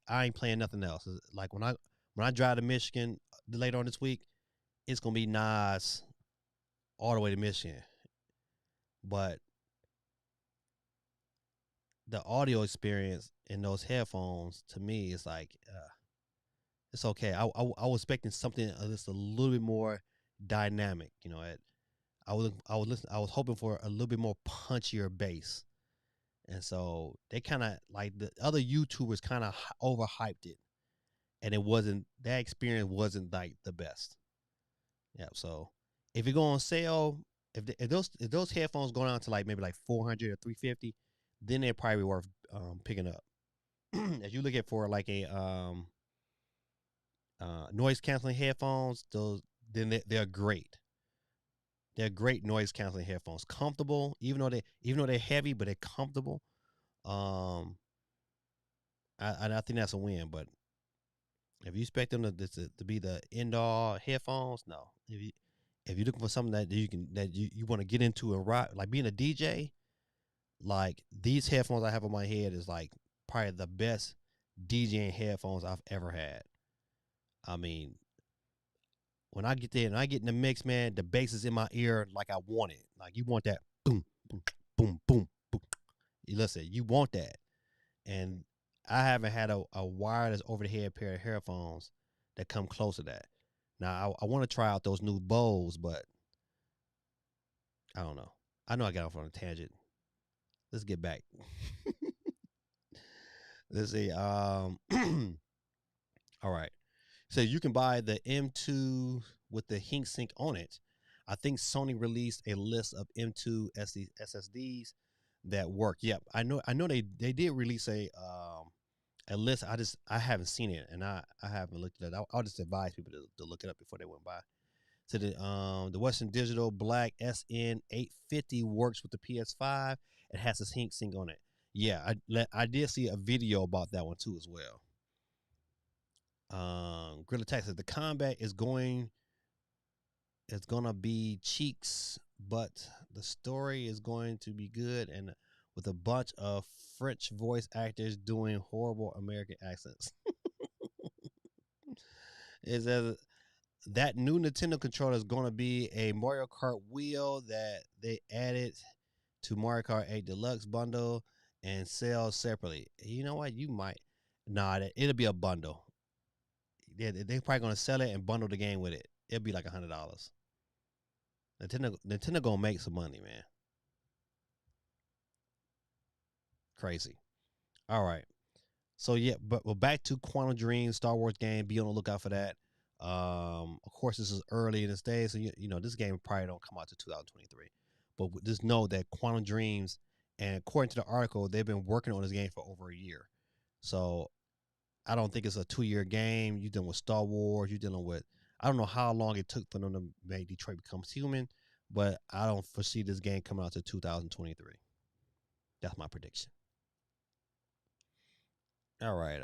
I ain't playing nothing else. Like when I drive to Michigan later on this week, it's gonna be Nas all the way to Michigan. But the audio experience in those headphones to me is like it's okay. I was expecting something just a little bit more dynamic. I was hoping for a little bit more punchier bass. And so they kind of like the other YouTubers kind of overhyped it, and that experience wasn't like the best. Yeah. So if it go on sale, if those headphones go down to like maybe like 400 or 350, then they're probably worth picking up. As you look at for like a noise canceling headphones, they're great. They're great noise canceling headphones. Comfortable, even though they're heavy, but they're comfortable. Um, I think that's a win. But if you expect them to be the end all headphones, no. If you're looking for something that you want to get into and rock, like being a DJ, like these headphones I have on my head is like probably the best DJing headphones I've ever had. I mean, when I get there and I get in the mix, man, the bass is in my ear like I want it. Like you want that boom, boom, boom, boom, boom. Listen, you want that. And I haven't had a wireless over the head pair of headphones that come close to that. Now I want to try out those new Bose, but I don't know. I know I got off on a tangent. Let's get back. Let's see. All right. So you can buy the M2 with the heat sink on it. I think Sony released a list of M2 SSDs that work. Yep, I know. They did release a list. I haven't seen it, and I haven't looked at it. I'll just advise people to look it up before they went by. So the Western Digital Black SN850 works with the PS5. It has a heat sink on it. Yeah, I did see a video about that one too as well. Gorilla Tech says the combat is gonna be cheeks, but the story is going to be good and with a bunch of French voice actors doing horrible American accents. Is that new Nintendo controller is going to be a Mario Kart wheel that they added to Mario Kart 8 Deluxe bundle and sell separately. You know what? You might. Nah, it'll be a bundle. They're probably going to sell it and bundle the game with it. It'll be like $100. Nintendo gonna make some money, man. Crazy. All right. So yeah, but back to Quantum Dream, Star Wars game. Be on the lookout for that. Of course, this is early in this day, so this game probably don't come out to 2023. But just know that Quantum Dreams, and according to the article, they've been working on this game for over a year. So I don't think it's a 2-year game. You're dealing with Star Wars. You're dealing with I don't know how long it took for them to make Detroit Becomes Human, but I don't foresee this game coming out to 2023. That's my prediction. All right.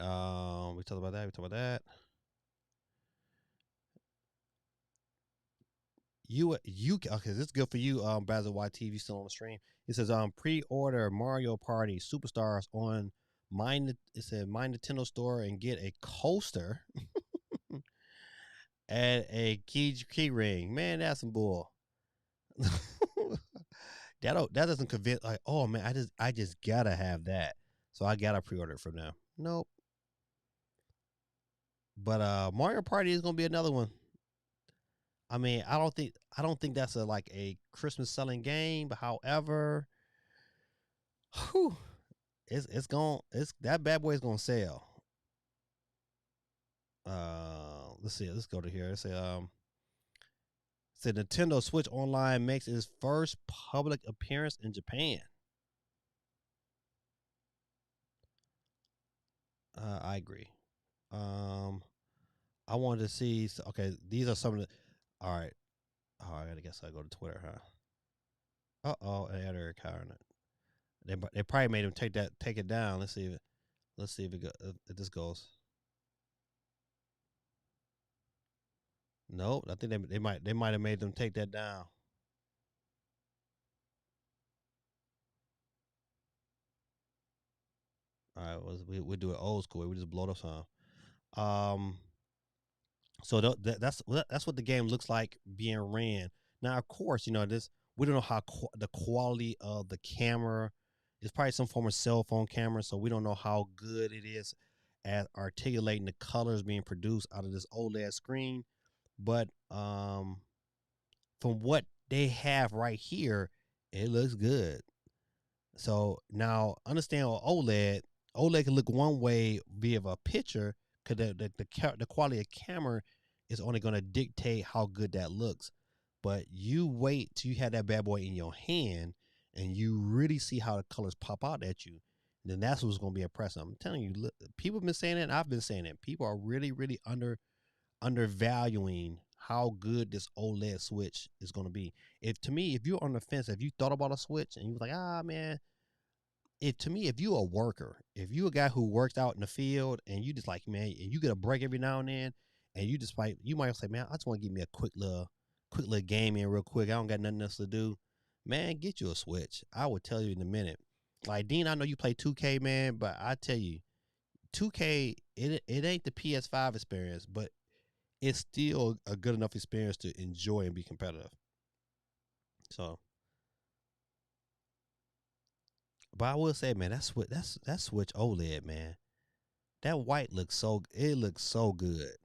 We talked about that. We talked about that. You okay? This is good for you, Basil YTV still on the stream. It says pre-order Mario Party Superstars on It said my Nintendo store and get a coaster and a key ring. Man, that's some bull. That doesn't convince like, oh man, I just gotta have that. So I gotta pre-order it from them. Nope. But Mario Party is gonna be another one. I mean, I don't think that's a Christmas selling game, but however, whew, it's that bad boy is gonna sell. Let's see, let's go to here. Said Nintendo Switch Online makes its first public appearance in Japan. I agree. Um, I wanted to see. Okay, these are some of the. All right. Oh, I guess I go to Twitter, huh? They had Eric Howard. They probably made him take it down. Let's see if this goes. Nope. I think they might have made them take that down. All right, we do it old school. We just blow it up some. Um, so that's what the game looks like being ran. Now, of course, this we don't know how the quality of the camera. It's probably some form of cell phone camera, so we don't know how good it is at articulating the colors being produced out of this OLED screen. But from what they have right here, it looks good. So now understand OLED can look one way via a picture because the quality of camera is only going to dictate how good that looks. But you wait till you have that bad boy in your hand and you really see how the colors pop out at you. Then that's what's going to be impressive. I'm telling you, look, people have been saying it. I've been saying it. People are really, really undervaluing how good this OLED Switch is going to be. If you're on the fence, if you thought about a Switch and you was like, man, if you a worker, if you a guy who works out in the field and you just like, man, and you get a break every now and then, and you might say, man, I just want to give me a quick little game in real quick. I don't got nothing else to do. Man, get you a Switch. I will tell you in a minute. Like Dean, I know you play 2K, man, but I tell you, 2K, it ain't the PS5 experience, but it's still a good enough experience to enjoy and be competitive. So, but I will say, man, that Switch OLED, man. That white looks so good.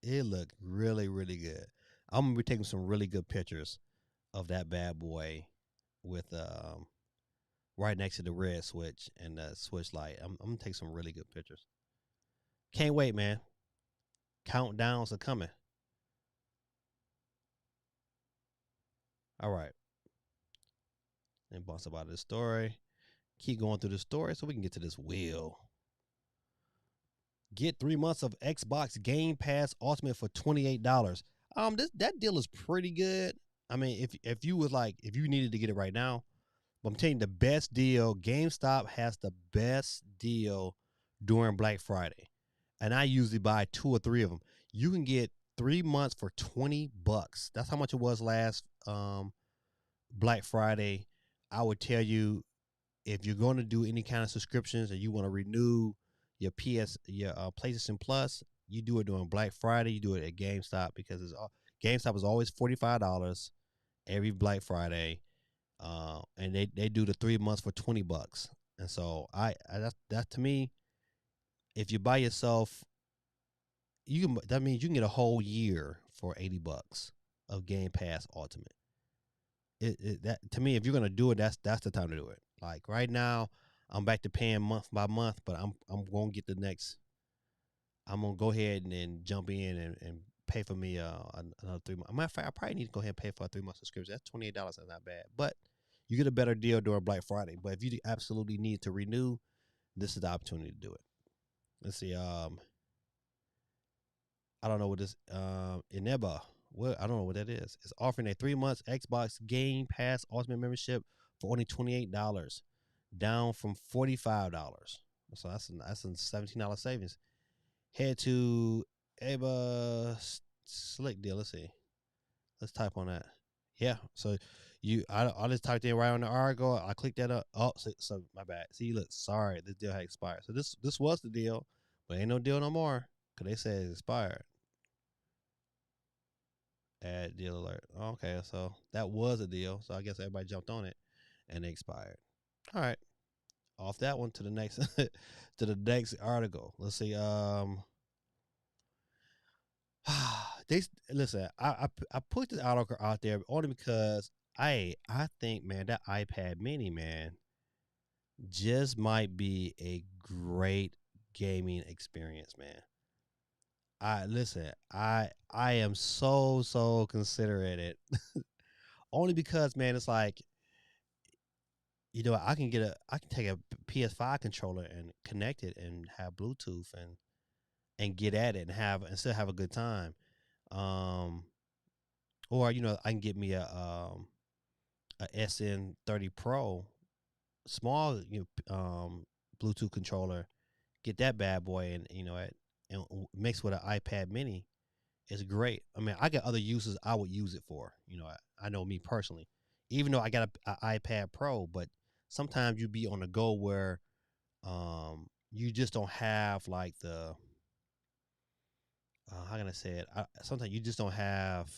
It looked really, really good. I'm gonna be taking some really good pictures of that bad boy with right next to the red switch and the switch light. I'm gonna take some really good pictures. Can't wait, man. Countdowns are coming. All right. And bounce about this story. Keep going through the story so we can get to this wheel. Get 3 months of Xbox Game Pass Ultimate for $28. That deal is pretty good. I mean, if you needed to get it right now, but I'm telling you the best deal. GameStop has the best deal during Black Friday, and I usually buy 2 or 3 of them. You can get 3 months for $20. That's how much it was last Black Friday. I would tell you if you're going to do any kind of subscriptions and you want to renew your PlayStation Plus, you do it during Black Friday. You do it at GameStop because GameStop is always $45 every Black Friday, and they do the 3 months for $20. And so that to me, if you buy yourself, that means you can get a whole year for $80 of Game Pass Ultimate. That to me, if you're gonna do it, that's the time to do it. Like right now, I'm back to paying month by month, but I'm gonna get the next. I'm gonna go ahead and then jump in and pay for me another 3 months. Matter of fact, I probably need to go ahead and pay for a 3 month subscription. That's $28. That's not bad, but you get a better deal during Black Friday. But if you absolutely need to renew, this is the opportunity to do it. Let's see. I don't know what this Ineba. Well, I don't know what that is. It's offering a 3 months Xbox Game Pass Ultimate membership for only $28, down from $45. So that's a $17 savings. Head to Eba Slick deal. Let's see. Let's type on that. Yeah. So I just typed in right on the article. I clicked that up. Oh, so my bad. See, look, sorry, this deal had expired. So this was the deal, but ain't no deal no more because they said it expired. Add deal alert. Okay, so that was a deal. So I guess everybody jumped on it, and it expired. All right, off that one to the next to the next article. Let's see. They listen. I put this article out there only because I think, man, that iPad Mini, man, just might be a great gaming experience, man. I listen. I am so considerate it only because, man, it's like, I can take a PS5 controller and connect it and have Bluetooth and get at it and still have a good time. Um, or I can get me a SN30 Pro small Bluetooth controller, get that bad boy, and and mixed with an iPad Mini. It's great. I mean, I got other uses I would use it for. I know me personally, even though I got a iPad Pro, but sometimes you be on the go where you just don't have like the how can I say it? Sometimes you just don't have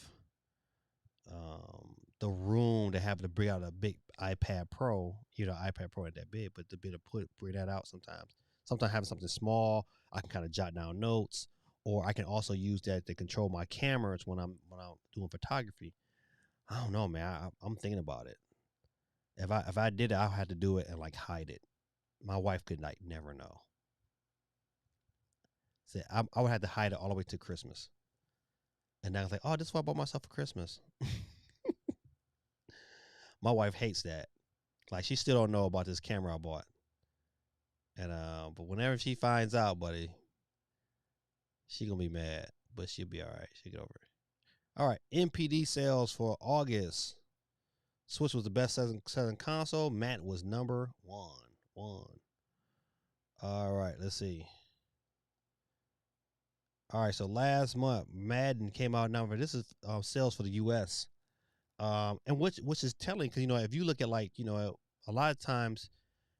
the room to have to bring out a big iPad Pro. iPad Pro ain't that big, but to be able to bring that out sometimes. Sometimes having something small, I can kind of jot down notes, or I can also use that to control my cameras when I'm doing photography. I don't know, man. I'm thinking about it. If I did it, I'll have to do it and like hide it. My wife could like never know. So I would have to hide it all the way to Christmas. And then I was like, oh, this is what I bought myself for Christmas. My wife hates that. Like, she still don't know about this camera I bought. And but whenever she finds out, buddy, she gonna be mad. But she'll be all right. She'll get over it. All right, NPD sales for August. Switch was the best selling console. Matt was number one. All right, let's see. All right, so last month, Madden came out number. This is sales for the U.S. And which is telling, because if you look at a lot of times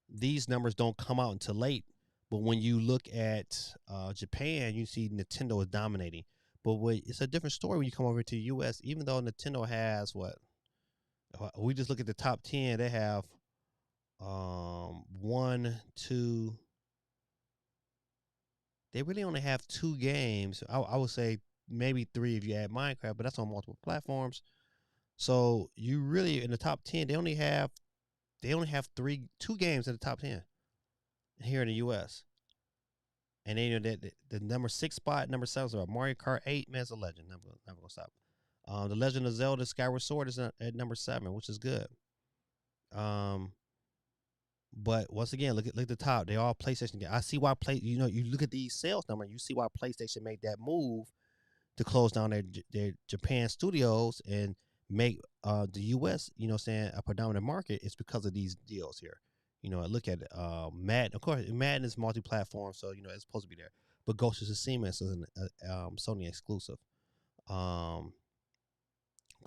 these numbers don't come out until late. But when you look at Japan, you see Nintendo is dominating. But it's a different story when you come over to the U.S. Even though Nintendo has what? We just look at the top 10. They have one, two. They really only have two games. I would say maybe three if you add Minecraft, but that's on multiple platforms. So you really in the top 10, they only have two games in the top 10 here in the U.S. And then the number 6 spot, number 7 is Mario Kart 8. Man, it's a legend. Never gonna stop. The Legend of Zelda: Skyward Sword is at number 7, which is good. But once again, look at the top. They all PlayStation games. I see why you look at these sales numbers, you see why PlayStation made that move to close down their Japan studios and make the US, saying a predominant market. Is because of these deals here. Look at Madden. Of course, Madden is multi-platform, so it's supposed to be there. But Ghost of Tsushima is an Sony exclusive. Call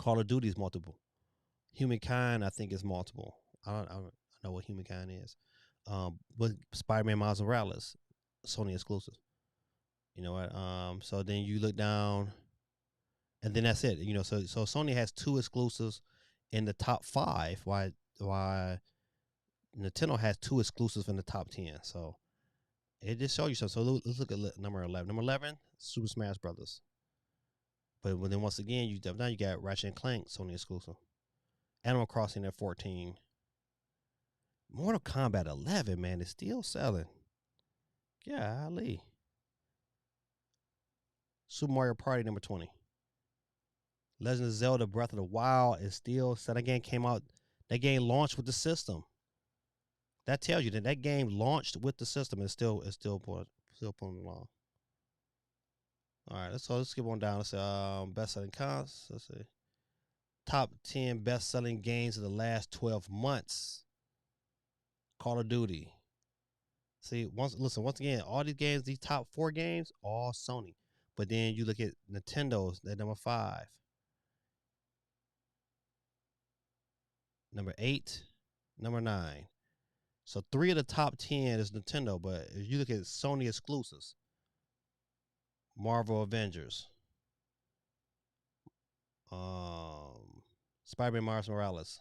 of Duty is multiple. Humankind, I think, is multiple. I don't know what Humankind is. But Spider-Man Miles Morales, Sony exclusive. You know what? So then you look down, and then that's it. So Sony has 2 exclusives in the top 5. Why Nintendo has 2 exclusives in the top 10. So it just shows you something. So let's look at number 11. Number 11, Super Smash Brothers. But then once again, now you got Ratchet and Clank, Sony exclusive. Animal Crossing at 14. Mortal Kombat 11, man, is still selling. Golly. Super Mario Party number 20. Legend of Zelda Breath of the Wild is still set. That game came out. That game launched with the system. That tells you that game launched with the system. It's still pulling along. All right, let's skip on down. Let's say best selling cons. Let's see. Top 10 best selling games of the last 12 months. Call of Duty. See, once again, all these games, these top 4 games, all Sony. But then you look at Nintendo's at number 5. number 8, number 9. So 3 of the top 10 is Nintendo, but if you look at Sony exclusives, Marvel Avengers, Spider-Man Miles Morales.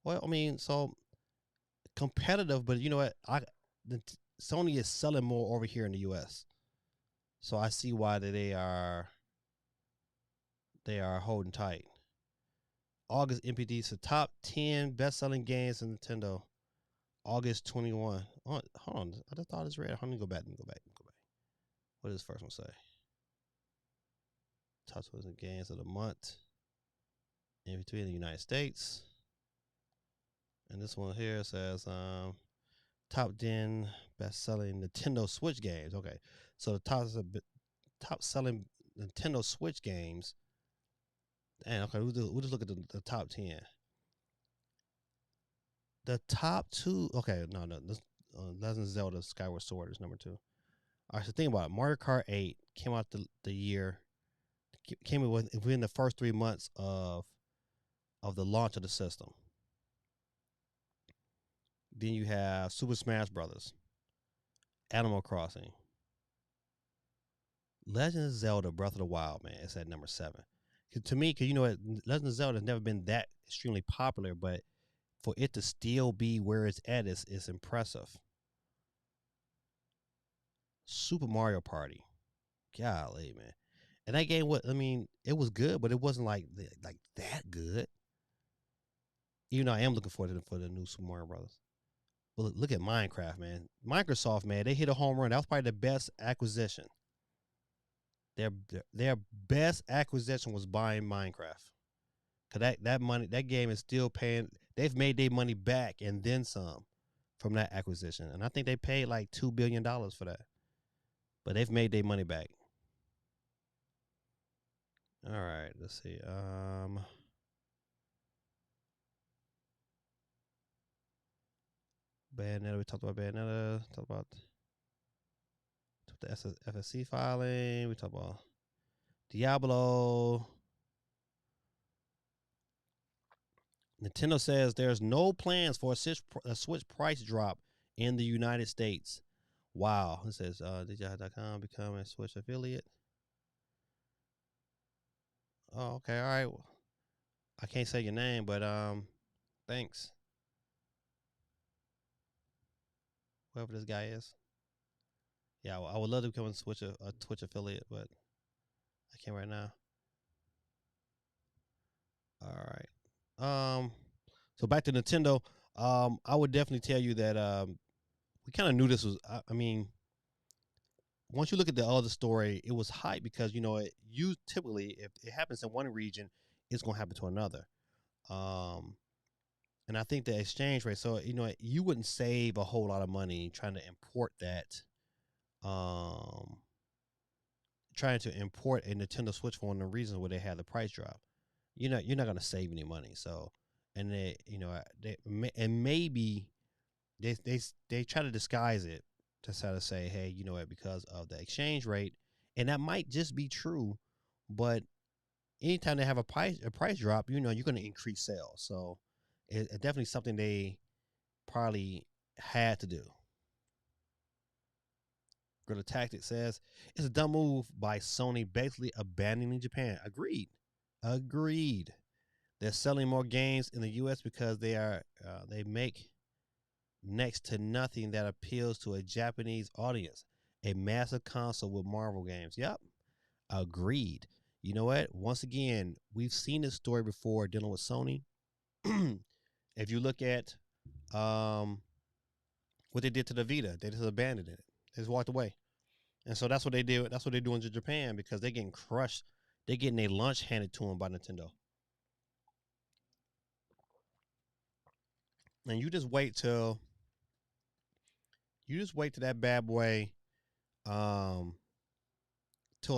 Well, I mean, so competitive, but you know what? Sony is selling more over here in the U.S., so I see why they are holding tight. August MPD, so top 10 best-selling games in Nintendo. August 21. Oh, hold on, I just thought it was red. Let me go back. What does this first one say? Top 20 games of the month in between the United States. And this one here says top 10 best-selling Nintendo Switch games. Okay, so the top selling Nintendo Switch games. And okay, we'll just look at the top 10. The top 2. Okay, no. This, Legend of Zelda Skyward Sword is number 2. All right, so think about it. Mario Kart 8 came out the year. Came within the first 3 months of the launch of the system. Then you have Super Smash Brothers, Animal Crossing, Legend of Zelda Breath of the Wild, man. It's at number 7. To me, because you know what, Legend of Zelda has never been that extremely popular, but for it to still be where it's at is impressive. Super Mario Party, golly, man. And that game, it was good, but it wasn't like that good. Even though I am looking forward for the new Super Mario Brothers. But look at Minecraft, man. Microsoft, man, they hit a home run. That was probably the best acquisition. Their best acquisition was buying Minecraft. Cause that game is still paying. They've made their money back and then some from that acquisition, and I think they paid like $2 billion for that. But they've made their money back. All right, let's see. Bayonetta. We talked about Bayonetta. Talked about the FSC filing. We talked about Diablo. Nintendo says there's no plans for a Switch price drop in the United States. Wow. It says, DJI.com become a Switch affiliate. Oh, okay. All right. I can't say your name, but thanks. Whoever this guy is. Yeah, I would love to become a Twitch affiliate, but I can't right now. All right. So back to Nintendo. I would definitely tell you that we kind of knew this was. I mean, once you look at the other story, it was hype because you typically, if it happens in one region, it's gonna happen to another. And I think the exchange rate. So you wouldn't save a whole lot of money trying to import that. Trying to import a Nintendo Switch for one of the reasons where they had the price drop. You're not gonna save any money. So, and maybe they try to disguise it to try to say, hey, you know what, because of the exchange rate, and that might just be true, but anytime they have a price drop, you're going to increase sales. So it's definitely something they probably had to do. Gorilla Tactics says it's a dumb move by Sony, basically abandoning Japan. Agreed. They're selling more games in the U.S. because they make next to nothing that appeals to a Japanese audience. A massive console with Marvel games. Yep. Agreed. You know what? Once again, we've seen this story before dealing with Sony. If you look at what they did to the Vita, they just abandoned it. They just walked away. And so that's what they did. That's what they're doing to Japan because they're getting crushed. They're getting their lunch handed to them by Nintendo. And you just wait till that bad boy till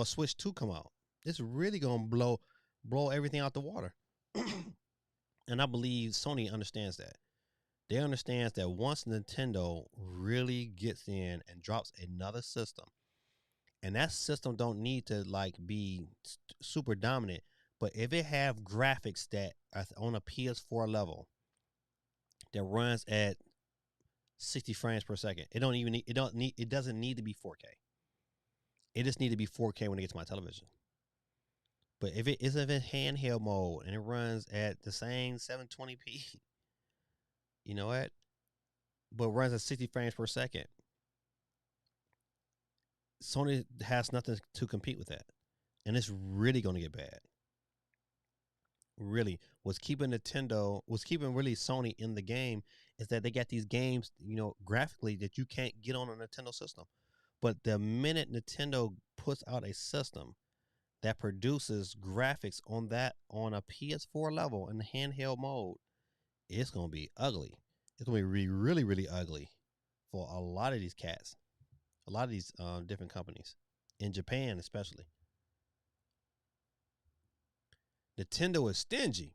a Switch 2 come out. It's really gonna blow everything out the water. And I believe Sony understands that. They understand that once Nintendo really gets in and drops another system, and that system don't need to be super dominant, But if it have graphics that are on a PS4 level that runs at 60 frames per second, it doesn't need to be 4K. It just need to be 4K when it gets to my television. But if it isn't in handheld mode and it runs at the same 720p, you know what? But runs at 60 frames per second, Sony has nothing to compete with that. And it's really going to get bad. Really, what's keeping really Sony in the game is that they got these games, graphically that you can't get on a Nintendo system. But the minute Nintendo puts out a system that produces graphics on a PS4 level in the handheld mode, it's gonna be ugly. It's gonna be really, really, really ugly for a lot of these cats, a lot of these different companies, in Japan especially. Nintendo is stingy.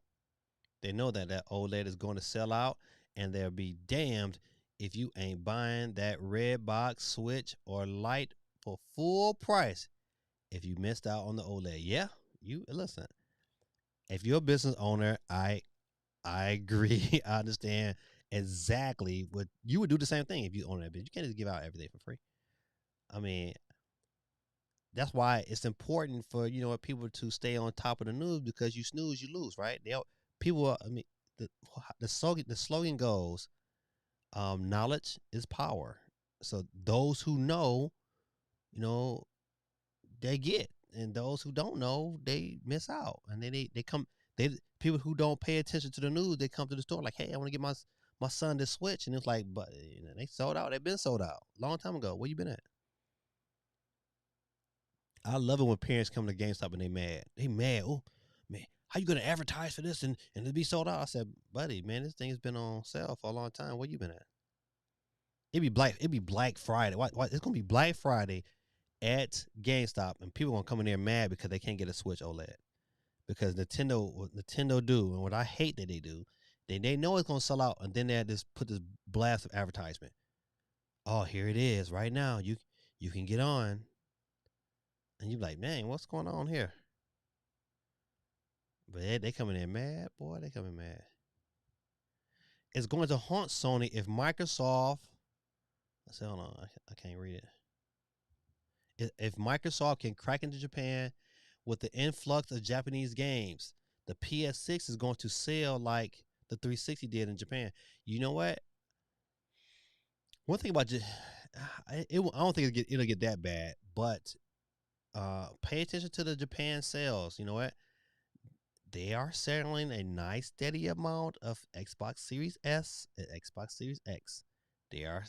They know that OLED is going to sell out, and they'll be damned if you ain't buying that red box Switch or Lite for full price if you missed out on the OLED. Yeah, you listen. If you're a business owner, I agree. I understand exactly what you would do. The same thing if you own that business. You can't just give out everything for free. I mean, that's why it's important for people to stay on top of the news, because you snooze, you lose, right? I mean, the slogan goes, knowledge is power. So those who know, you know, they get, and those who don't know, they miss out, and then they come. People who don't pay attention to the news, they come to the store like, hey, I want to get my son this Switch, and it's like, but they sold out. They've been sold out long time ago. Where you been at? I love it when parents come to GameStop and they mad. They mad. Oh man, how you gonna advertise for this and it be sold out? I said, buddy, man, this thing has been on sale for a long time. Where you been at? It'd be Black Friday. Why? It's gonna be Black Friday at GameStop, and people gonna come in there mad because they can't get a Switch OLED. Because Nintendo do, and what I hate that they do, they know it's gonna sell out, and then they just put this blast of advertisement. Oh, here it is right now. You can get on, and you're like, man, what's going on here? But they coming in mad, boy. They coming mad. It's going to haunt Sony if Microsoft. I said, hold on, I can't read it. If Microsoft can crack into Japan with the influx of Japanese games, the PS6 is going to sell like the 360 did in Japan. You know what? One thing about I don't think it'll get that bad, but pay attention to the Japan sales. You know what? They are selling a nice steady amount of Xbox Series S and Xbox Series X. They're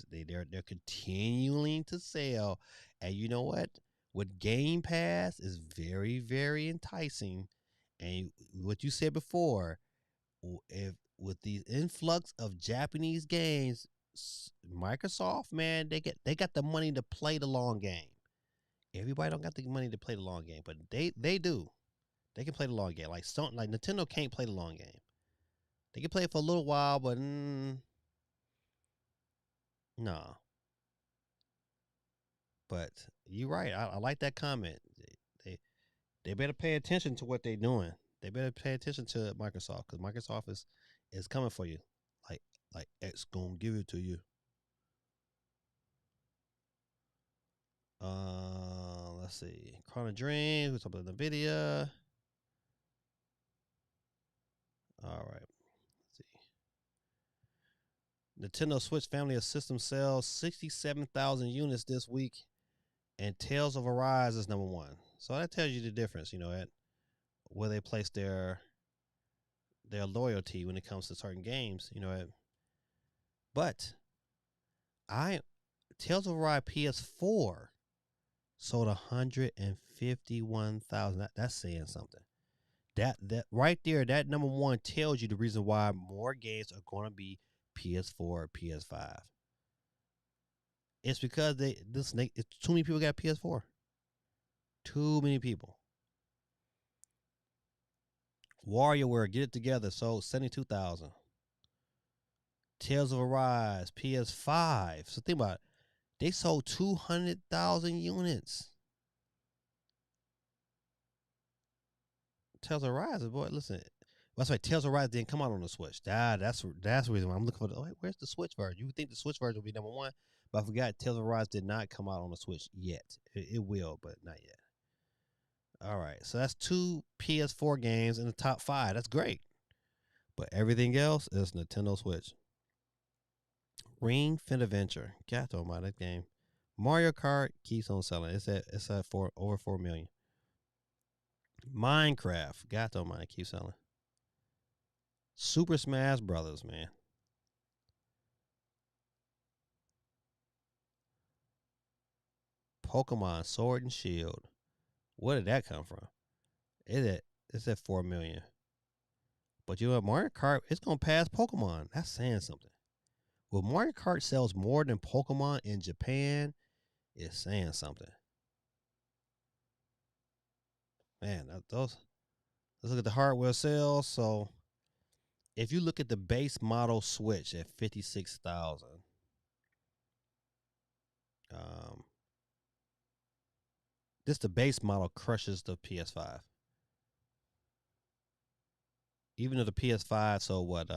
continuing to sell, and you know what? With Game Pass is very, very enticing. And what you said before, if with the influx of Japanese games, Microsoft, man, they got the money to play the long game. Everybody don't got the money to play the long game, but they do. They can play the long game. Like Nintendo can't play the long game. They can play it for a little while, but no. But you're right. I like that comment. They they better pay attention to what they're doing. They better pay attention to Microsoft, because Microsoft is coming for you. Like X gonna give it to you. Let's see. Chrono Dream. Who's up in the video? All right. Let's see. Nintendo Switch family of systems sells 67,000 units this week, and Tales of Arise is number one. So that tells you the difference, at where they place their loyalty when it comes to certain games, But Tales of Arise PS4 sold 151,000. That's saying something. That right there, that number one tells you the reason why more games are going to be PS4 or PS5. It's because it's too many people got PS4. Too many people. WarioWare, Get It Together, sold 72,000. Tales of Arise, PS5. So think about it. They sold 200,000 units. Tales of Rise, boy. Listen, that's right. Tales of Rise didn't come out on the Switch. That's the reason why I'm looking for. Where's the Switch version? You would think the Switch version would be number one, but I forgot. Tales of Rise did not come out on the Switch yet. It will, but not yet. All right, so that's 2 PS4 games in the top 5. That's great, but everything else is Nintendo Switch. Ring Fit Adventure. God almighty, that game. Mario Kart keeps on selling. It's at over 4 million. Minecraft. God almighty, keeps selling. Super Smash Brothers, man. Pokemon Sword and Shield. Where did that come from? It's at 4 million. But you know what? Mario Kart, it's gonna pass Pokemon. That's saying something. Well, Mario Kart sells more than Pokemon in Japan, it's saying something. Man, let's look at the hardware sales. So if you look at the base model Switch at 56,000, this the base model crushes the PS5. Even though the PS5, so what,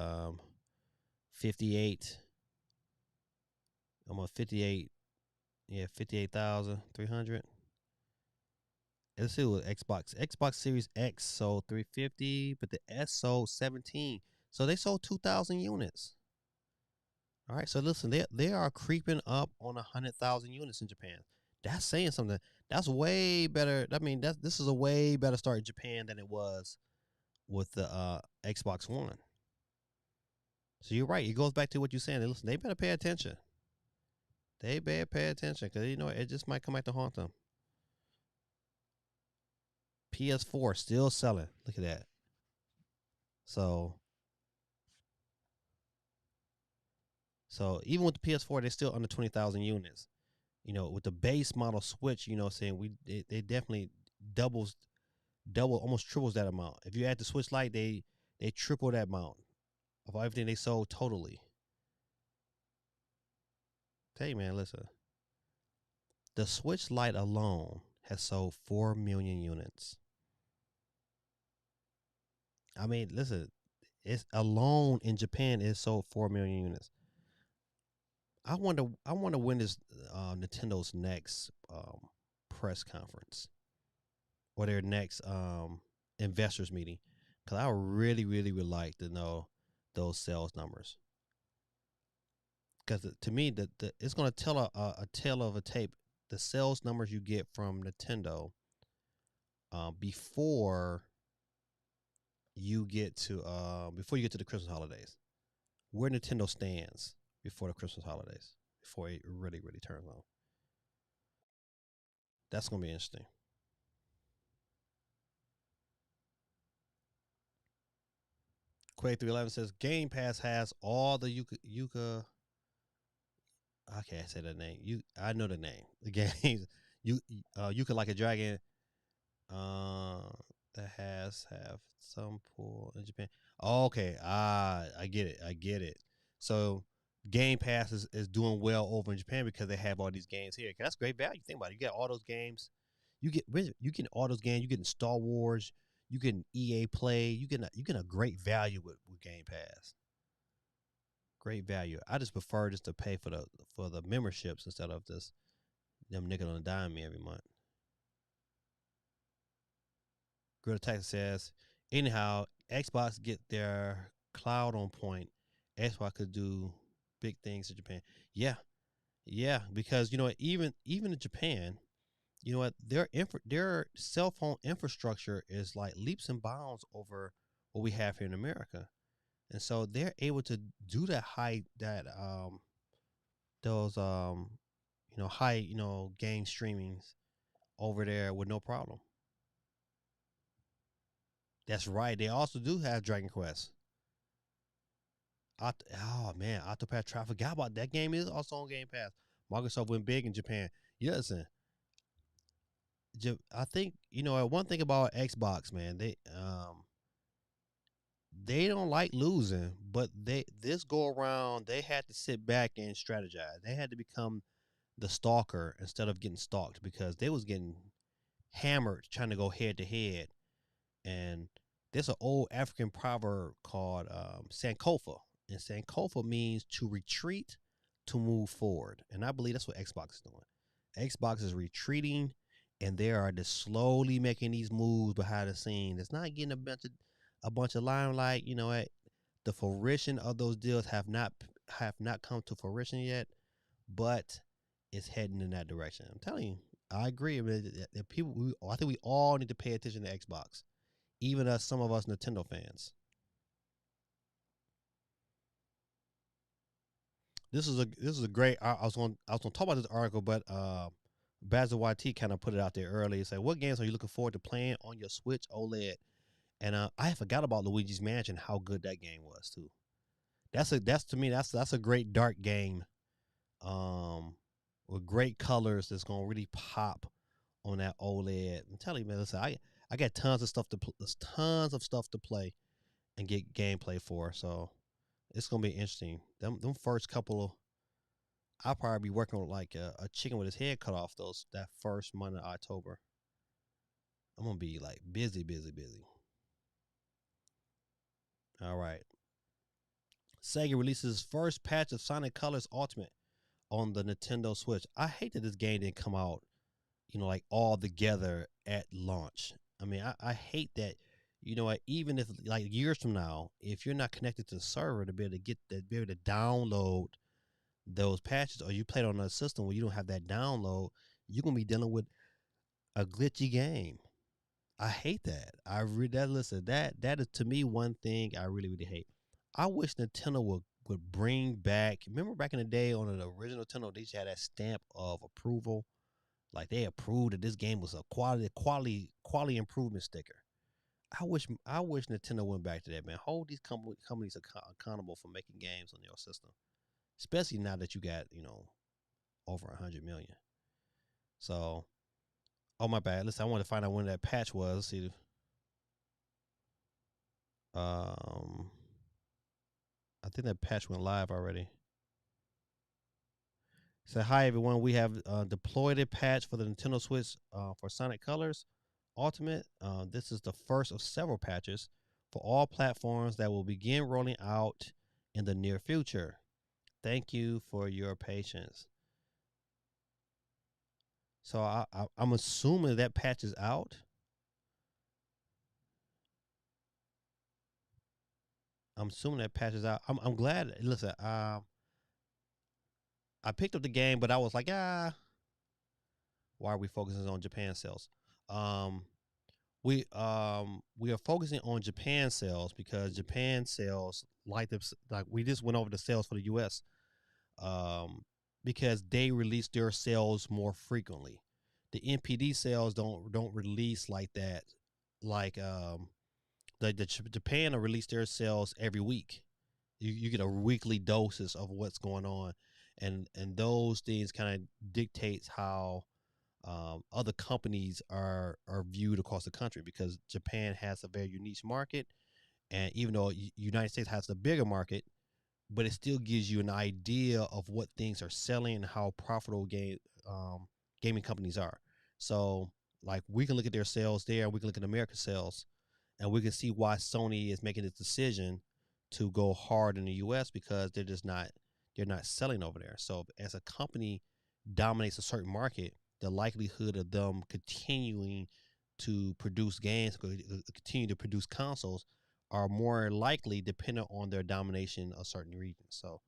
58, almost 58, yeah, 58,300. Let's see what Xbox Series X sold 350, but the S sold 17. So they sold 2,000 units. All right, so listen, they are creeping up on 100,000 units in Japan. That's saying something. That's way better. I mean, this is a way better start in Japan than it was with the Xbox One. So you're right. It goes back to what you're saying. Listen, they better pay attention. They better pay attention because you know it just might come back to haunt them. PS4 still selling. Look at that. So even with the PS4, they're still under 20,000 units. You know, with the base model Switch, you know, saying they definitely double, almost triples that amount. If you add the Switch Lite, they triple that amount of everything they sold totally. Tell you, man, listen. The Switch Lite alone has sold 4 million units. I mean, listen, it's alone in Japan it sold 4 million units. I wonder when is Nintendo's next press conference or their next investors meeting, because I really would like to know those sales numbers. Because to me, the it's going to tell a tale of a tape. The sales numbers you get from Nintendo before you get to the Christmas holidays, where Nintendo stands before the Christmas holidays, before it really turns on. That's gonna be interesting. Quake 311 says Game Pass has all the Yuka. I can't say that name. I know the name. The games you Yuka Like a Dragon. Uh, that have some pool in Japan. Oh, okay. I get it. So Game Pass is doing well over in Japan because they have all these games here. That's great value. Think about it. You get all those games. You get all those games. You get Star Wars. You get EA Play. You get a great value with Game Pass. Great value. I just prefer just to pay for the memberships instead of just them nickel and dime me every month. Greta Texas says, anyhow, Xbox get their cloud on point. Xbox could do big things in Japan. Yeah, because you know what, even in Japan, you know what, their cell phone infrastructure is like leaps and bounds over what we have here in America, and so they're able to do those high game streamings over there with no problem. That's right. They also do have Dragon Quest. Oh man, Octopath Traveler. I forgot about that game. Is also on Game Pass. Microsoft went big in Japan. Yeah, listen, I think one thing about Xbox, man, they don't like losing, but this go around they had to sit back and strategize. They had to become the stalker instead of getting stalked because they was getting hammered trying to go head to head And there's an old African proverb called Sankofa, and Sankofa means to retreat, to move forward. And I believe that's what Xbox is doing. Xbox is retreating, and they are just slowly making these moves behind the scenes. It's not getting a bunch of limelight. The fruition of those deals have not come to fruition yet, but it's heading in that direction. I'm telling you, I agree. I mean, I think we all need to pay attention to Xbox, even some of us Nintendo fans. This is a great. I was gonna talk about this article, but Basil YT kind of put it out there early. He said, "What games are you looking forward to playing on your Switch Oled?" And I forgot about Luigi's Mansion. How good that game was too. That's to me that's a great dark game. Um, with great colors that's gonna really pop on that OLED. I'm telling you, man. Listen, I got tons of stuff to there's tons of stuff to play and get gameplay for. So it's gonna be interesting. Them first couple of I'll probably be working with like a chicken with his head cut off that first month of October. I'm gonna be like busy, busy, busy. All right. Sega releases first patch of Sonic Colors Ultimate on the Nintendo Switch. I hate that this game didn't come out, like all together at launch. I mean, I hate that. Even if like years from now, if you're not connected to the server to be able to be able to download those patches, or you play it on a system where you don't have that download, you're gonna be dealing with a glitchy game. I hate that. That is to me one thing I really really hate. I wish Nintendo would bring back. Remember back in the day on the original Nintendo, they just had that stamp of approval, like they approved that this game was a quality improvement sticker. I wish Nintendo went back to that, man. Hold these companies accountable for making games on your system, especially now that you got over 100 million. So, oh my bad. Listen, I want to find out when that patch was. Let's see, um, I think that patch went live already. So, hi everyone. We have deployed a patch for the Nintendo Switch for Sonic Colors Ultimate. This is the first of several patches for all platforms that will begin rolling out in the near future. Thank you for your patience. So I'm assuming that patch is out. I'm assuming that patch is out. I'm glad. Listen, I picked up the game, but I was like, why are we focusing on Japan sales? Um, we are focusing on Japan sales because Japan sales like we just went over the sales for the U.S. Um, because they release their sales more frequently. The NPD sales don't release like that. Like Japan will release their sales every week. You get a weekly doses of what's going on, and those things kind of dictates how other companies are viewed across the country because Japan has a very unique market, and even though United States has the bigger market, but it still gives you an idea of what things are selling and how profitable gaming companies are. So, like, we can look at their sales there, we can look at American sales, and we can see why Sony is making this decision to go hard in the U.S. because they're not selling over there. So, as a company dominates a certain market, the likelihood of them continuing to produce games, continue to produce consoles, are more likely dependent on their domination of certain regions. So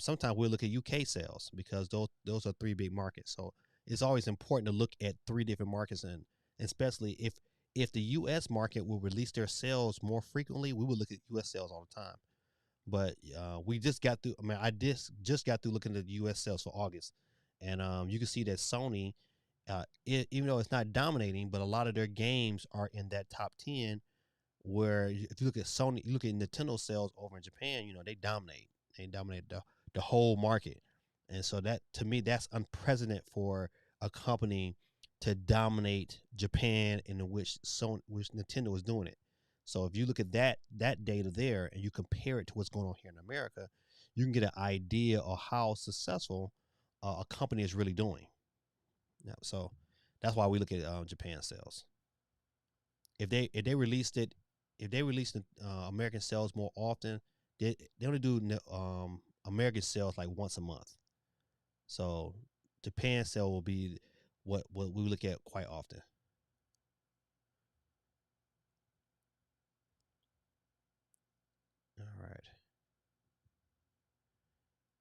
sometimes we'll look at UK sales because those are three big markets. So it's always important to look at three different markets, and especially if the US market will release their sales more frequently, we will look at US sales all the time. But we just got through. I mean, I just got through looking at the U.S. sales for August, and you can see that Sony, even though it's not dominating, but a lot of their games are in that top 10. Where if you look at Sony, you look at Nintendo sales over in Japan, they dominate. They dominate the whole market, and so that to me that's unprecedented for a company to dominate Japan in which Nintendo is doing it. So if you look at that data there and you compare it to what's going on here in America, you can get an idea of how successful a company is really doing. Yeah, so that's why we look at Japan sales. if they released it, if they released the American sales more often, they only do American sales like once a month. So Japan sale will be what we look at quite often. All right.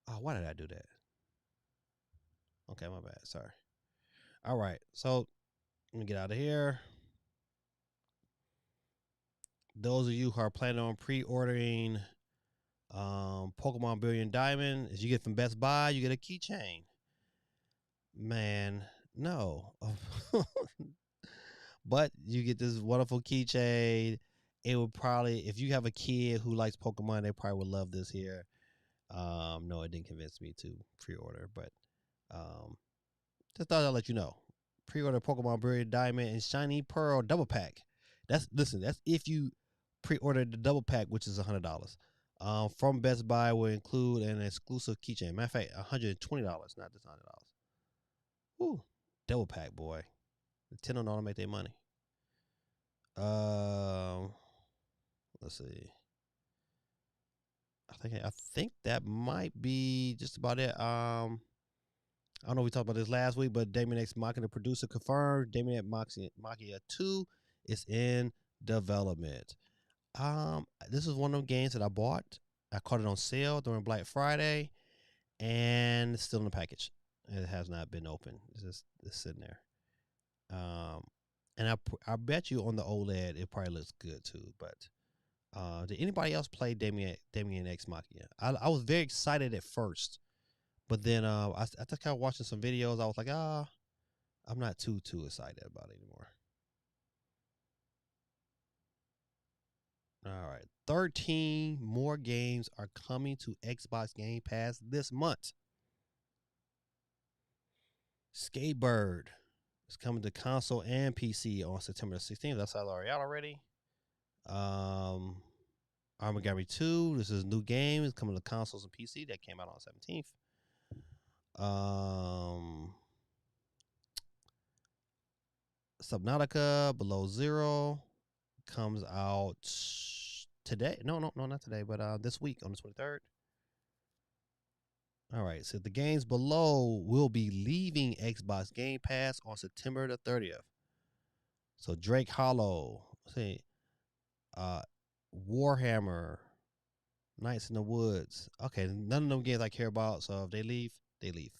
Oh, why did I do that? Okay, my bad. Sorry. All right. So let me get out of here. Those of you who are planning on pre-ordering Pokemon Brilliant Diamond, as you get from Best Buy, you get a keychain. Man, no. But you get this wonderful keychain. It would probably, if you have a kid who likes Pokemon, they probably would love this here. No, it didn't convince me to pre-order, but um, just thought I'd let you know. Pre-order Pokemon Brilliant Diamond and Shiny Pearl double pack. That's if you pre-order the double pack, which is $100. From Best Buy will include an exclusive keychain. Matter of fact, $120, not just $100. Woo, double pack, boy. Nintendo know how to make their money. Um, let's see. I think that might be just about it. I don't know if we talked about this last week, but Damien X Machina producer confirmed Damien X Machina 2 is in development. This is one of them games that I bought. I caught it on sale during Black Friday, and it's still in the package. It has not been opened. It's sitting there. Um, and I bet you on the OLED it probably looks good too. But did anybody else play Damien X Machina? I was very excited at first, but then I just kind of watching some videos. I was like, I'm not too excited about it anymore. All right, 13 more games are coming to Xbox Game Pass this month. Skatebird is coming to console and PC on September 16th. That's already out already. Armageddon 2. This is a new game. It's coming to consoles and PC. That came out on the 17th. Subnautica Below Zero comes out today. No, not today, but this week on the 23rd. All right, so the games below will be leaving Xbox Game Pass on September the 30th. So Drake Hollow, say, Warhammer, Nights in the Woods. Okay, none of them games I care about. So if they leave, they leave.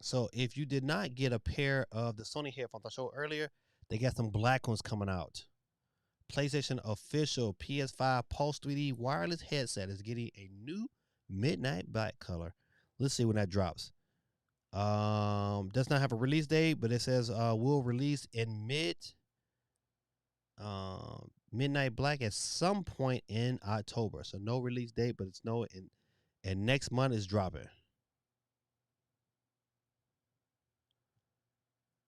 So if you did not get a pair of the Sony headphones I showed earlier, they got some black ones coming out. PlayStation official PS5 Pulse 3D wireless headset is getting a new midnight black color. Let's see when that drops. Does not have a release date, but it says will release in midnight black at some point in October. So no release date, but it's and next month is dropping.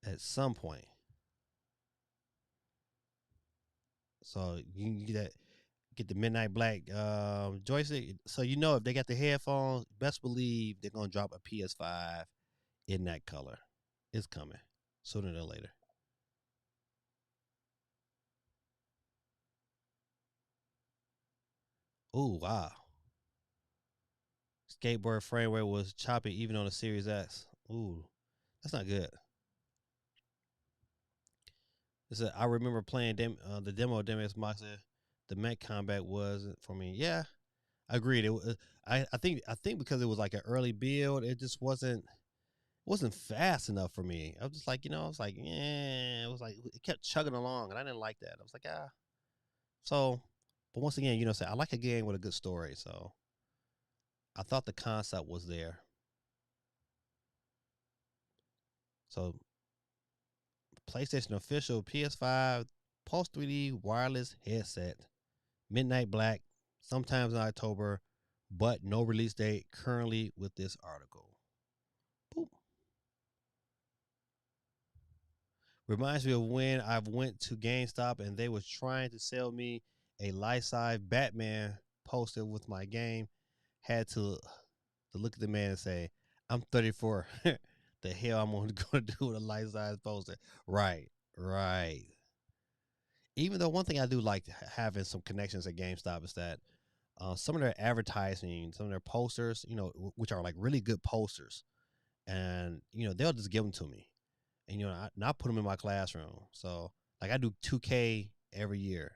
At some point. So you get the midnight black joystick. So if they got the headphones, best believe they're gonna drop a PS5 in that color. It's coming sooner than later. Oh wow. Skateboard frame rate was choppy even on the Series X. Ooh, that's not good. I remember playing the demo of DMX Moxa. The mech combat wasn't for me. Yeah, I agreed. It was, I think because it was like an early build, it just wasn't fast enough for me. I was just like, I was like, yeah, it was like it kept chugging along, and I didn't like that. I was like, ah. So, but once again, say I like a game with a good story. So I thought the concept was there. So PlayStation official PS5 Pulse 3D wireless headset, midnight black, sometimes in October, but no release date currently with this article. Boop. Reminds me of when I went to GameStop and they was trying to sell me a life-size Batman poster with my game. Had to look at the man and say, "I'm 34. The hell I'm going to do with a life-size poster?" Right. Right. Even though one thing I do like having some connections at GameStop is that some of their advertising, some of their posters, which are like really good posters, and they'll just give them to me, and I put them in my classroom. So like I do 2K every year.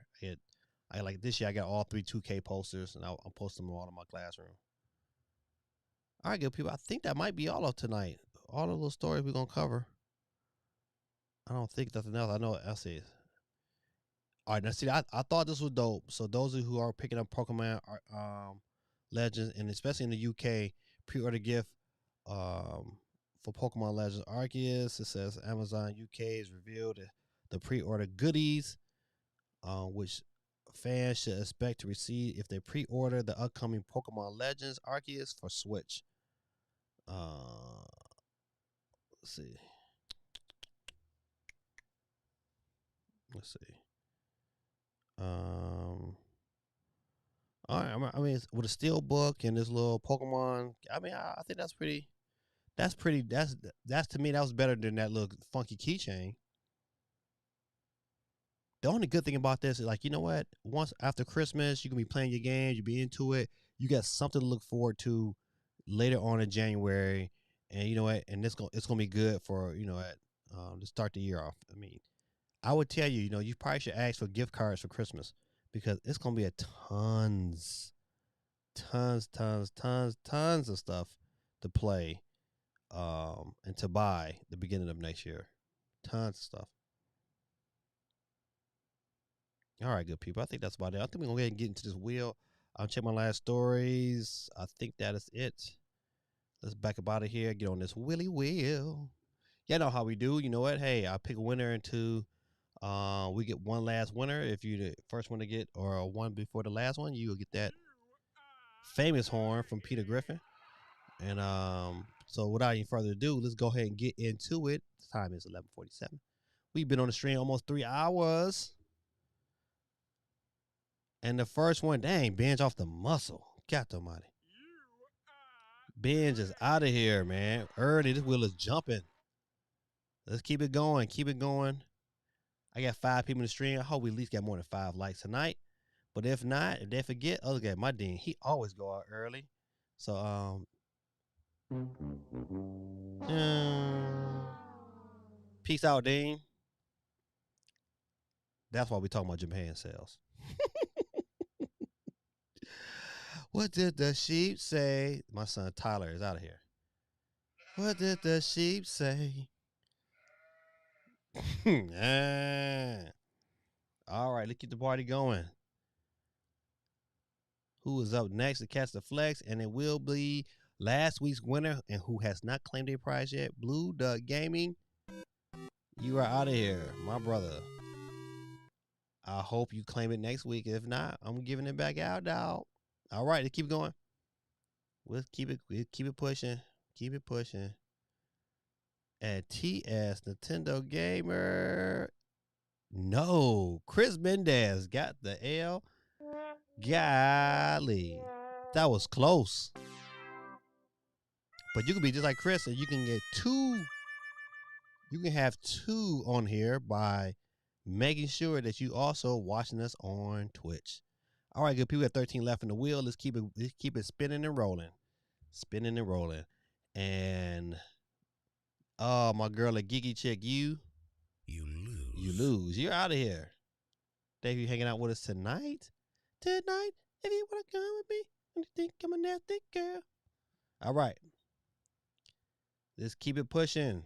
I like this year I got all 3 2K posters, and I'll post them all in my classroom. All right, good people. I think that might be all of tonight. All the little stories we're gonna cover. I don't think nothing else. I know. I'll see. All right, now see, I thought this was dope. So those of you who are picking up Pokemon Legends, and especially in the UK, pre-order gift for Pokemon Legends Arceus. It says Amazon UK has revealed the pre-order goodies, which fans should expect to receive if they pre-order the upcoming Pokemon Legends Arceus for Switch. Let's see. Let's see. All right. I mean, with a steel book and this little Pokemon. I mean, I think that's pretty. That's pretty. That's to me that was better than that little funky keychain. The only good thing about this is like what? Once after Christmas, you can be playing your games. You be into it. You got something to look forward to later on in January, and you know what? And it's gonna be good for to start the year off. I mean, I would tell you, you probably should ask for gift cards for Christmas because it's gonna be a tons of stuff to play and to buy the beginning of next year. Tons of stuff. All right, good people. I think that's about it. I think we're gonna go ahead and get into this wheel. I'll check my last stories. I think that is it. Let's back up out of here. Get on this Willy wheel. You know how we do. You know what? Hey, I'll pick a winner into we get one last winner. If you the first one to get or one before the last one, you will get that famous horn from Peter Griffin. And so without any further ado, let's go ahead and get into it. The time is 11:47. We've been on the stream almost 3 hours. And the first one, dang, binge off the muscle. Got the money. Binge is out of here, man. Early, this wheel is jumping. Let's keep it going. Keep it going. I got 5 people in the stream. I hope we at least got more than 5 likes tonight. But if not, if they forget, oh, look at my Dean. He always go out early. So, peace out, Dean. That's why we talking about Japan sales. What did the sheep say? My son Tyler is out of here. What did the sheep say? All right, let's keep the party going. Who is up next to catch the flex? And it will be last week's winner and who has not claimed their prize yet. Blue Duck Gaming. You are out of here, my brother. I hope you claim it next week. If not, I'm giving it back out, dog. All right, let's keep going. We'll keep it pushing. Keep it pushing. At TS Nintendo Gamer. No, Chris Mendez got the L. Golly, that was close. But you can be just like Chris, and you can get 2. You can have 2 on here by making sure that you also watching us on Twitch. All right, good people. We have 13 left in the wheel. Let's keep it spinning and rolling, And my girl, a geeky chick, you lose. You're out of here. Dave, you hanging out with us tonight? If you wanna come with me, and you think I'm a nasty girl. All right. Let's keep it pushing.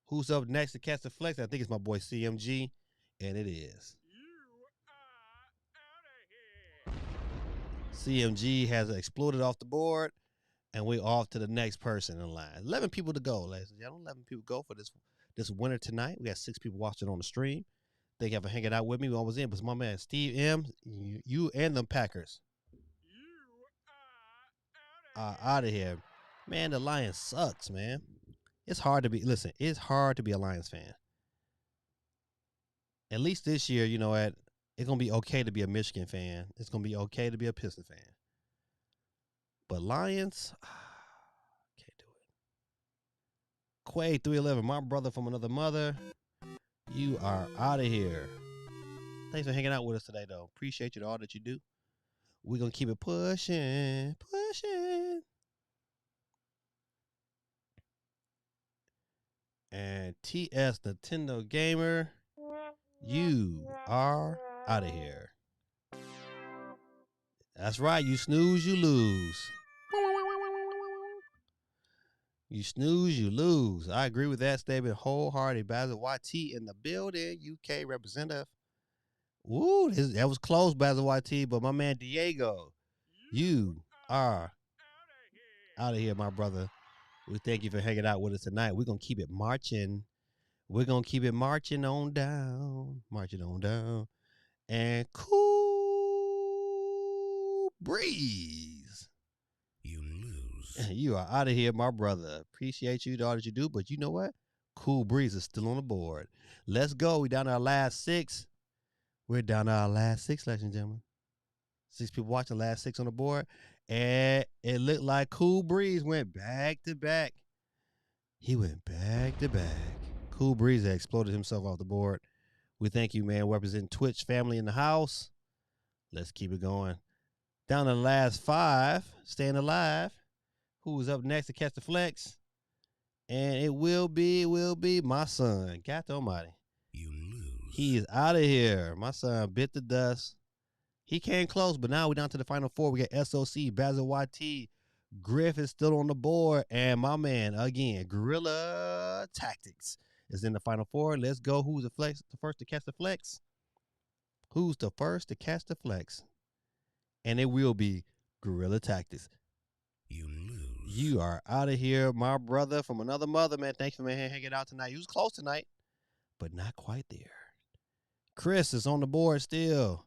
Who's up next to catch the flex? I think it's my boy CMG, and it is. CMG has exploded off the board, and we're off to the next person in line. 11 people to go, ladies and gentlemen. 11 people go for this winner tonight. We got 6 people watching on the stream. Thank you for hanging out with me. We always in, but it's my man Steve M. You and them Packers are out of here. Man, the Lions sucks, man. It's hard to be a Lions fan. At least this year, you know what? It's going to be okay to be a Michigan fan. It's going to be okay to be a Piston fan. But Lions, can't do it. Quay 311, my brother from another mother. You are out of here. Thanks for hanging out with us today, though. Appreciate you all that you do. We're going to keep it pushing. And TS Nintendo Gamer, you are out of here. That's right. You snooze, you lose. You snooze, you lose. I agree with that statement wholeheartedly. Basil YT in the building. UK representative. Ooh, that was close, Basil YT. But my man Diego, you are out of here, my brother. We thank you for hanging out with us tonight. We're going to keep it marching. We're going to keep it marching on down. Marching on down. And cool breeze. You lose. You are out of here, my brother. Appreciate you, all that you do. But you know what? Cool breeze is still on the board. Let's go. We down to our last 6. We're down to our last 6, ladies and gentlemen. 6 people watching, last 6 on the board. And it looked like Cool Breeze went back to back. He went back to back. Cool Breeze exploded himself off the board. We thank you, man. Representing Twitch family in the house. Let's keep it going. Down to the last 5, staying alive. Who's up next to catch the flex? And it will be my son. God almighty. You lose. He is out of here. My son bit the dust. He came close, but now we're down to the final 4. We got SOC, Basil YT, Griff is still on the board, and my man, again, Guerrilla Tactics is in the final 4. Let's go. Who's the first to catch the flex? Who's the first to catch the flex? And it will be Guerrilla Tactics. You lose. You are out of here, my brother from another mother, man. Thanks for hanging out tonight. You was close tonight, but not quite there. Chris is on the board still.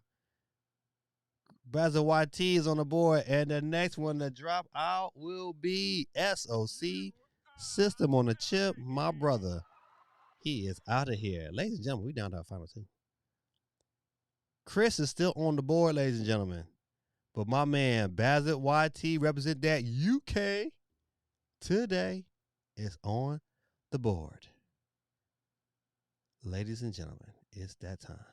Basil YT is on the board, and the next one to drop out will be SOC, System on the Chip, my brother. He is out of here. Ladies and gentlemen, we down to our final 2. Chris is still on the board, ladies and gentlemen. But my man, Basil YT, represent that UK today, is on the board. Ladies and gentlemen, it's that time.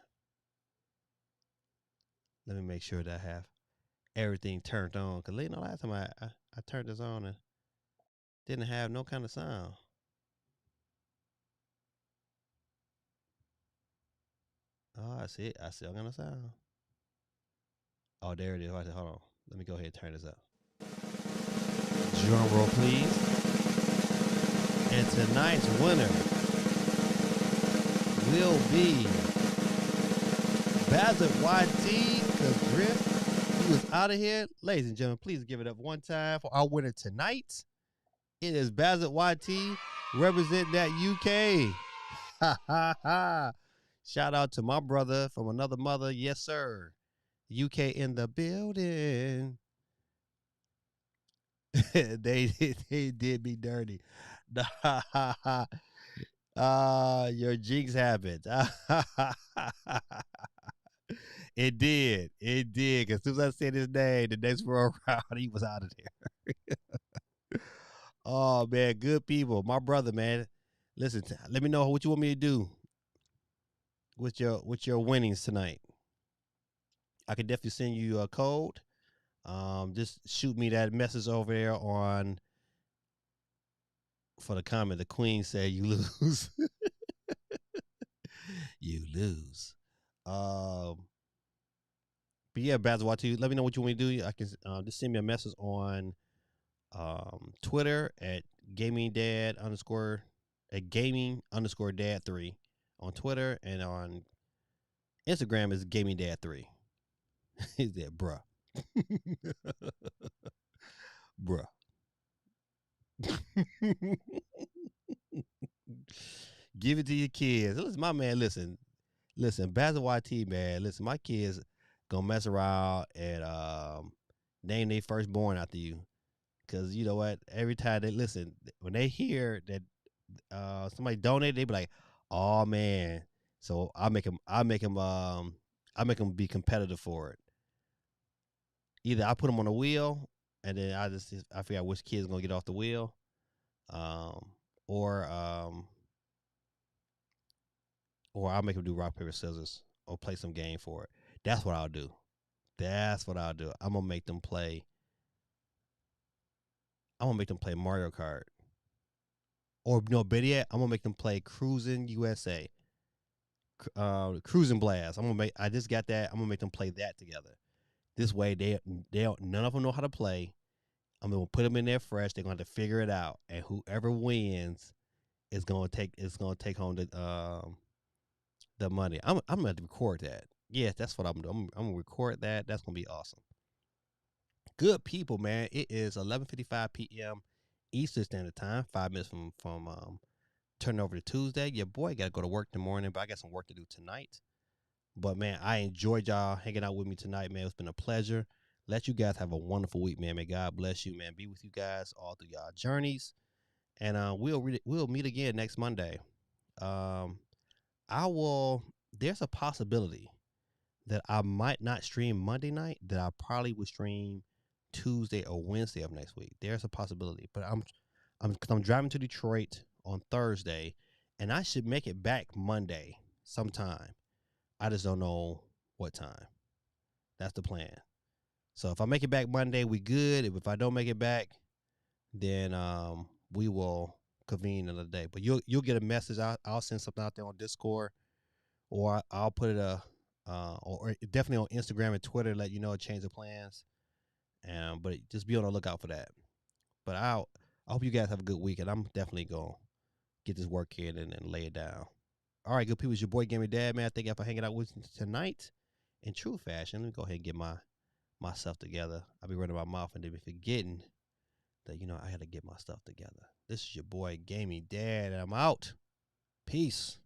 Let me make sure that I have everything turned on. Because you know, last time I turned this on and didn't have no kind of sound. Oh, I see it. I still got no sound. Oh, there it is. Hold on. Let me go ahead and turn this up. Drum roll, please. And tonight's winner will be Basil YT, because Griff, he was out of here. Ladies and gentlemen, please give it up one time for our winner tonight. It is Basil YT, represent that UK. Ha ha ha. Shout out to my brother from another mother. Yes, sir. UK in the building. they did me dirty. Your jinx happened. It did. Because as soon as I said his name, the next row around, he was out of there. Oh, man. Good people. My brother, man. Listen, let me know what you want me to do with your winnings tonight. I can definitely send you a code. Just shoot me that message over there for the comment. The queen said you lose. You lose. But yeah, Basil YT, let me know what you want me to do. I can just send me a message on Twitter at GamingDad _Dad3 on Twitter, and on Instagram is GamingDad3. He said, bruh. Bruh. Give it to your kids. Listen, my man, listen, Basil YT, man, listen, my kids gonna mess around and name their firstborn after you. Cause you know what? Every time they listen, when they hear that somebody donated, they be like, oh man. So I make them be competitive for it. Either I put them on a wheel, and then I figure out which kid's gonna get off the wheel, or or I'll make them do rock paper scissors or play some game for it. That's what I'll do. I'm gonna make them play. I'm gonna make them play Mario Kart, or no, better yet, I'm gonna make them play Cruising USA, Cruising Blast. I just got that. I'm gonna make them play that together. This way, they don't, none of them know how to play. I'm gonna put them in there fresh. They're gonna have to figure it out, and whoever wins is gonna take home the money. I'm gonna have to record that. Yeah, that's what I'm doing. I'm gonna record that. That's gonna be awesome. Good people, man. It is 11:55 p.m. Eastern Standard Time. 5 minutes from turning over to Tuesday. Your boy got to go to work in the morning, but I got some work to do tonight. But man, I enjoyed y'all hanging out with me tonight, man. It's been a pleasure. Let you guys have a wonderful week, man. May God bless you, man. Be with you guys all through y'all journeys, and we'll meet again next Monday. I will. There's a possibility that I might not stream Monday night. That I probably would stream Tuesday or Wednesday of next week. There's a possibility, but I'm driving to Detroit on Thursday, and I should make it back Monday sometime. I just don't know what time. That's the plan. So if I make it back Monday, we good. If I don't make it back, then we will convene another day. But you'll get a message. I'll send something out there on Discord, or I'll put it or definitely on Instagram and Twitter. Let you know a change of plans. But just be on the lookout for that. But I hope you guys have a good week, and I'm definitely gonna get this work in and lay it down. All right, good people. It's your boy GamingDad, man. Thank you for hanging out with me tonight. In true fashion, let me go ahead and get myself together. I'll be running my mouth and then be forgetting that I had to get my stuff together. This is your boy GamingDad, and I'm out. Peace.